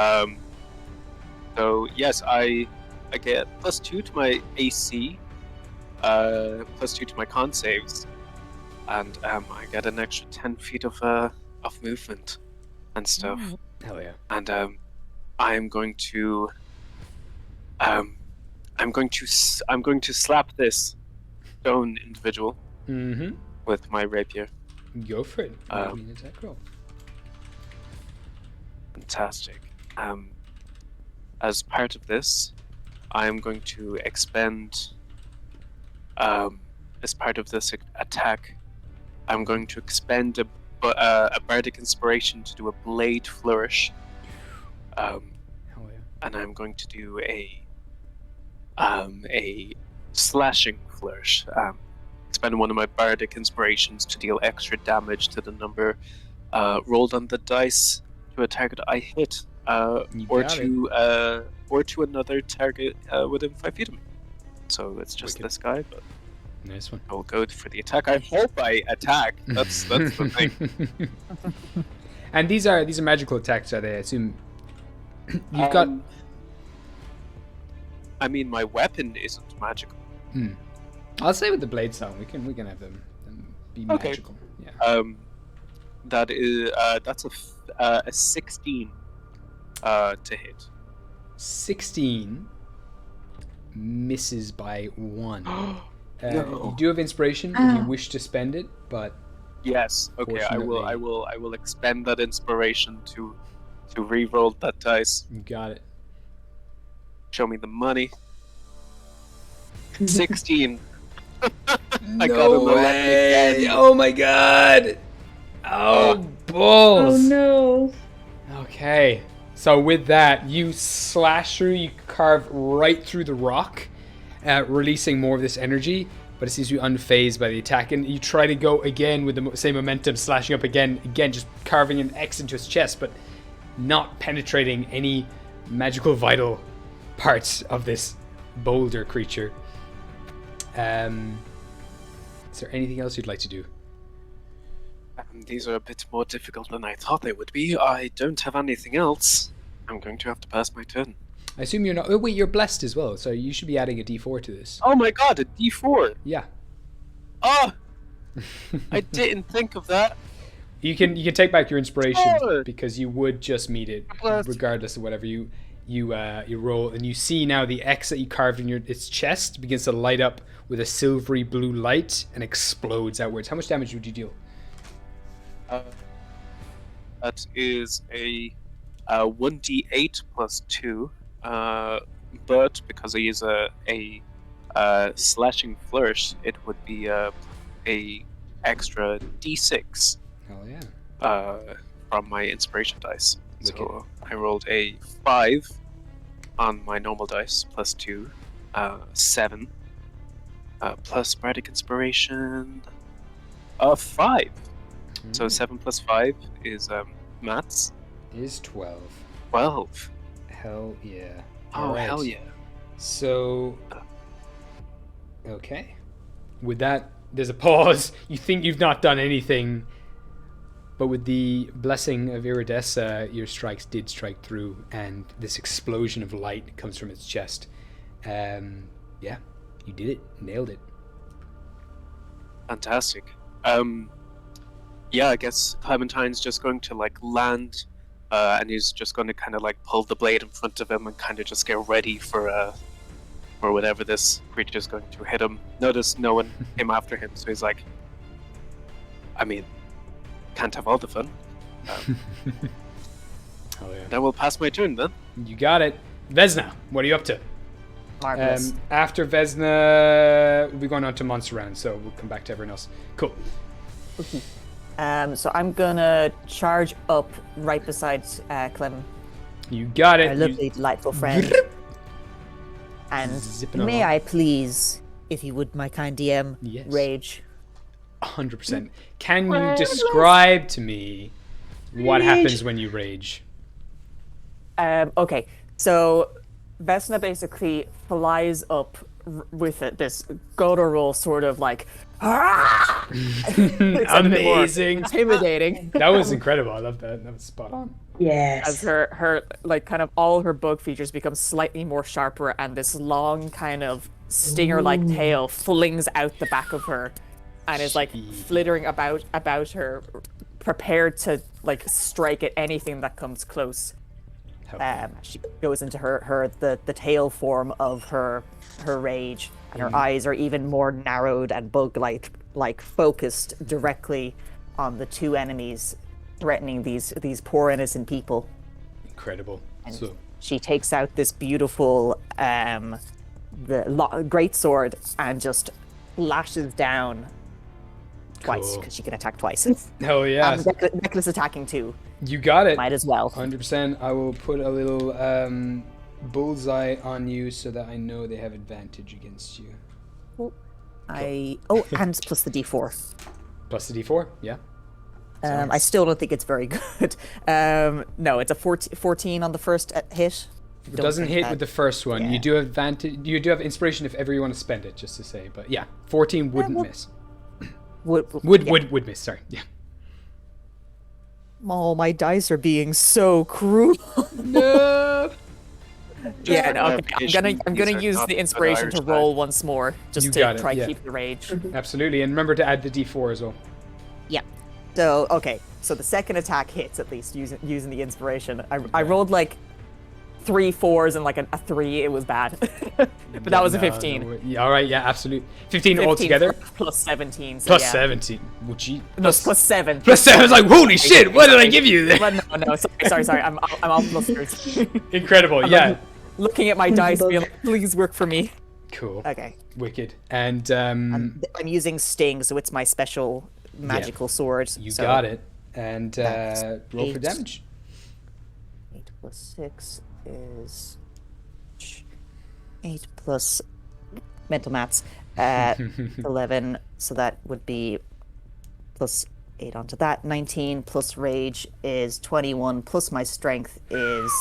So yes, I get +2 to my AC, +2 to my con saves, and I get an extra 10 feet of movement and stuff. Hell yeah. And I'm going to slap this stone individual with my rapier. Go for it. Make me an attack roll. Fantastic. As part of this, I am going to expend. As part of this attack, I'm going to expend a bardic inspiration to do a blade flourish. Hell yeah. And I'm going to do a slashing flourish. Expend one of my bardic inspirations to deal extra damage to the number rolled on the dice to a target I hit, or got to another target within 5 feet of me. so it's just Wicked. this guy. But Nice one. I will go for the attack. I hope I attack. That's the thing. And these are magical attacks, are they? I assume you've got. I mean, my weapon isn't magical. I'll say with the blade stone, we can have them be Okay. magical. Yeah. That's a 16 to hit. 16 misses by 1. No. You do have inspiration if you wish to spend it, but Yes. Okay. I Fortunately- will expend that inspiration to re-roll that dice. you got it. Show me the money. 16. I No got an 11 way! again. Oh my god! Oh, balls! no. Okay. So with that, you slash through, you carve right through the rock, releasing more of this energy, but it seems to be unfazed by the attack. And you try to go again with the same momentum, slashing up again, just carving an X into its chest, but not penetrating any magical vital parts of this boulder creature. Is there anything else you'd like to do? These are a bit more difficult than I thought they would be. I don't have anything else. I'm going to have to pass my turn. I assume you're not. Oh wait, you're blessed as well, so you should be adding a D4 to this. Oh my god, a D4! Yeah. Oh! I didn't think of that. You can take back your inspiration Oh! because you would just meet it Blessed. regardless of whatever you roll, and you see now the X that you carved in its chest begins to light up with a silvery blue light and explodes outwards. How much damage would you deal? That is a 1d8 plus 2. But because I use a slashing flourish, it would be a extra d6 Hell yeah. from my inspiration dice. Wicked. So I rolled a 5 on my normal dice, plus 2, 7, plus bardic inspiration, 5. So 7 plus 5 is maths. Is 12. 12. Hell yeah. Oh, Alright. hell yeah. So, okay. With that, there's a pause. You think you've not done anything, but with the blessing of Iridessa, your strikes did strike through, and this explosion of light comes from its chest. Yeah, you did it. Nailed it. Fantastic. Yeah, I guess Clementine's just going to land, and he's just going to kind of pull the blade in front of him and kind of just get ready for whatever this creature is going to hit him. Notice no one came after him, so he's like, I mean, can't have all the fun. Oh yeah. Then we'll pass my turn then. You got it. Vesna, what are you up to? Marvelous. After Vesna, we'll be going on to monster round, so we'll come back to everyone else. Cool. So I'm gonna charge up right beside Clem, You got it. our You- lovely, delightful friend. And Zipping may along. I please, if you would, my kind DM, Yes. rage? 100%. Can you describe to me what happens when you rage? Okay, so Vesna basically flies up with this guttural sort of It's a bit more Amazing. intimidating. That was incredible. I love that. That was spot on. Yes. As her kind of all her bug features become slightly more sharper, and this long kind of stinger-like tail flings out the back of her, and is flittering about her, prepared to strike at anything that comes close. She goes into the tail form of her rage, and her eyes are even more narrowed and bug-like, focused directly on the two enemies threatening these poor innocent people. Incredible. So, She takes out this beautiful great sword and just lashes down twice, Cool. because she can attack twice. hell yeah. Necklace attacking too. You got it. Might as well. 100%. I will put a little bullseye on you so that I know they have advantage against you. And plus the D4. Plus the D4? Yeah. I still don't think it's very good. No, it's a 14 on the first hit. It doesn't think hit that- with the first one. yeah. You do have advantage. You do have inspiration if ever you want to spend it, just to say. But yeah, 14 wouldn't well- miss. Would yeah. Would miss. Sorry. Yeah. Oh, my dice are being so cruel. No. Yeah, no, okay. I'm These gonna are use not the good inspiration Irish to guys. roll once more, just You to got it, try yeah. keep the rage. Absolutely, and remember to add the D4 as well. Yeah. So okay, so the second attack hits at least using the inspiration. I rolled like 3 4s and like a 3. It was bad, but that was a 15. Yeah, all right, yeah, absolutely. 15 altogether. plus 17. So Plus yeah. 17. Would you? No, plus 7. Plus 7. I was like, holy shit! What did I give you? But no, sorry. I'm all plus 13. Incredible, I'm yeah. like looking at my dice, being like, please work for me. Cool. Okay. Wicked. And I'm using Sting, so it's my special magical sword. you so got it. And that's roll for 8. damage. 8 plus 6 is 8 plus mental maths 11, so that would be plus 8 onto that. 19 plus rage is 21, plus my strength is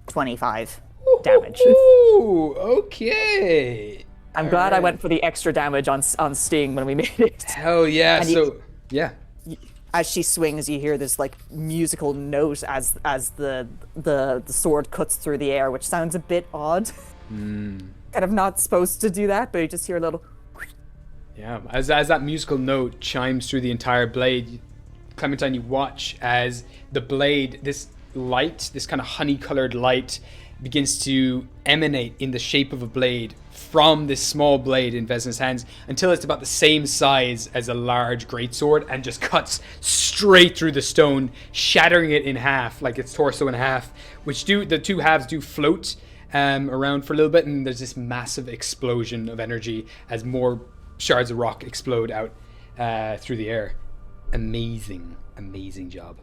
25 damage. Ooh, okay. I'm glad I went for the extra damage on Sting when we made it. Hell yeah. And So, yeah. As she swings, you hear this like musical note as the sword cuts through the air, which sounds a bit odd. Kind of not supposed to do that, but you just hear a little. Yeah, as that musical note chimes through the entire blade, Clementine, you watch as the blade, this light, this kind of honey-colored light, begins to emanate in the shape of a blade from this small blade in Vesna's hands until it's about the same size as a large greatsword and just cuts straight through the stone, shattering it in half, like its torso in half, which the two halves do float around for a little bit, and there's this massive explosion of energy as more shards of rock explode out through the air. Amazing job.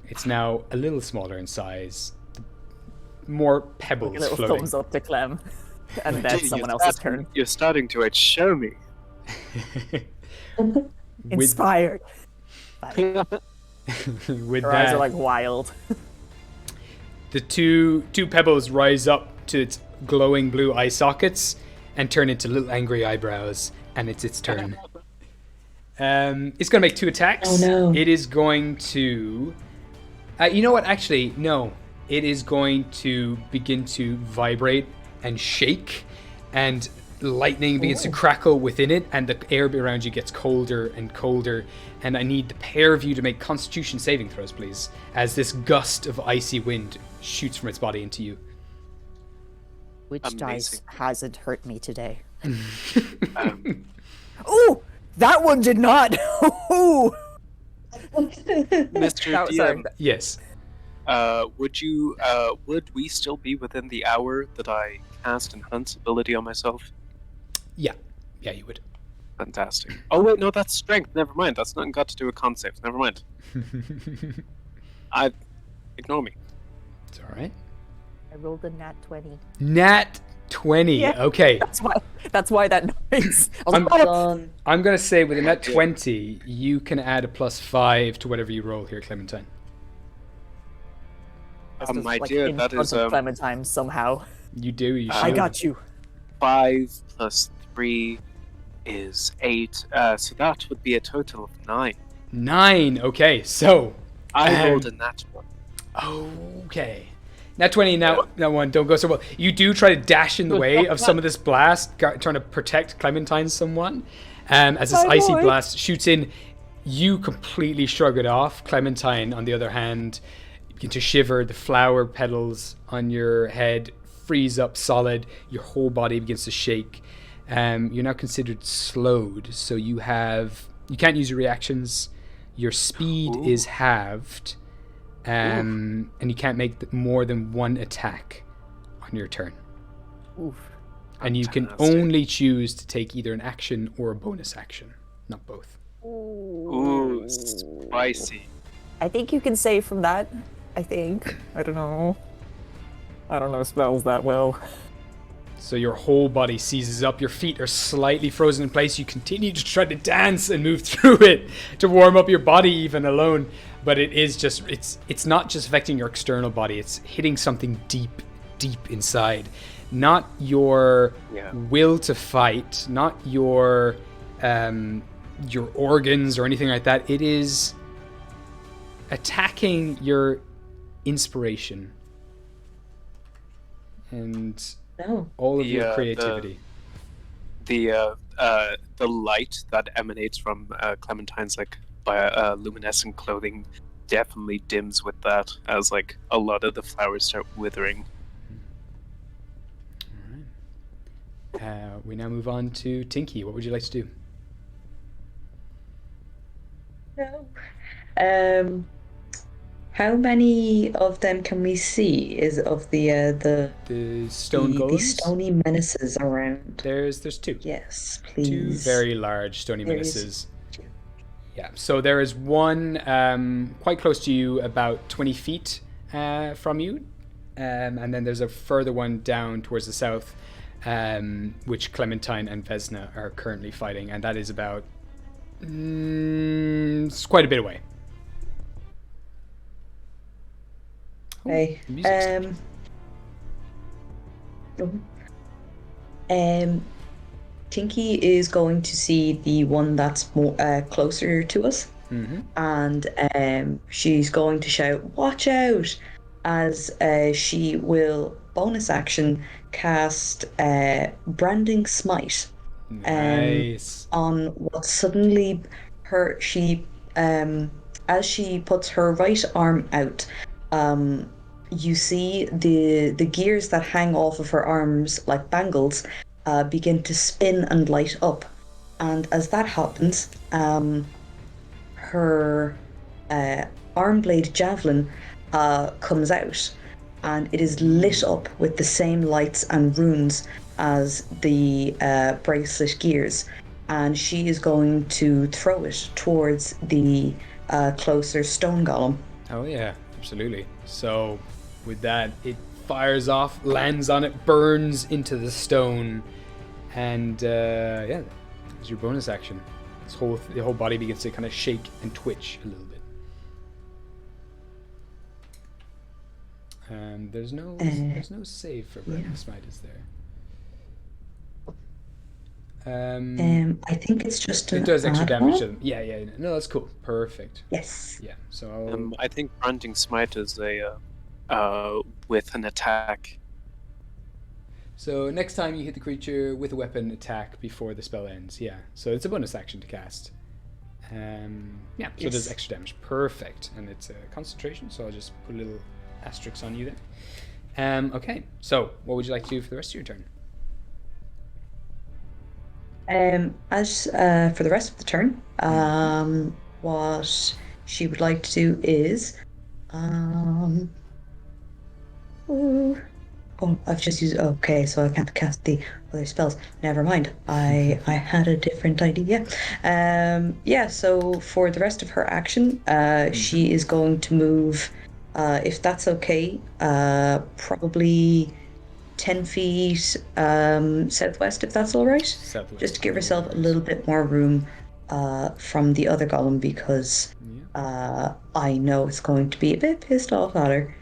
It's now a little smaller in size, more pebbles A little floating. thumbs up to Clem, and then someone else's turn. You're starting to outshow me. Inspired. With Her eyes that, are like wild. the two pebbles rise up to its glowing blue eye sockets and turn into little angry eyebrows, and it's its turn. It's going to make 2 attacks. Oh, no. It is going to... you know what? Actually, no. It is going to begin to vibrate and shake, and lightning begins to crackle within it, and the air around you gets colder and colder. And I need the pair of you to make Constitution saving throws, please, as this gust of icy wind shoots from its body into you. Which Amazing. dice hasn't hurt me today? Um, Ooh! That one did not! Ooh! Mr. No, sorry. DM, Yes. would we still be within the hour that I cast Enhance ability on myself? Yeah, you would. Fantastic. Oh wait, no, that's strength. Never mind. That's not got to do with con saves. Never mind. Ignore me. It's all right. I rolled a nat 20. Nat 20. Yeah. Okay. That's why that noise. I was I'm like, "Oh!" Done. I'm going to say with a nat 20, you can add a +5 to whatever you roll here, Clementine. That's just, my like, dear, in that front is of Clementine somehow. You do, you should. I got you. 5 plus 3 is 8. So that would be a total of 9. 9. Okay, so. I rolled a nat 1. Okay. Nat 20, now one, don't go so well. You do try to dash in the way of some of this blast, trying to protect Clementine somewhat. As this icy blast shoots in, you completely shrug it off. Clementine, on the other hand, begin to shiver. The flower petals on your head freeze up solid. Your whole body begins to shake. You're now considered slowed, so you can't use your reactions. Your speed is halved. And you can't make more than 1 attack on your turn. Oof. And you can Fantastic. only choose to take either an action or a bonus action, not both. Ooh, spicy. I think you can save from that. I think. I don't know. I don't know spells that well. So your whole body seizes up, your feet are slightly frozen in place, you continue to try to dance and move through it to warm up your body even alone, but it is just, it's not just affecting your external body, it's hitting something deep deep inside. Not your will to fight, not your organs or anything like that. It is attacking your inspiration and all of your creativity. The light that emanates from Clementine's bioluminescent clothing definitely dims with that, as like a lot of the flowers start withering. All right. We now move on to Tinky. What would you like to do? How many of them can we see? Is of the stone golems? The stony menaces around. There's two. Yes, please. Two very large stony menaces. Yeah. So there is one quite close to you, about 20 feet from you, and then there's a further one down towards the south, which Clementine and Vesna are currently fighting, and that is about it's quite a bit away. Okay. Tinky is going to see the one that's more closer to us, and she's going to shout, "Watch out!" as she will bonus action cast Branding Smite. Nice. On what suddenly as she puts her right arm out, you see the gears that hang off of her arms like bangles begin to spin and light up, and as that happens, her arm blade javelin comes out, and it is lit up with the same lights and runes as the bracelet gears, and she is going to throw it towards the closer stone golem. Oh yeah, absolutely. So with that, it fires off, lands on it, burns into the stone, and yeah, it's your bonus action. The whole body begins to kind of shake and twitch a little bit. There's no save for Branding Smite, is there? I think it's just it does extra damage to them. Yeah. No, that's cool. Perfect. Yes. Yeah. So I think Branding Smite is a with an attack. So next time you hit the creature with a weapon, attack before the spell ends. Yeah. So it's a bonus action to cast. Yeah. So it does extra damage. Perfect. And it's a concentration. So I'll just put a little asterisk on you then. Okay. So what would you like to do for the rest of your turn? As for the rest of the turn, what she would like to do is, I've just used. Okay, so I can't cast the other spells. Never mind. I had a different idea. Yeah. So for the rest of her action, she is going to move, if that's okay, probably 10 feet southwest, if that's all right. Southwest. Just to give herself a little bit more room from the other golem, because I know it's going to be a bit pissed off at her.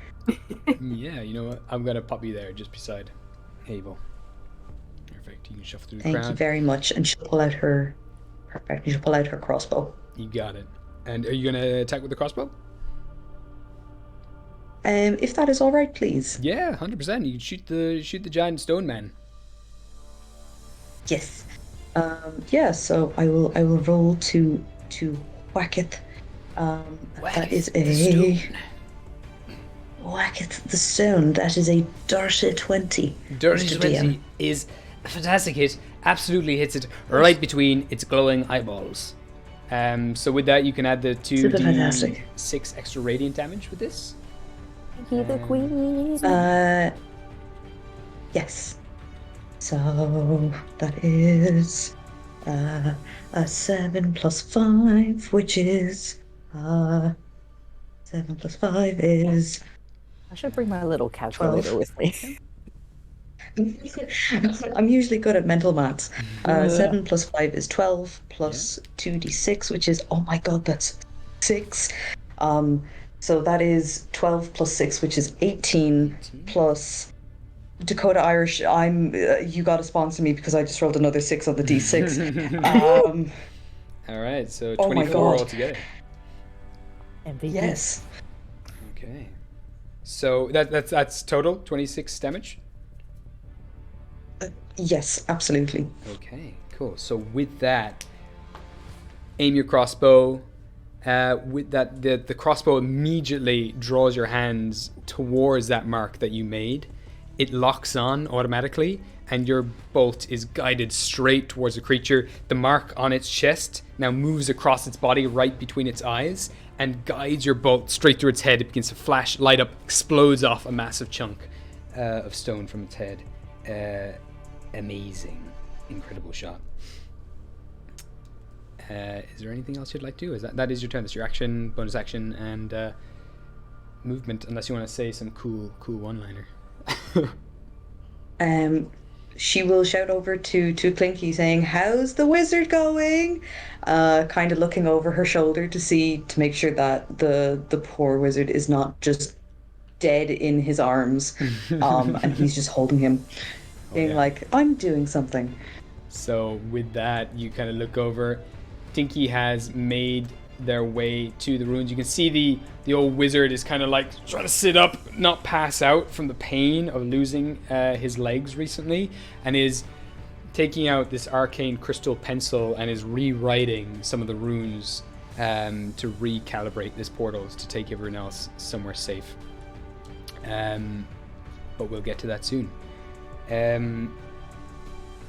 Yeah, you know what? I'm going to pop you there just beside Havel. Perfect. You can shuffle through the crowd. Thank you very much. And she'll pull out her... Perfect. She'll pull out her crossbow. You got it. And are you going to attack with the crossbow? If that is all right, please. Yeah, 100%. You can shoot the giant stone man. Yes. Yeah. So I will roll to whack it. That is a whack it the stone. That is a dirty 20. Dirty 20 is a fantastic hit. Absolutely hits it right between its glowing eyeballs. So with that, you can add the 2d6 extra radiant damage with this. He the queen. Yes. So that is a 7 plus 5, which is 7 plus 5 is. I should bring my little calculator 12. with me. I'm usually good at mental maths. 7 plus 5 is 12 plus 2d6, which is, oh my god, that's 6. So that is 12 plus 6, which is 18 plus Dakota Irish, you got to sponsor me because I just rolled another 6 on the D6. All right, so Oh my 24 God. altogether. MVP. Yes. Okay. So that's total 26 damage. Yes, absolutely. Okay, cool. So with that, aim your crossbow. With that, the crossbow immediately draws your hands towards that mark that you made. It locks on automatically, and your bolt is guided straight towards the creature. The mark on its chest now moves across its body right between its eyes and guides your bolt straight through its head. It begins to flash, light up, explodes off a massive chunk of stone from its head. Amazing. Incredible shot. Is there anything else you'd like to do? That is your turn. That's your action, bonus action, and movement, unless you want to say some cool one-liner. She will shout over to Clinky saying, "How's the wizard going?" Kind of looking over her shoulder to make sure that the poor wizard is not just dead in his arms, and he's just holding him, being like, "I'm doing something." So with that, you kind of look over. Tinky has made their way to the ruins. You can see the old wizard is kind of like trying to sit up, not pass out from the pain of losing his legs recently, and is taking out this arcane crystal pencil and is rewriting some of the runes to recalibrate this portal to take everyone else somewhere safe. But we'll get to that soon.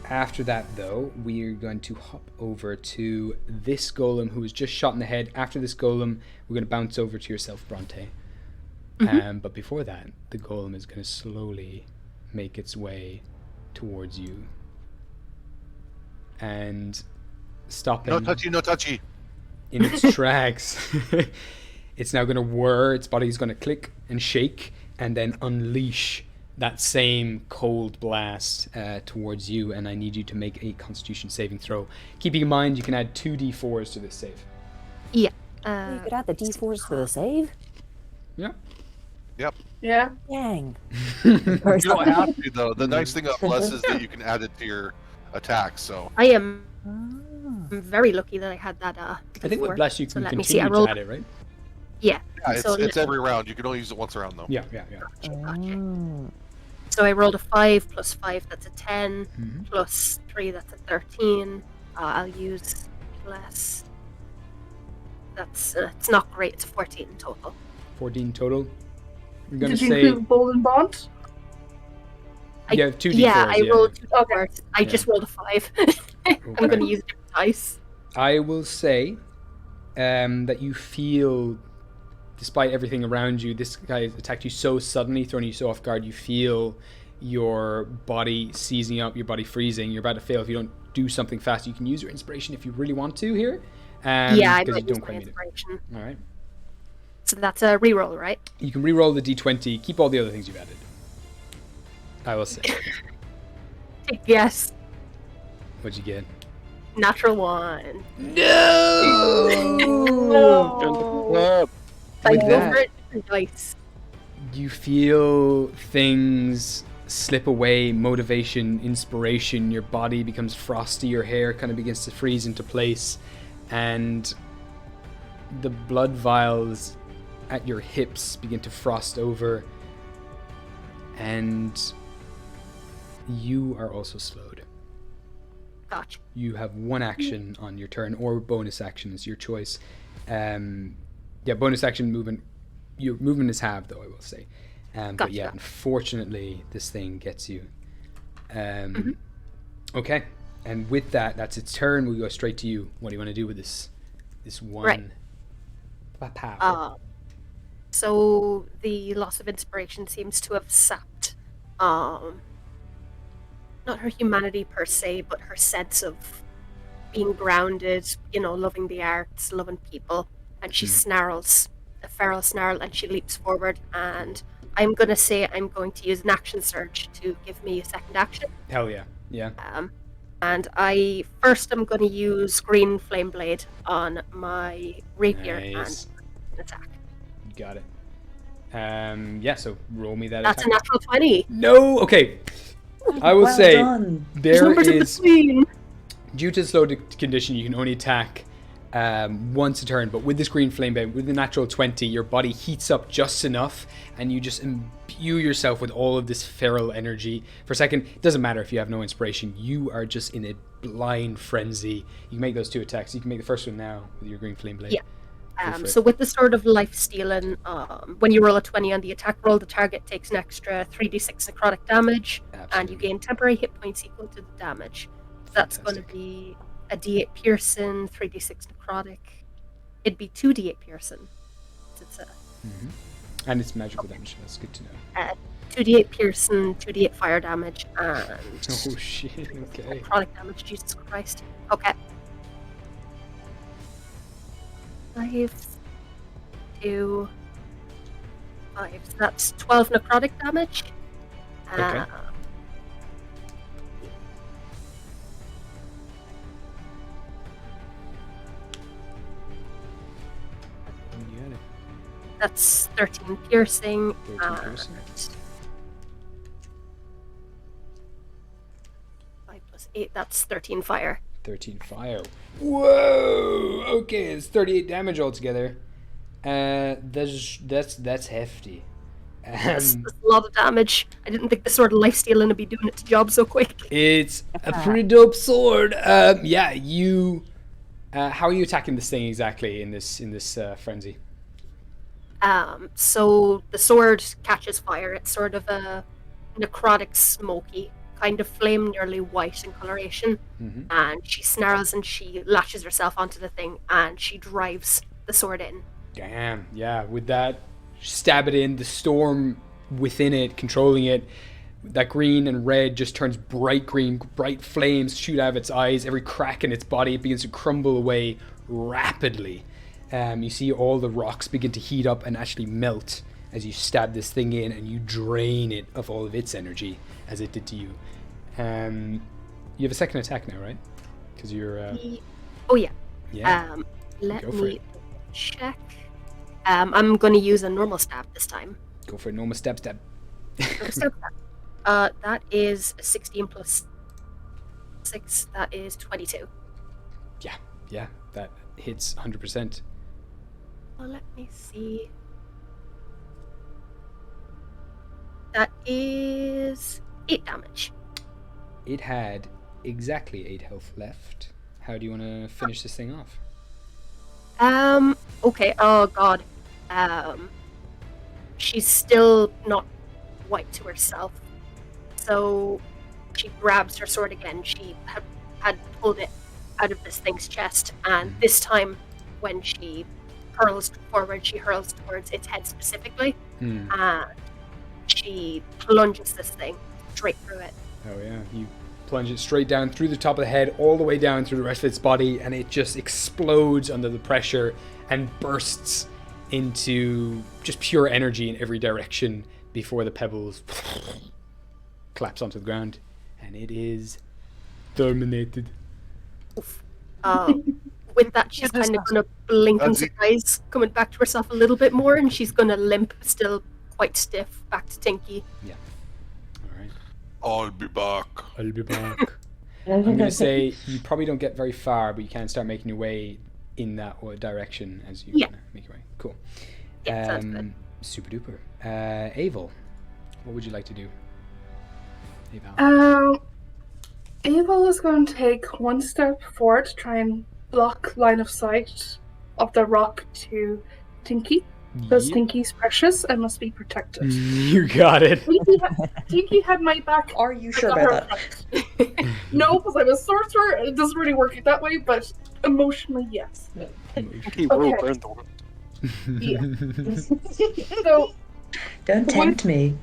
After that, though, we're going to hop over to this golem who was just shot in the head. After this golem, we're going to bounce over to yourself, Bronte. But before that, the golem is going to slowly make its way towards you. And stopping... No touchy. In its tracks. It's now going to whir, its body's going to click and shake, and then unleash that same cold blast towards you, and I need you to make a Constitution saving throw. Keeping in mind, you can add 2d4s to this save. Yeah. You could add the d4s to the save. Yeah. Yep. Yeah. Dang. You don't have to, though. The nice thing about Bless is that you can add it to your attack, so... I am very lucky that I had that. I think with Bless, you can let me see, continue to add it, right? Yeah. Yeah, it's every round. You can only use it once a round, though. Yeah. Gotcha. So I rolled a 5 plus 5, that's a 10, plus 3, that's a 13. I'll use less. That's it's not great. It's 14 in total. 14 total. I'm gonna Did you say include Bold and Bond? you have 2d4s. Yeah, I rolled 2 Okay. d4s. I just rolled a 5. I'm going to use different dice. I will say that you feel, despite everything around you, this guy has attacked you so suddenly, throwing you so off guard, you feel your body seizing up, your body freezing. You're about to fail if you don't do something fast. You can use your inspiration if you really want to here. Yeah, I because might you use don't my quite need it. inspiration. All right. So that's a reroll, right? You can re-roll the d20. Keep all the other things you've added. I will say. Yes. What'd you get? Natural 1. No. I With go that- for a different dice. You feel things slip away, motivation, inspiration. Your body becomes frosty, your hair kind of begins to freeze into place, and the blood vials at your hips begin to frost over, and you are also slowed. Gotcha. You have one action on your turn, or bonus action is your choice. Bonus action movement. Your movement is halved, though, I will say. But yeah, Gotcha. unfortunately, this thing gets you. Okay, and with that, that's its turn. We go straight to you. What do you want to do with this one? Right. Power. So the loss of inspiration seems to have sapped, not her humanity per se, but her sense of being grounded, loving the arts, loving people. And she snarls, a feral snarl, and she leaps forward. And I'm going to say I'm going to use an action surge to give me a second action. Hell yeah. Yeah. And I'm going to use Green Flame Blade on my rapier Nice. and attack. Got it. Yeah, so roll me that That's a attack. natural 20. No! Okay. I will Well say done. There's there numbers in is, between. due to the slow condition, you can only attack once a turn, but with this green flame bane, with the natural 20, your body heats up just enough and you just imbue yourself with all of this feral energy. For a second, it doesn't matter if you have no inspiration, you are just in a blind frenzy. You can make those 2 attacks. You can make the first one now with your green flame blade. Yeah. Go for it. So with the Sword of Life Stealing, when you roll a 20 on the attack roll, the target takes an extra 3d6 necrotic damage, and you Absolutely. gain temporary hit points equal to the damage. That's going to Fantastic. be a d8 piercing, 3d6 necrotic. It'd be 2d8 piercing. It's a And it's magical damage. That's good to know. 2d8 piercing, 2d8 fire damage, and Oh shit, okay. necrotic damage. Jesus Christ. Okay. 5, 2, 5. So that's 12 necrotic damage. Okay. You got it. That's 13 piercing. 13 piercing. 5 plus 8, that's 13 fire. 13 fire. Whoa! Okay, it's 38 damage altogether. That's hefty. That's a lot of damage. I didn't think the Sword of Life Stealing would be doing its job so quick. It's a pretty dope sword. Yeah, you. How are you attacking this thing exactly in this frenzy? So the sword catches fire. It's sort of a necrotic, smoky kind of flame, nearly white in coloration. And she snarls and she lashes herself onto the thing and she drives the sword in. Damn, yeah, with that, stab it in, the storm within it, controlling it, that green and red just turns bright green, bright flames shoot out of its eyes, every crack in its body, it begins to crumble away rapidly. You see all the rocks begin to heat up and actually melt as you stab this thing in and you drain it of all of its energy, as it did to you. You have a second attack now, right? Because you're... Oh, yeah. Yeah, Let Go for me it. check. I'm going to use a normal stab this time. Go for it, normal stab. Normal stab. That is 16 plus 6. That is 22. Yeah, that hits 100%. Well, let me see. That is 8 damage. It had exactly 8 health left. How do you want to finish this thing off? Okay, oh god. She's still not white to herself. So she grabs her sword again. She had pulled it out of this thing's chest, and this time when she hurls forward, she hurls towards its head specifically, and she plunges this thing straight through it. Oh yeah, you plunge it straight down through the top of the head, all the way down through the rest of its body, and it just explodes under the pressure and bursts into just pure energy in every direction before the pebbles collapse onto the ground, and it is terminated. With that, she's kind of going to blink in surprise, coming back to herself a little bit more, and she's going to limp, still quite stiff, back to Tinky. Yeah. All right. I'll be back. I'll be back. I'm going to say you probably don't get very far, but you can start making your way in that direction as you kinda make your way. Cool. Yeah, sounds good. Super duper. Avel, what would you like to do? Avel. Abel is going to take one step forward to try and block line of sight of the rock to Tinky. Because Tinky's precious and must be protected. You got it. Tinky had my back. Are you sure about that? No, because I'm a sorcerer and it doesn't really work that way, but emotionally, yes. He will burn the world. Yeah. So, Don't tempt me.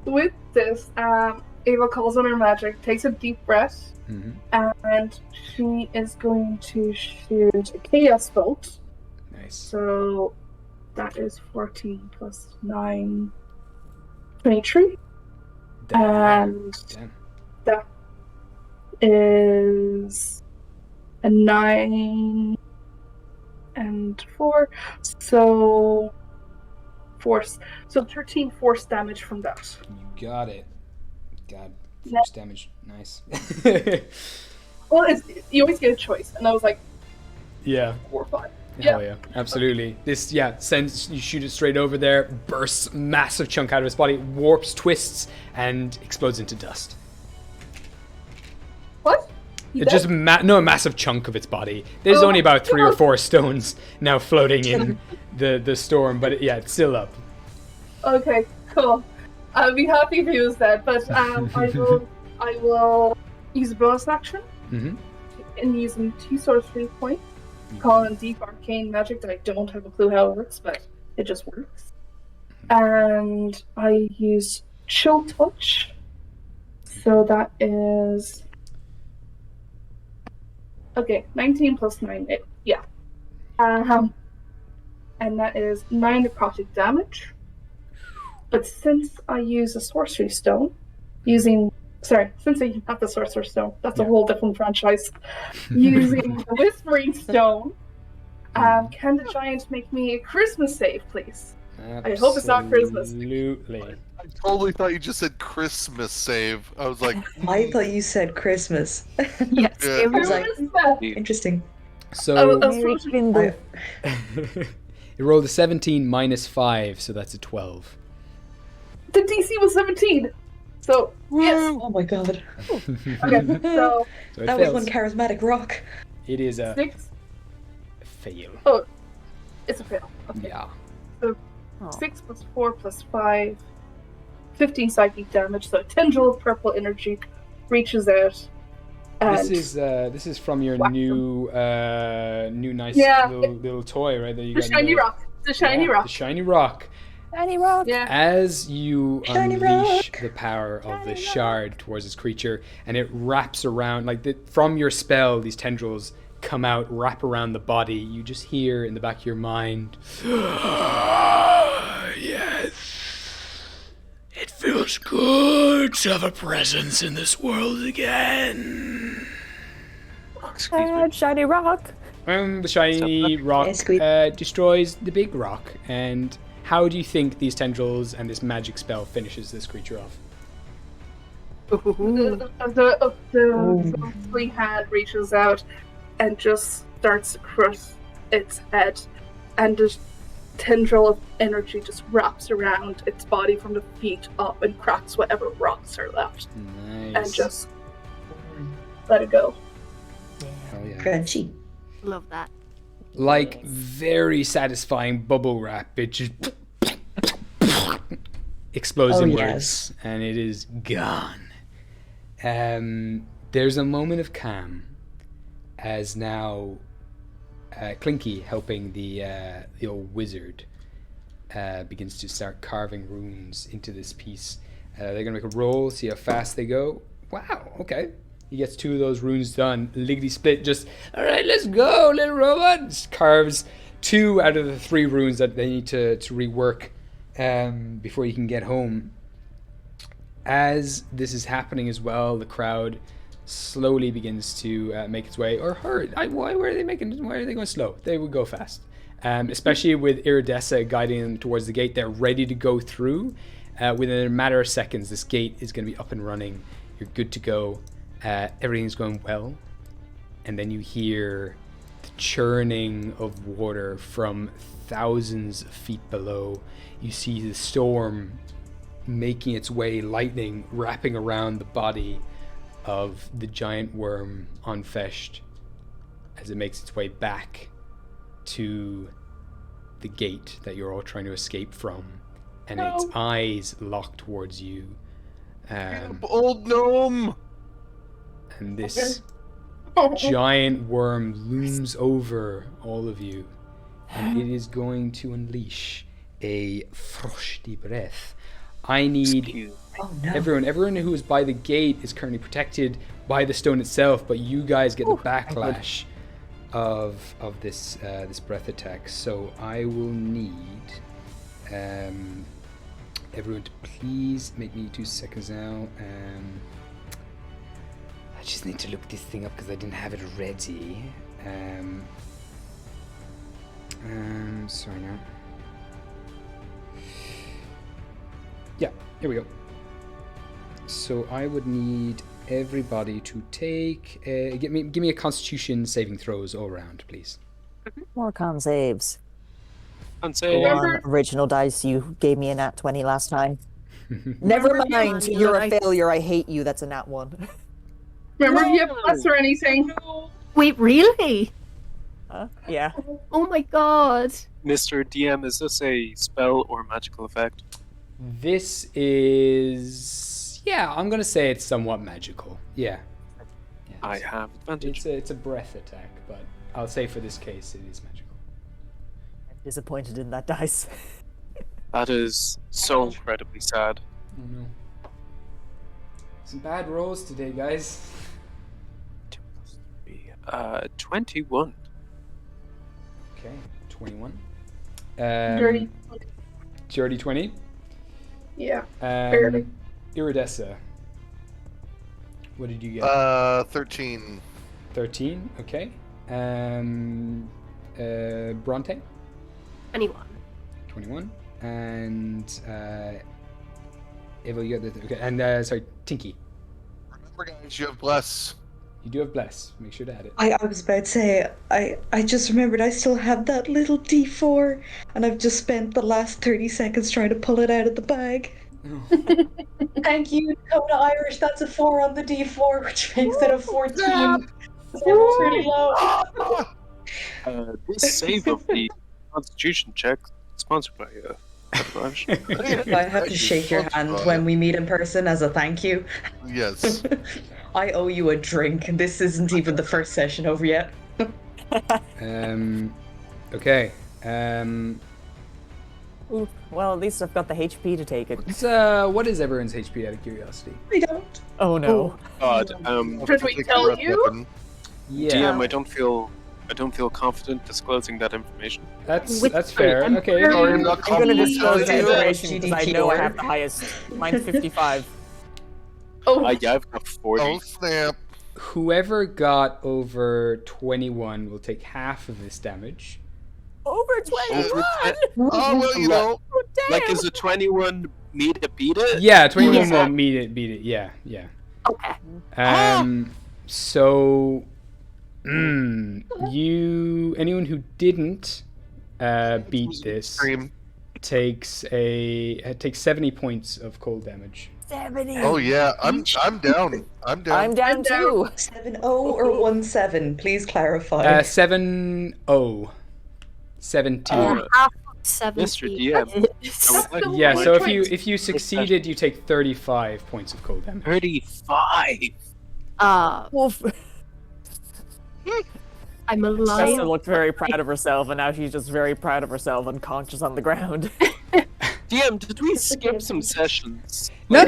with this, Ava calls on her magic, takes a deep breath, and she is going to shoot a chaos bolt. Nice. So that is 14 plus 9, 23. And that is a 9 and 4. So force. So 13 force damage from that. You got it. God, Yeah. force damage. Nice. Well, you always get a choice, and I was like, Yeah. 4 or 5. Hell yeah, absolutely. This, sends, you shoot it straight over there, bursts massive chunk out of his body, warps, twists, and explodes into dust. What? It's just a massive chunk of its body. There's only about 3 or 4 stones now floating in the storm, but it's still up. Okay, cool. I'll be happy if he was dead, but I will use a bonus action in using 2 sorcery points. Call in deep arcane magic that I don't have a clue how it works, but it just works. And I use chill touch. So that is 19 plus 9. And that is 9 necrotic damage. But since I use a sorcery stone, since I have the Sorcerer's Stone, that's a whole different franchise. Using the Whispering Stone, can the giant make me a Christmas save, please? Absolutely. I hope it's not Christmas. Absolutely. I totally thought you just said Christmas save. I was like, I thought you said Christmas. Yes, Yeah. it I was was. like, interesting. So Bingo. it rolled a 17 minus 5, so that's a 12. The DC was 17. So, yes. Oh my god. Okay, so So it That was fails. one charismatic rock. It is a 6. fail. Oh, it's a fail. Okay. Yeah. 6 plus 4 plus 5. 15 psychic damage, so a tendril of purple energy reaches out. And This is from your whack new nice little toy, right? That you the got shiny rock. The shiny rock. The shiny rock. Shiny rock. Yeah. As you Shiny unleash rock. the power of the shard towards this creature, and it wraps around, from your spell, these tendrils come out, wrap around the body, you just hear in the back of your mind, Yes. It feels good to have a presence in this world again. Shiny rock. the shiny rock Yes, squeak. destroys the big rock. And how do you think these tendrils and this magic spell finishes this creature off? The ghostly hand reaches out and just starts to crush its head, and this tendril of energy just wraps around its body from the feet up and cracks whatever rocks are left, Nice. and just let it go. Hell yeah. Crunchy. Love that. Like very satisfying bubble wrap, it just explodes Oh, inwards, yes. and it is gone. There's a moment of calm as now Clinky, helping the old wizard, begins to start carving runes into this piece. They're gonna make a roll, see how fast they go. Wow, okay. He gets 2 of those runes done. Lickety split, just, all right, let's go, little robot. Just carves 2 out of the 3 runes that they need to rework before you can get home. As this is happening as well, the crowd slowly begins to make its way, or hurry. Why are they going slow? They would go fast. Especially with Iridessa guiding them towards the gate. They're ready to go through. Within a matter of seconds, this gate is going to be up and running. You're good to go. Everything's going well. And then you hear the churning of water from thousands of feet below. You see the storm making its way, lightning wrapping around the body of the giant worm on Feist as it makes its way back to the gate that you're all trying to escape from, and its eyes lock towards you. old gnome! And this giant worm looms over all of you, and it is going to unleash a frosty breath. I need Oh no. everyone who is by the gate is currently protected by the stone itself, but you guys get the backlash of this this breath attack. So I will need everyone to please make me 2 seconds now. I just need to look this thing up because I didn't have it ready. Sorry now. Yeah, here we go. So I would need everybody to take... give me a Constitution saving throws all around, please. More con saves. And say, Go on, original dice. You gave me a nat 20 last time. Never mind. You're a failure. I hate you. That's a nat 1. Remember, if you have plus or anything. Wait, really? Yeah. Oh my god. Mr. DM, is this a spell or magical effect? This is... Yeah, I'm going to say it's somewhat magical. Yeah. I have advantage. It's a breath attack, but I'll say for this case it is magical. I'm disappointed in that dice. That is so incredibly sad. Oh no. Some bad rolls today, guys. 2 plus 3. 21. Okay, 21. Dirty. Dirty 20. Yeah. Barely. Iridessa. What did you get? 13. 13, okay. Bronte? 21. 21. And Ava, you got the... Okay, and sorry, Tinky. Remember, guys, you have bless. You do have bless. Make sure to add it. I was about to say, I just remembered I still have that little D4, and I've just spent the last 30 seconds trying to pull it out of the bag. Thank you, Dakota Irish. That's a 4 on the D4, which makes it a 14. That's pretty low. This save of the Constitution check sponsored by Irish. I have to shake your hand when we meet in person as a thank you. Yes. I owe you a drink, and this isn't even the first session over yet. Okay. Ooh, well, at least I've got the HP to take it. What is everyone's HP out of curiosity? I don't. Oh no. God, Should we tell you? Yeah. DM, I don't feel confident disclosing that information. That's fair. Okay. I'm gonna disclose that you. information because I know I have the highest. Mine's 55. Oh, Yeah, I've got 40. Oh, snap. Whoever got over 21 will take half of this damage. Over 21! Oh, well, you know. Like, is a 21 me to beat it? Yeah, 21 will beat it. Yeah. Okay. So, anyone who didn't beat this takes 70 points of cold damage. 70. Oh, yeah. I'm down. I'm down. I'm down too. 7-0 or 1-7? Please clarify. 7-0. 17. Half of 70. Mr. DM, I would like Yeah, to so remind if you succeeded, you take 35 points of cold damage. 35. I'm alive. Jessica looked very proud of herself, and now she's just very proud of herself, unconscious on the ground. DM, did we skip some sessions? No.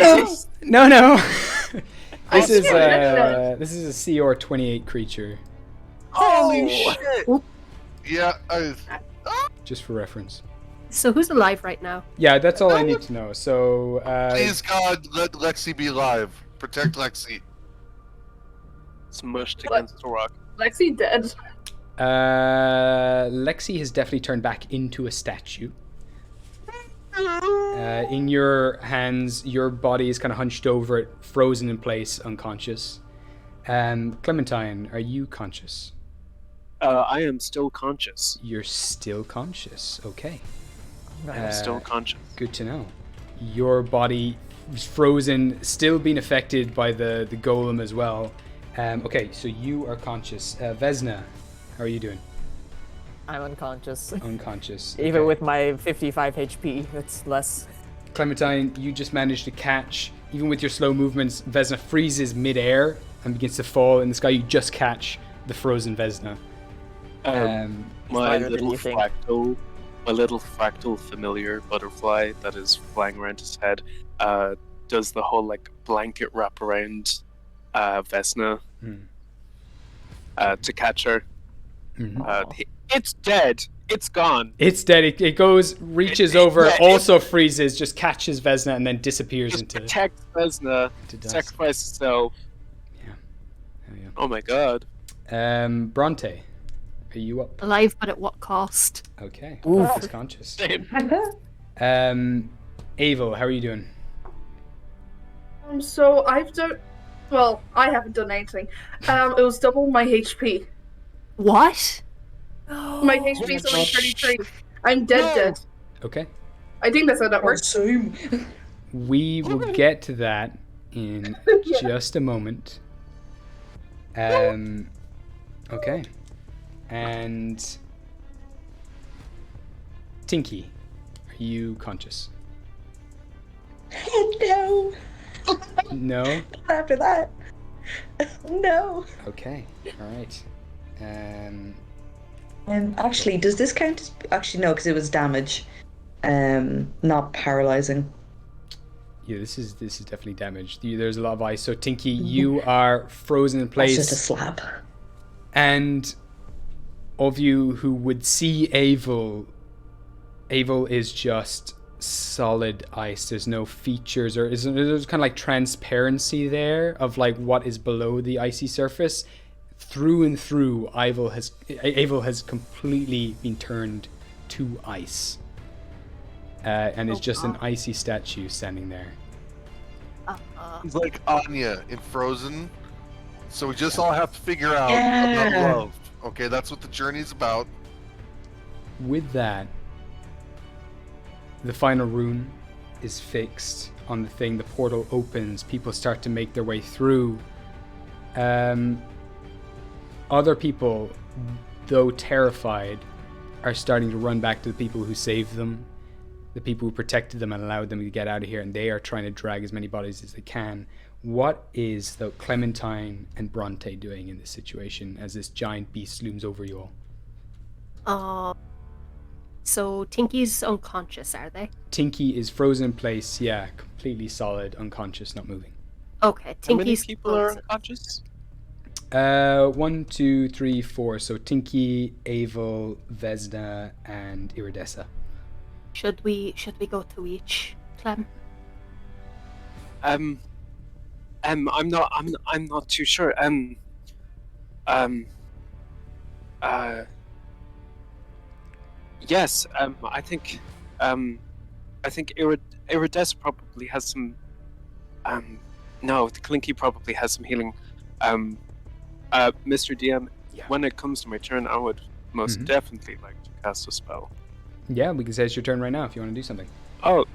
This is a CR 28 creature, Holy shit! Yeah, just for reference. So who's alive right now? Yeah, that's all I need to know. So, please, God, let Lexi be alive. Protect Lexi. Smushed against a rock. Lexi dead. Lexi has definitely turned back into a statue. In your hands, your body is kind of hunched over it, frozen in place, unconscious. Clementine, are you conscious? I am still conscious. You're still conscious. Okay. I am still conscious. Good to know. Your body is frozen, still being affected by the golem as well. Okay, so you are conscious. Vesna, how are you doing? I'm unconscious. Unconscious. Even okay. with my 55 HP, it's less. Clementine, you just managed to catch, even with your slow movements, Vesna freezes midair and begins to fall in the sky. You just catch the frozen Vesna. My little fractal familiar butterfly that is flying around his head does the whole like blanket wrap around Vesna to catch her. It's dead. It's gone. It's dead. It goes, reaches over, also freezes, just catches Vesna, and then disappears just into. Protect Vesna. Sacrifice itself. Yeah. Oh my god. Bronte, are you up? Alive, but at what cost? Okay. Oof. She's conscious. Same. Avo, how are you doing? So I've done. Well, I haven't done anything. It was double my HP. What? My HP is only 33. I'm dead. Okay. I think that's how that works. Same. We will get to that in Yeah. just a moment. Okay. And Tinky, are you conscious? No. No? Not after that. No. Okay. All right. Actually, does this count as... Actually, no, because it was damage. Not paralyzing. Yeah, this is definitely damaged. There's a lot of ice. So Tinky, you are frozen in place. That's just a slab. And of you who would see Avel is just solid ice. There's no features, or there's kind of like transparency there of like what is below the icy surface. Through and through, Avel has completely been turned to ice. And is just an icy statue standing there. He's like Anya in Frozen. So we just all have to figure out about love. Okay, that's what the journey's about. With that, the final rune is fixed on the thing. The portal opens. People start to make their way through. Other people, though terrified, are starting to run back to the people who saved them, the people who protected them and allowed them to get out of here, and they are trying to drag as many bodies as they can. What is the Clementine and Bronte doing in this situation as this giant beast looms over you all? So Tinky's unconscious, are they? Tinky is frozen in place, yeah, completely solid, unconscious, not moving. Okay, How many Tinky's people are frozen. unconscious? 1, 2, 3, 4. So Tinky, Avel, Vesna, and Iridessa. Should we go to each, Clem? I'm not too sure. Yes. I think Iridessa probably has some. No, the Clinky probably has some healing. Mr. DM, when it comes to my turn, I would most definitely like to cast a spell. Yeah, we can say it's your turn right now if you want to do something. Oh,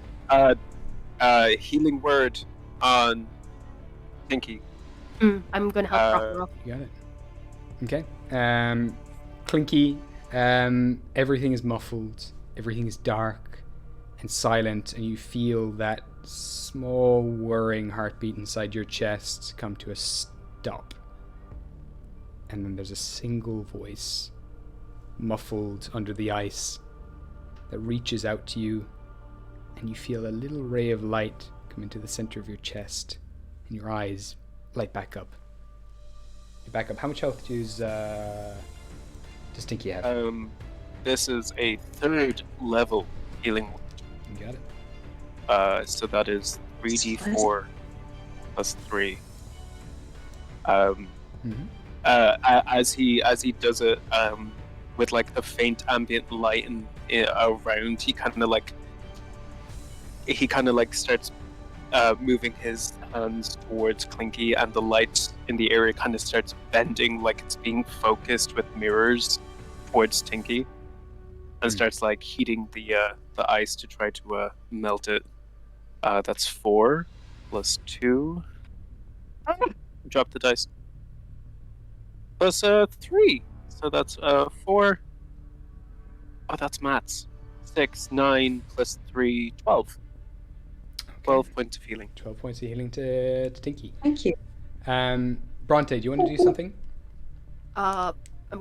healing word on Tinky. I'm gonna help Rock up. You got it. Okay. Clinky, everything is muffled, everything is dark and silent, and you feel that small whirring heartbeat inside your chest come to a stop. And then there's a single voice, muffled under the ice, that reaches out to you, and you feel a little ray of light come into the center of your chest, and your eyes light back up. You're back up. How much health does Tinky have? This is a 3rd level healing word. You got it. So that is 3d4 plus 3. As he does it, with like the faint ambient light around, he kind of like starts moving his hands towards Clinky, and the light in the area kind of starts bending, like it's being focused with mirrors towards Tinky, and starts like heating the ice to try to melt it. That's 4 plus 2. Drop the dice. Plus 3. So that's 4. Oh, that's maths. 6, 9 plus 3, 12. 12 points of healing. 12 points of healing to Tinky. Thank you. Bronte, do you want to do something? I'm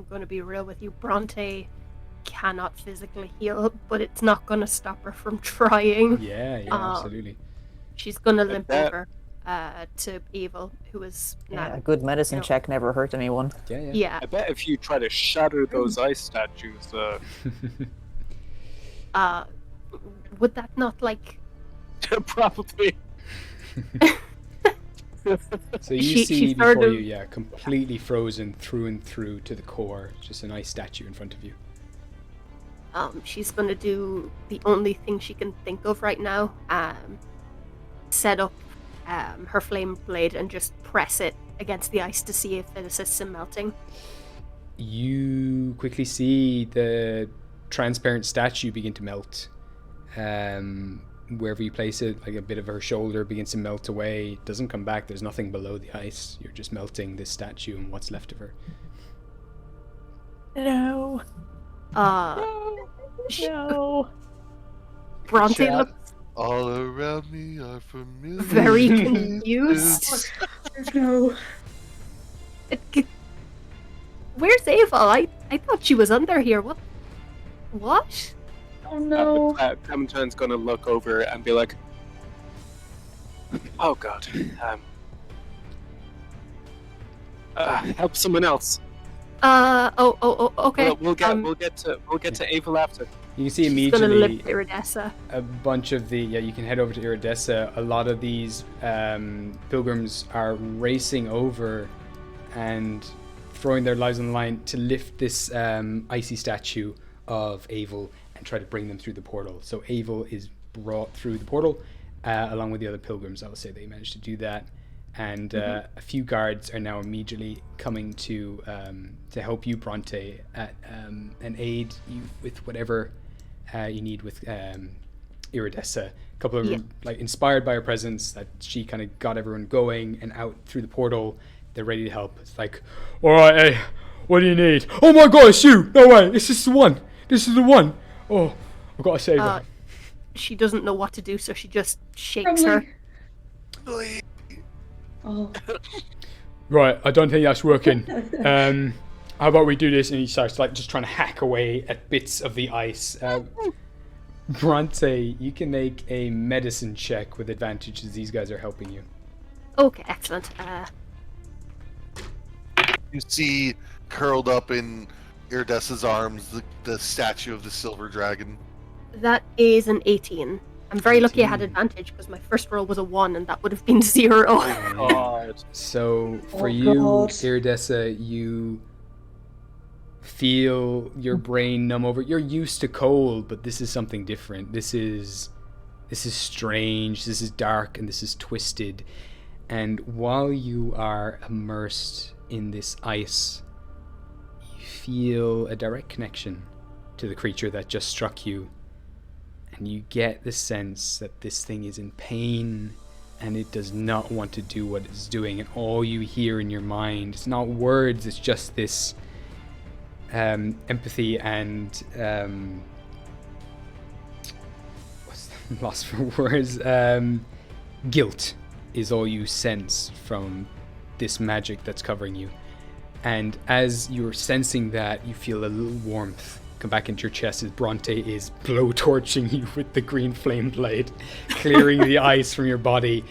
gonna be real with you. Bronte cannot physically heal, but it's not gonna stop her from trying. Yeah, absolutely. She's gonna limp over to Evil, who is Yeah, now. a good medicine check never hurt anyone. Yeah. I bet if you try to shatter those ice statues, Would that not like? probably. So you She see sort before of- you, completely frozen through and through to the core, just an ice statue in front of you. She's gonna do the only thing she can think of right now. Set up her flame blade and just press it against the ice to see if it assists in melting. You quickly see the transparent statue begin to melt. Wherever you place it, like a bit of her shoulder begins to melt away. It doesn't come back. There's nothing below the ice. You're just melting this statue and what's left of her. No. No. Bronte Chat. looks All around me are familiar. very confused. No. Where's Ava? I thought she was under here. What? Oh no. Clementine's gonna look over and be like, "Oh God, help someone else." Okay. We'll get to Ava after. You can see She's gonna immediately lift Iridessa. a bunch of you can head over to Iridessa. A lot of these pilgrims are racing over and throwing their lives on the line to lift this icy statue of Avel and try to bring them through the portal. So Avel is brought through the portal along with the other pilgrims. I will say they managed to do that. And a few guards are now immediately coming to help you, Bronte, and aid you with whatever you need with Iridessa. A couple of them, like, inspired by her presence, that she kind of got everyone going and out through the portal. They're ready to help. It's like, all right, hey, what do you need? Oh my God, it's you! No way, this is the one. This is the one. Oh, I've got to save her. She doesn't know what to do, so she just shakes her. Oh. Right, I don't think that's working. How about we do this? And he starts like just trying to hack away at bits of the ice. Bronte, you can make a medicine check with advantage as these guys are helping you. Okay, excellent. You see, curled up in Iridessa's arms, the statue of the silver dragon. That is an 18. I'm very lucky I had advantage because my first roll was a 1 and that would have been 0. God. So for Oh, you, God. Iridessa, you feel your brain numb over. You're used to cold, but this is something different. This is strange. This is dark and this is twisted. And while you are immersed in this ice, you feel a direct connection to the creature that just struck you. And you get the sense that this thing is in pain and it does not want to do what it's doing. And all you hear in your mind, it's not words, it's just this empathy and what's the lost for words? Guilt is all you sense from this magic that's covering you. And as you're sensing that, you feel a little warmth come back into your chest as Bronte is blowtorching you with the green flame blade, clearing the ice from your body.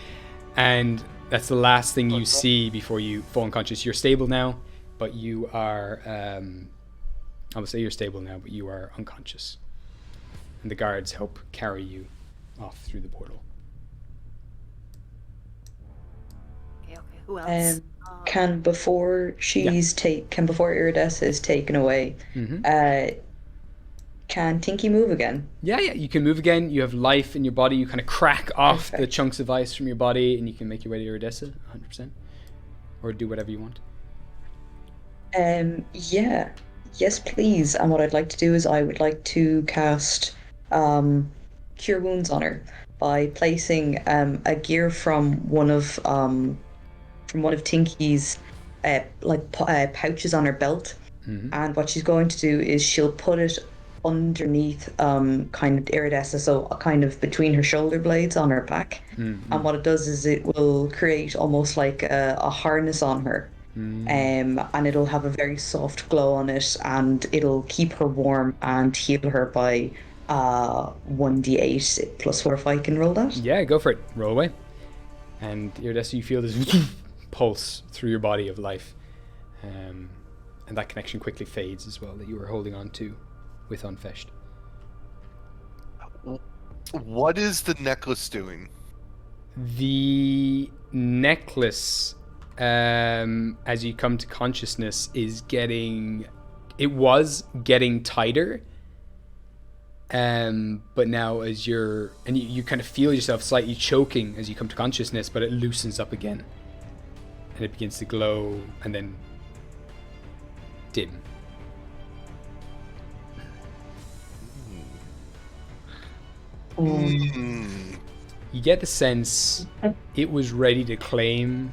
And that's the last thing you see before you fall unconscious. You're stable now, but you are, I would say you're stable now, but you are unconscious. And the guards help carry you off through the portal. Okay, who else? Can before Iridessa is taken away, can Tinky move again? Yeah, you can move again. You have life in your body. You kind of crack off the chunks of ice from your body and you can make your way to Iridessa 100%. Or do whatever you want. Yeah. Yes, please. And what I'd like to do is I would like to cast Cure Wounds on her by placing a gear from one of Tinky's pouches on her belt. And what she's going to do is she'll put it underneath kind of Iridessa, so kind of between her shoulder blades on her back. And what it does is it will create almost like a harness on her. And it'll have a very soft glow on it and it'll keep her warm and heal her by 1d8 plus 4 if I can roll that. Yeah, go for it. Roll away. And Iridessa, you feel this pulse through your body of life. And that connection quickly fades as well that you were holding on to with Feist. What is the necklace doing? The necklace, as you come to consciousness, was getting tighter, But now as you kind of feel yourself slightly choking as you come to consciousness, but it loosens up again. And it begins to glow and then dim. You get the sense it was ready to claim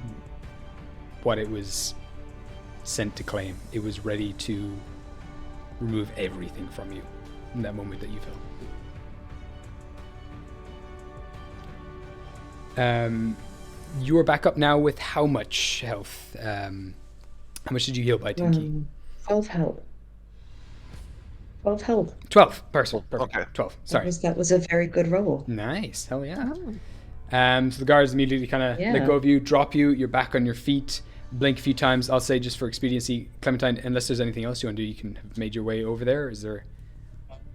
what it was sent to claim. It was ready to remove everything from you in that moment that you felt. You are back up now with how much health? How much did you heal by, Tinky? 12 health. 12 health. 12. Perfect. Okay. 12. Sorry. That was a very good roll. Nice. Hell yeah. So the guards immediately kind of let go of you, drop you. You're back on your feet. Blink a few times. I'll say just for expediency, Clementine, unless there's anything else you want to do, you can have made your way over there. Is there...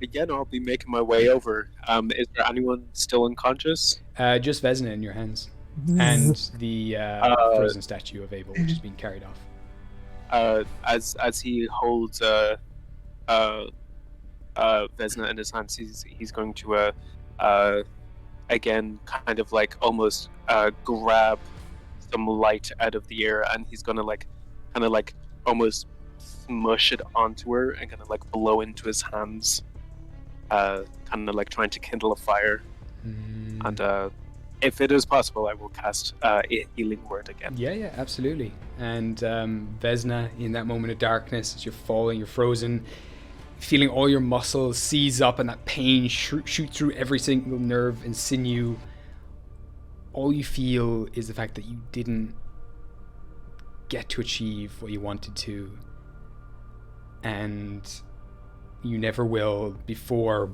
Again, I'll be making my way over. Is there anyone still unconscious? Just Vesna in your hands. And the frozen statue of Abel, which is being carried off. As he holds Vesna in his hands, he's going to again kind of like almost grab some light out of the air, and he's gonna like kind of like almost smush it onto her and kind of like blow into his hands, kind of like trying to kindle a fire. And if it is possible, I will cast a healing word again. Yeah, absolutely. And Vesna, in that moment of darkness, as you're falling, you're frozen, feeling all your muscles seize up and that pain shoot through every single nerve and sinew. All you feel is the fact that you didn't get to achieve what you wanted to, and you never will before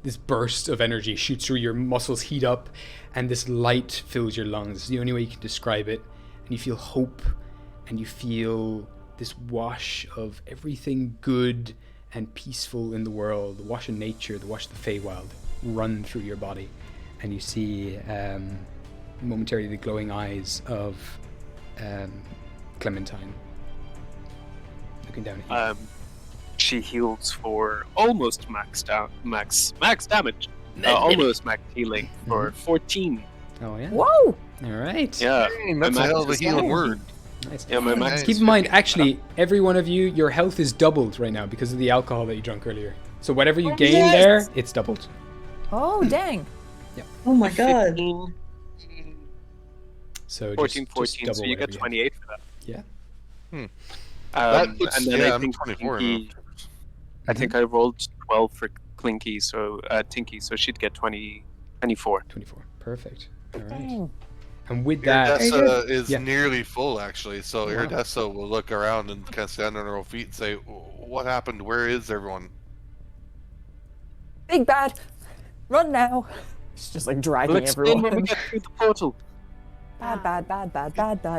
this burst of energy shoots through, your muscles heat up, and this light fills your lungs. It's the only way you can describe it. And you feel hope, and you feel this wash of everything good and peaceful in the world, the wash of nature, the wash of the Feywild, run through your body. And you see momentarily the glowing eyes of Clementine looking down at you. She heals for almost max damage. Almost max healing for 14. Oh yeah. Whoa! All right. Yeah. That's a hell of a healing word. Nice. Yeah, my max. Keep in mind, actually, every one of you, your health is doubled right now because of the alcohol that you drank earlier. So whatever you gain there, it's doubled. Oh, dang. Oh my god. 15, So 14, just double so you get whatever 28 for that. Yeah. That puts, and then yeah, I think 24. Tinky, I think I rolled 12 for Clinky, so Tinky, so she'd get 24. 24. Perfect. All right. Dang. And with that, Iridessa is Yeah. nearly full, actually. So Wow. Iridessa will look around and kind of stand on her own feet and say, "What happened? Where is everyone?" Big bad. Run now. It's just like dragging We'll explain when we everyone. get through the portal. Bad.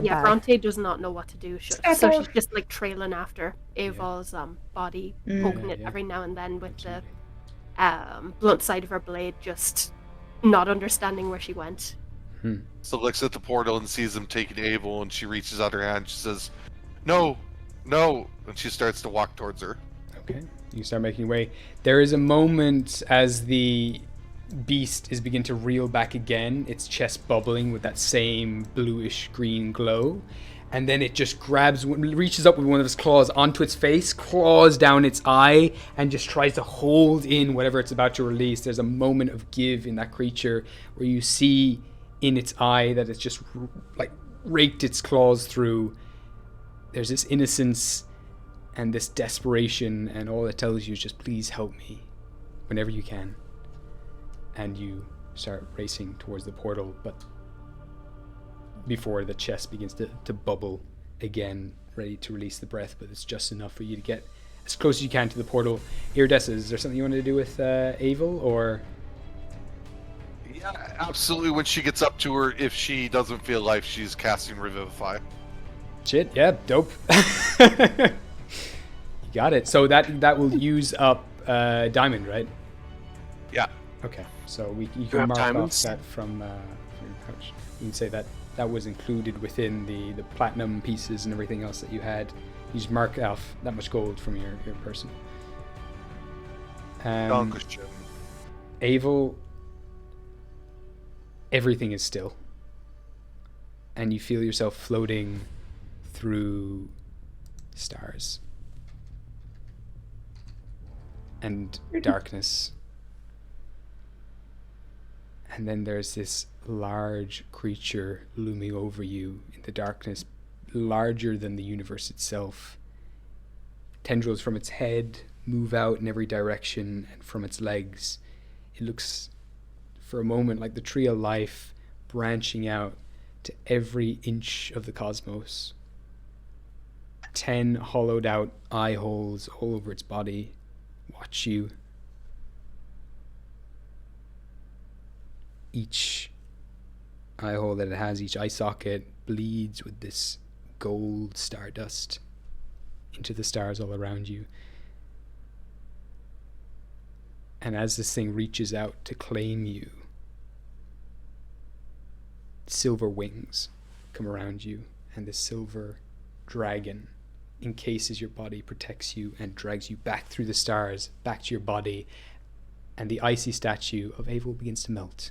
Yeah, Bronte does not know what to do, so she's just like trailing after Aval's body, poking it Yeah. every now and then with the blunt side of her blade, just not understanding where she went. So looks at the portal and sees him taking Abel, and she reaches out her hand. She says, "No, no," and she starts to walk towards her. okay, you start making your way. There is a moment as the beast is beginning to reel back again, its chest bubbling with that same bluish green glow, and then it just reaches up with one of its claws onto its face, claws down its eye, and just tries to hold in whatever it's about to release. There's a moment of give in that creature where you see in its eye that it's just like raked its claws through. There's this innocence and this desperation, and all it tells you is just, please help me whenever you can. And you start racing towards the portal, but before the chest begins to bubble again, ready to release the breath, but it's just enough for you to get as close as you can to the portal. Iridessa, is there something you wanted to do with Avel, or? Yeah, absolutely. When she gets up to her, if she doesn't feel life, she's casting Revivify. Shit, yeah, dope. You got it. So that will use up Diamond, right? Yeah. Okay, so you have can mark diamonds? off that from your pouch. You can say that was included within the platinum pieces and everything else that you had. You just mark off that much gold from your person. Dankeschön. Avel, everything is still. And you feel yourself floating through stars and darkness. And then there's this large creature looming over you in the darkness, larger than the universe itself. Tendrils from its head move out in every direction, and from its legs it looks for a moment like the tree of life branching out to every inch of the cosmos. 10 hollowed out eye holes all over its body watch you. Each eye hole that it has, each eye socket, bleeds with this gold stardust into the stars all around you. And as this thing reaches out to claim you, silver wings come around you, and this silver dragon encases your body, protects you, and drags you back through the stars, back to your body, and the icy statue of Avel begins to melt.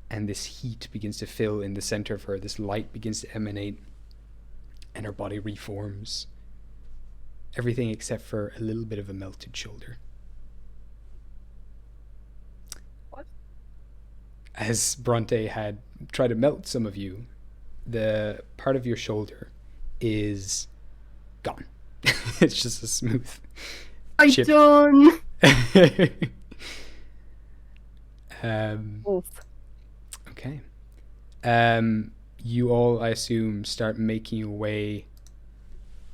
And this heat begins to fill in the center of her, this light begins to emanate, and her body reforms. Everything except for a little bit of a melted shoulder. What? As Bronte had tried to melt some of you, the part of your shoulder is gone. It's just a smooth chip. done. Oof. Okay. You all, I assume, start making your way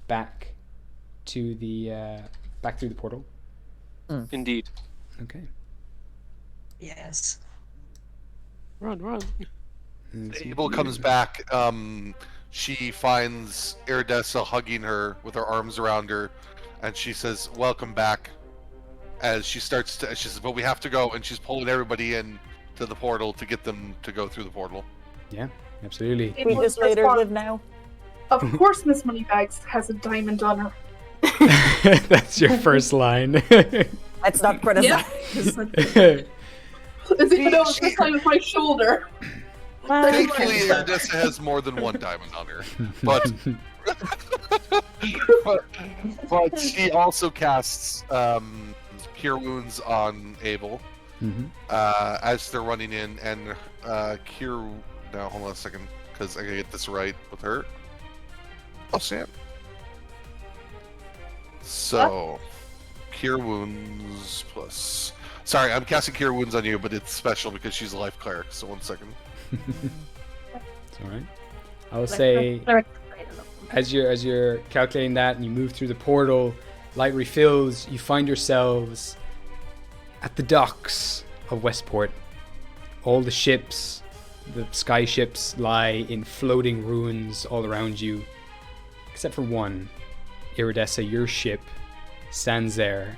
back to the back through the portal. Indeed. Okay. Yes. Run. Abel comes back. She finds Iridessa hugging her with her arms around her, and she says, "Welcome back." As she starts to, she says, "But we have to go," and she's pulling everybody in to the portal to get them to go through the portal. Yeah, absolutely. We just later live now. Of course, Miss Moneybags has a diamond on her. That's your first line. Let's not criticize. As even though it's this time with my shoulder. Thankfully, Iridessa has more than one diamond on her, but but she also casts Cure Wounds on Abel as they're running in, and Cure. Now, hold on a second, because I gotta get this right with her. Oh, Sam. So, Cure Wounds plus. Sorry, I'm casting Cure Wounds on you, but it's special because she's a life cleric. So 1 second. It's all right. I'll say, as you're calculating that, and you move through the portal, light refills. You find yourselves at the docks of Westport. All the ships, the sky ships, lie in floating ruins all around you, except for one. Iridessa, your ship, stands there,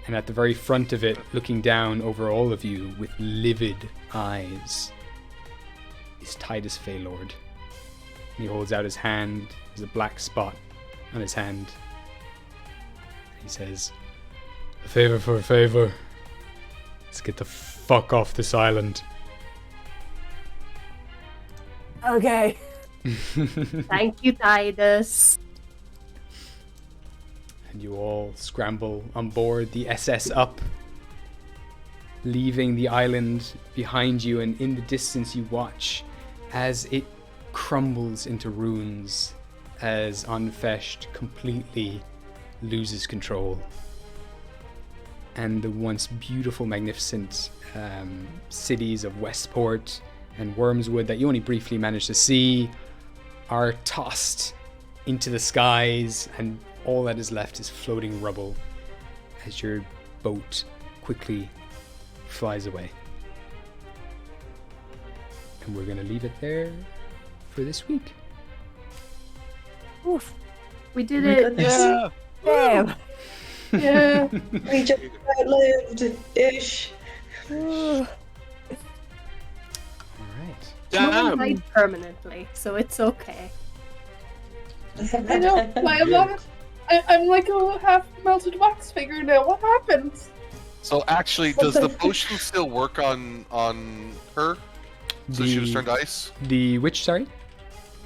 and at the very front of it, looking down over all of you with livid eyes, is Titus Feylord. And he holds out his hand. There's a black spot on his hand. He says, "A favor for a favor. Let's get the fuck off this island." Okay. Thank you, Titus. And you all scramble on board the SS Up, leaving the island behind you, and in the distance you watch as it crumbles into ruins, as Unfeshed completely loses control. And the once beautiful, magnificent cities of Westport and Wormswood that you only briefly managed to see are tossed into the skies, and all that is left is floating rubble as your boat quickly flies away. And we're going to leave it there for this week. Oof. We did it. Yeah. Damn. Yeah. We just outlived-ish. All right. No one Damn. died permanently, so it's okay. I know. I'm like a half melted wax figure now. What happened? So actually, does the potion still work on her? So she was turned to ice? The which, sorry?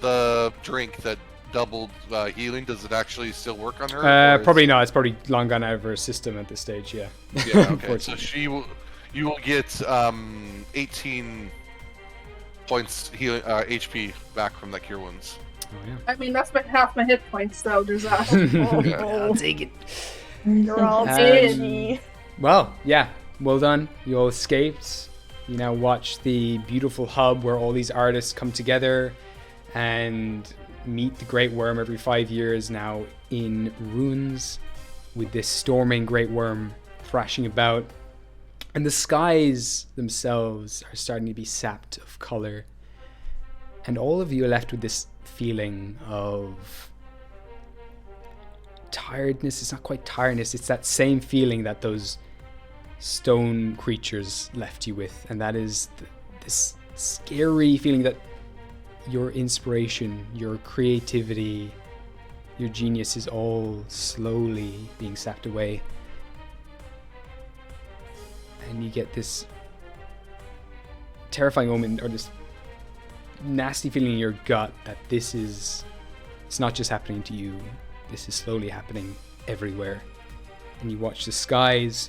The drink that doubled healing, does it actually still work on her? Probably not. It's probably long gone out of her system at this stage, yeah. Yeah, okay. So you will get 18 points healing HP back from that cure wounds. Oh, yeah. I mean, that's about half my hit points, so there's that. I'll take it. You're all Um, stingy. Well, yeah, well done. You all escaped. You now watch the beautiful hub where all these artists come together and meet the Great Worm every 5 years now in ruins with this storming Great Worm thrashing about. And the skies themselves are starting to be sapped of color. And all of you are left with this feeling of tiredness. It's not quite tiredness, it's that same feeling that those stone creatures left you with, and that is this scary feeling that your inspiration, your creativity, your genius is all slowly being sapped away. And you get this terrifying moment, or this nasty feeling in your gut that it's not just happening to you, this is slowly happening everywhere. And you watch the skies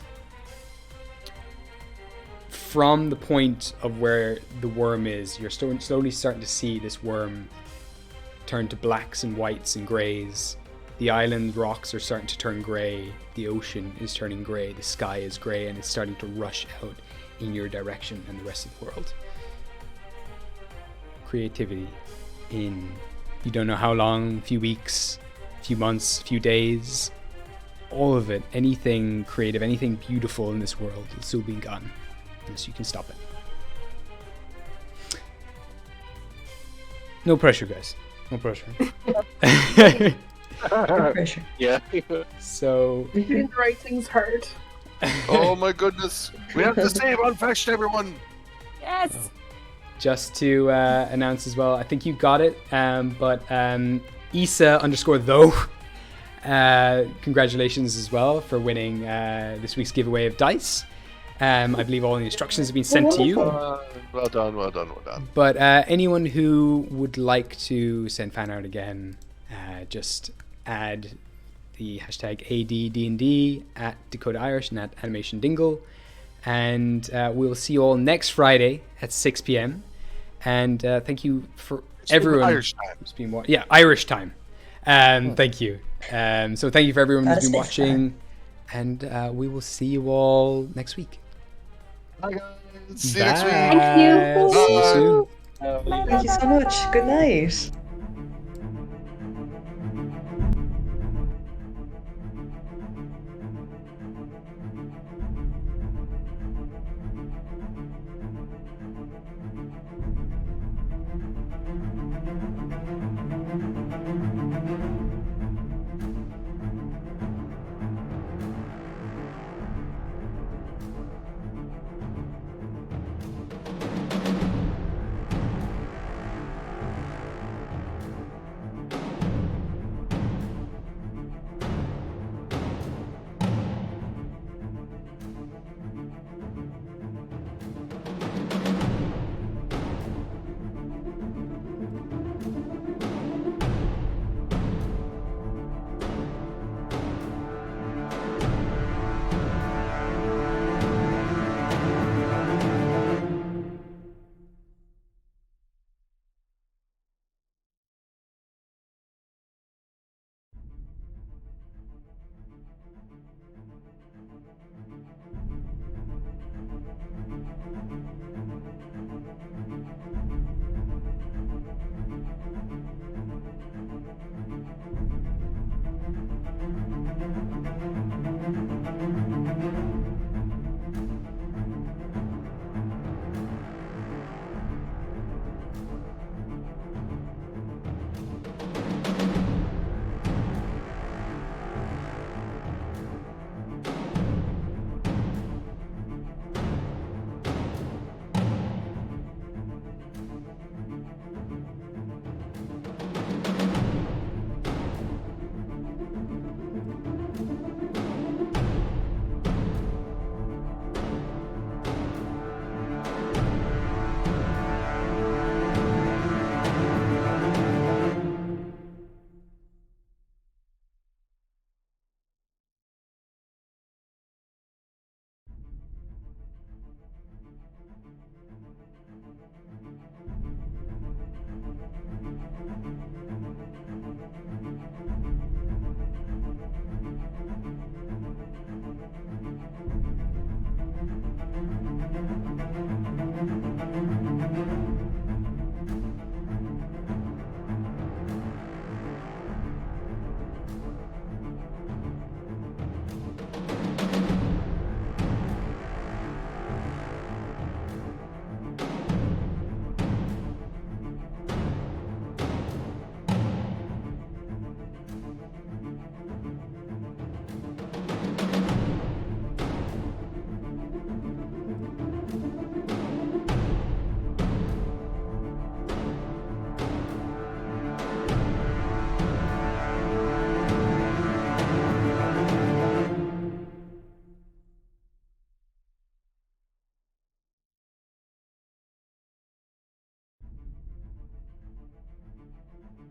from the point of where the worm is. You're slowly starting to see this worm turn to blacks and whites and greys. The island rocks are starting to turn grey. The ocean is turning grey. The sky is grey, and it's starting to rush out in your direction and the rest of the world. Creativity in, you don't know how long, a few weeks, a few months, a few days. All of it, anything creative, anything beautiful in this world will still be gone unless you can stop it. No pressure, guys. No pressure. No pressure. Yeah. So, Doing the right things hurt. Oh my goodness! We have to save Unfetched, everyone! Yes. just to announce as well, I think you got it, but Isa_though, congratulations as well for winning this week's giveaway of dice. I believe all the instructions have been sent to you. Well done. But anyone who would like to send fan art again, just add the hashtag ADDND at Dakota Irish and at Animation Dingle. And we'll see you all next Friday at 6 p.m. And thank you for everyone Irish time. who's been watching. Yeah, Irish time. Thank you. So thank you for everyone who's been watching. And we will see you all next week. Bye, guys. See you next week. Bye. Thank you. See you soon. Thank you so much. Good night.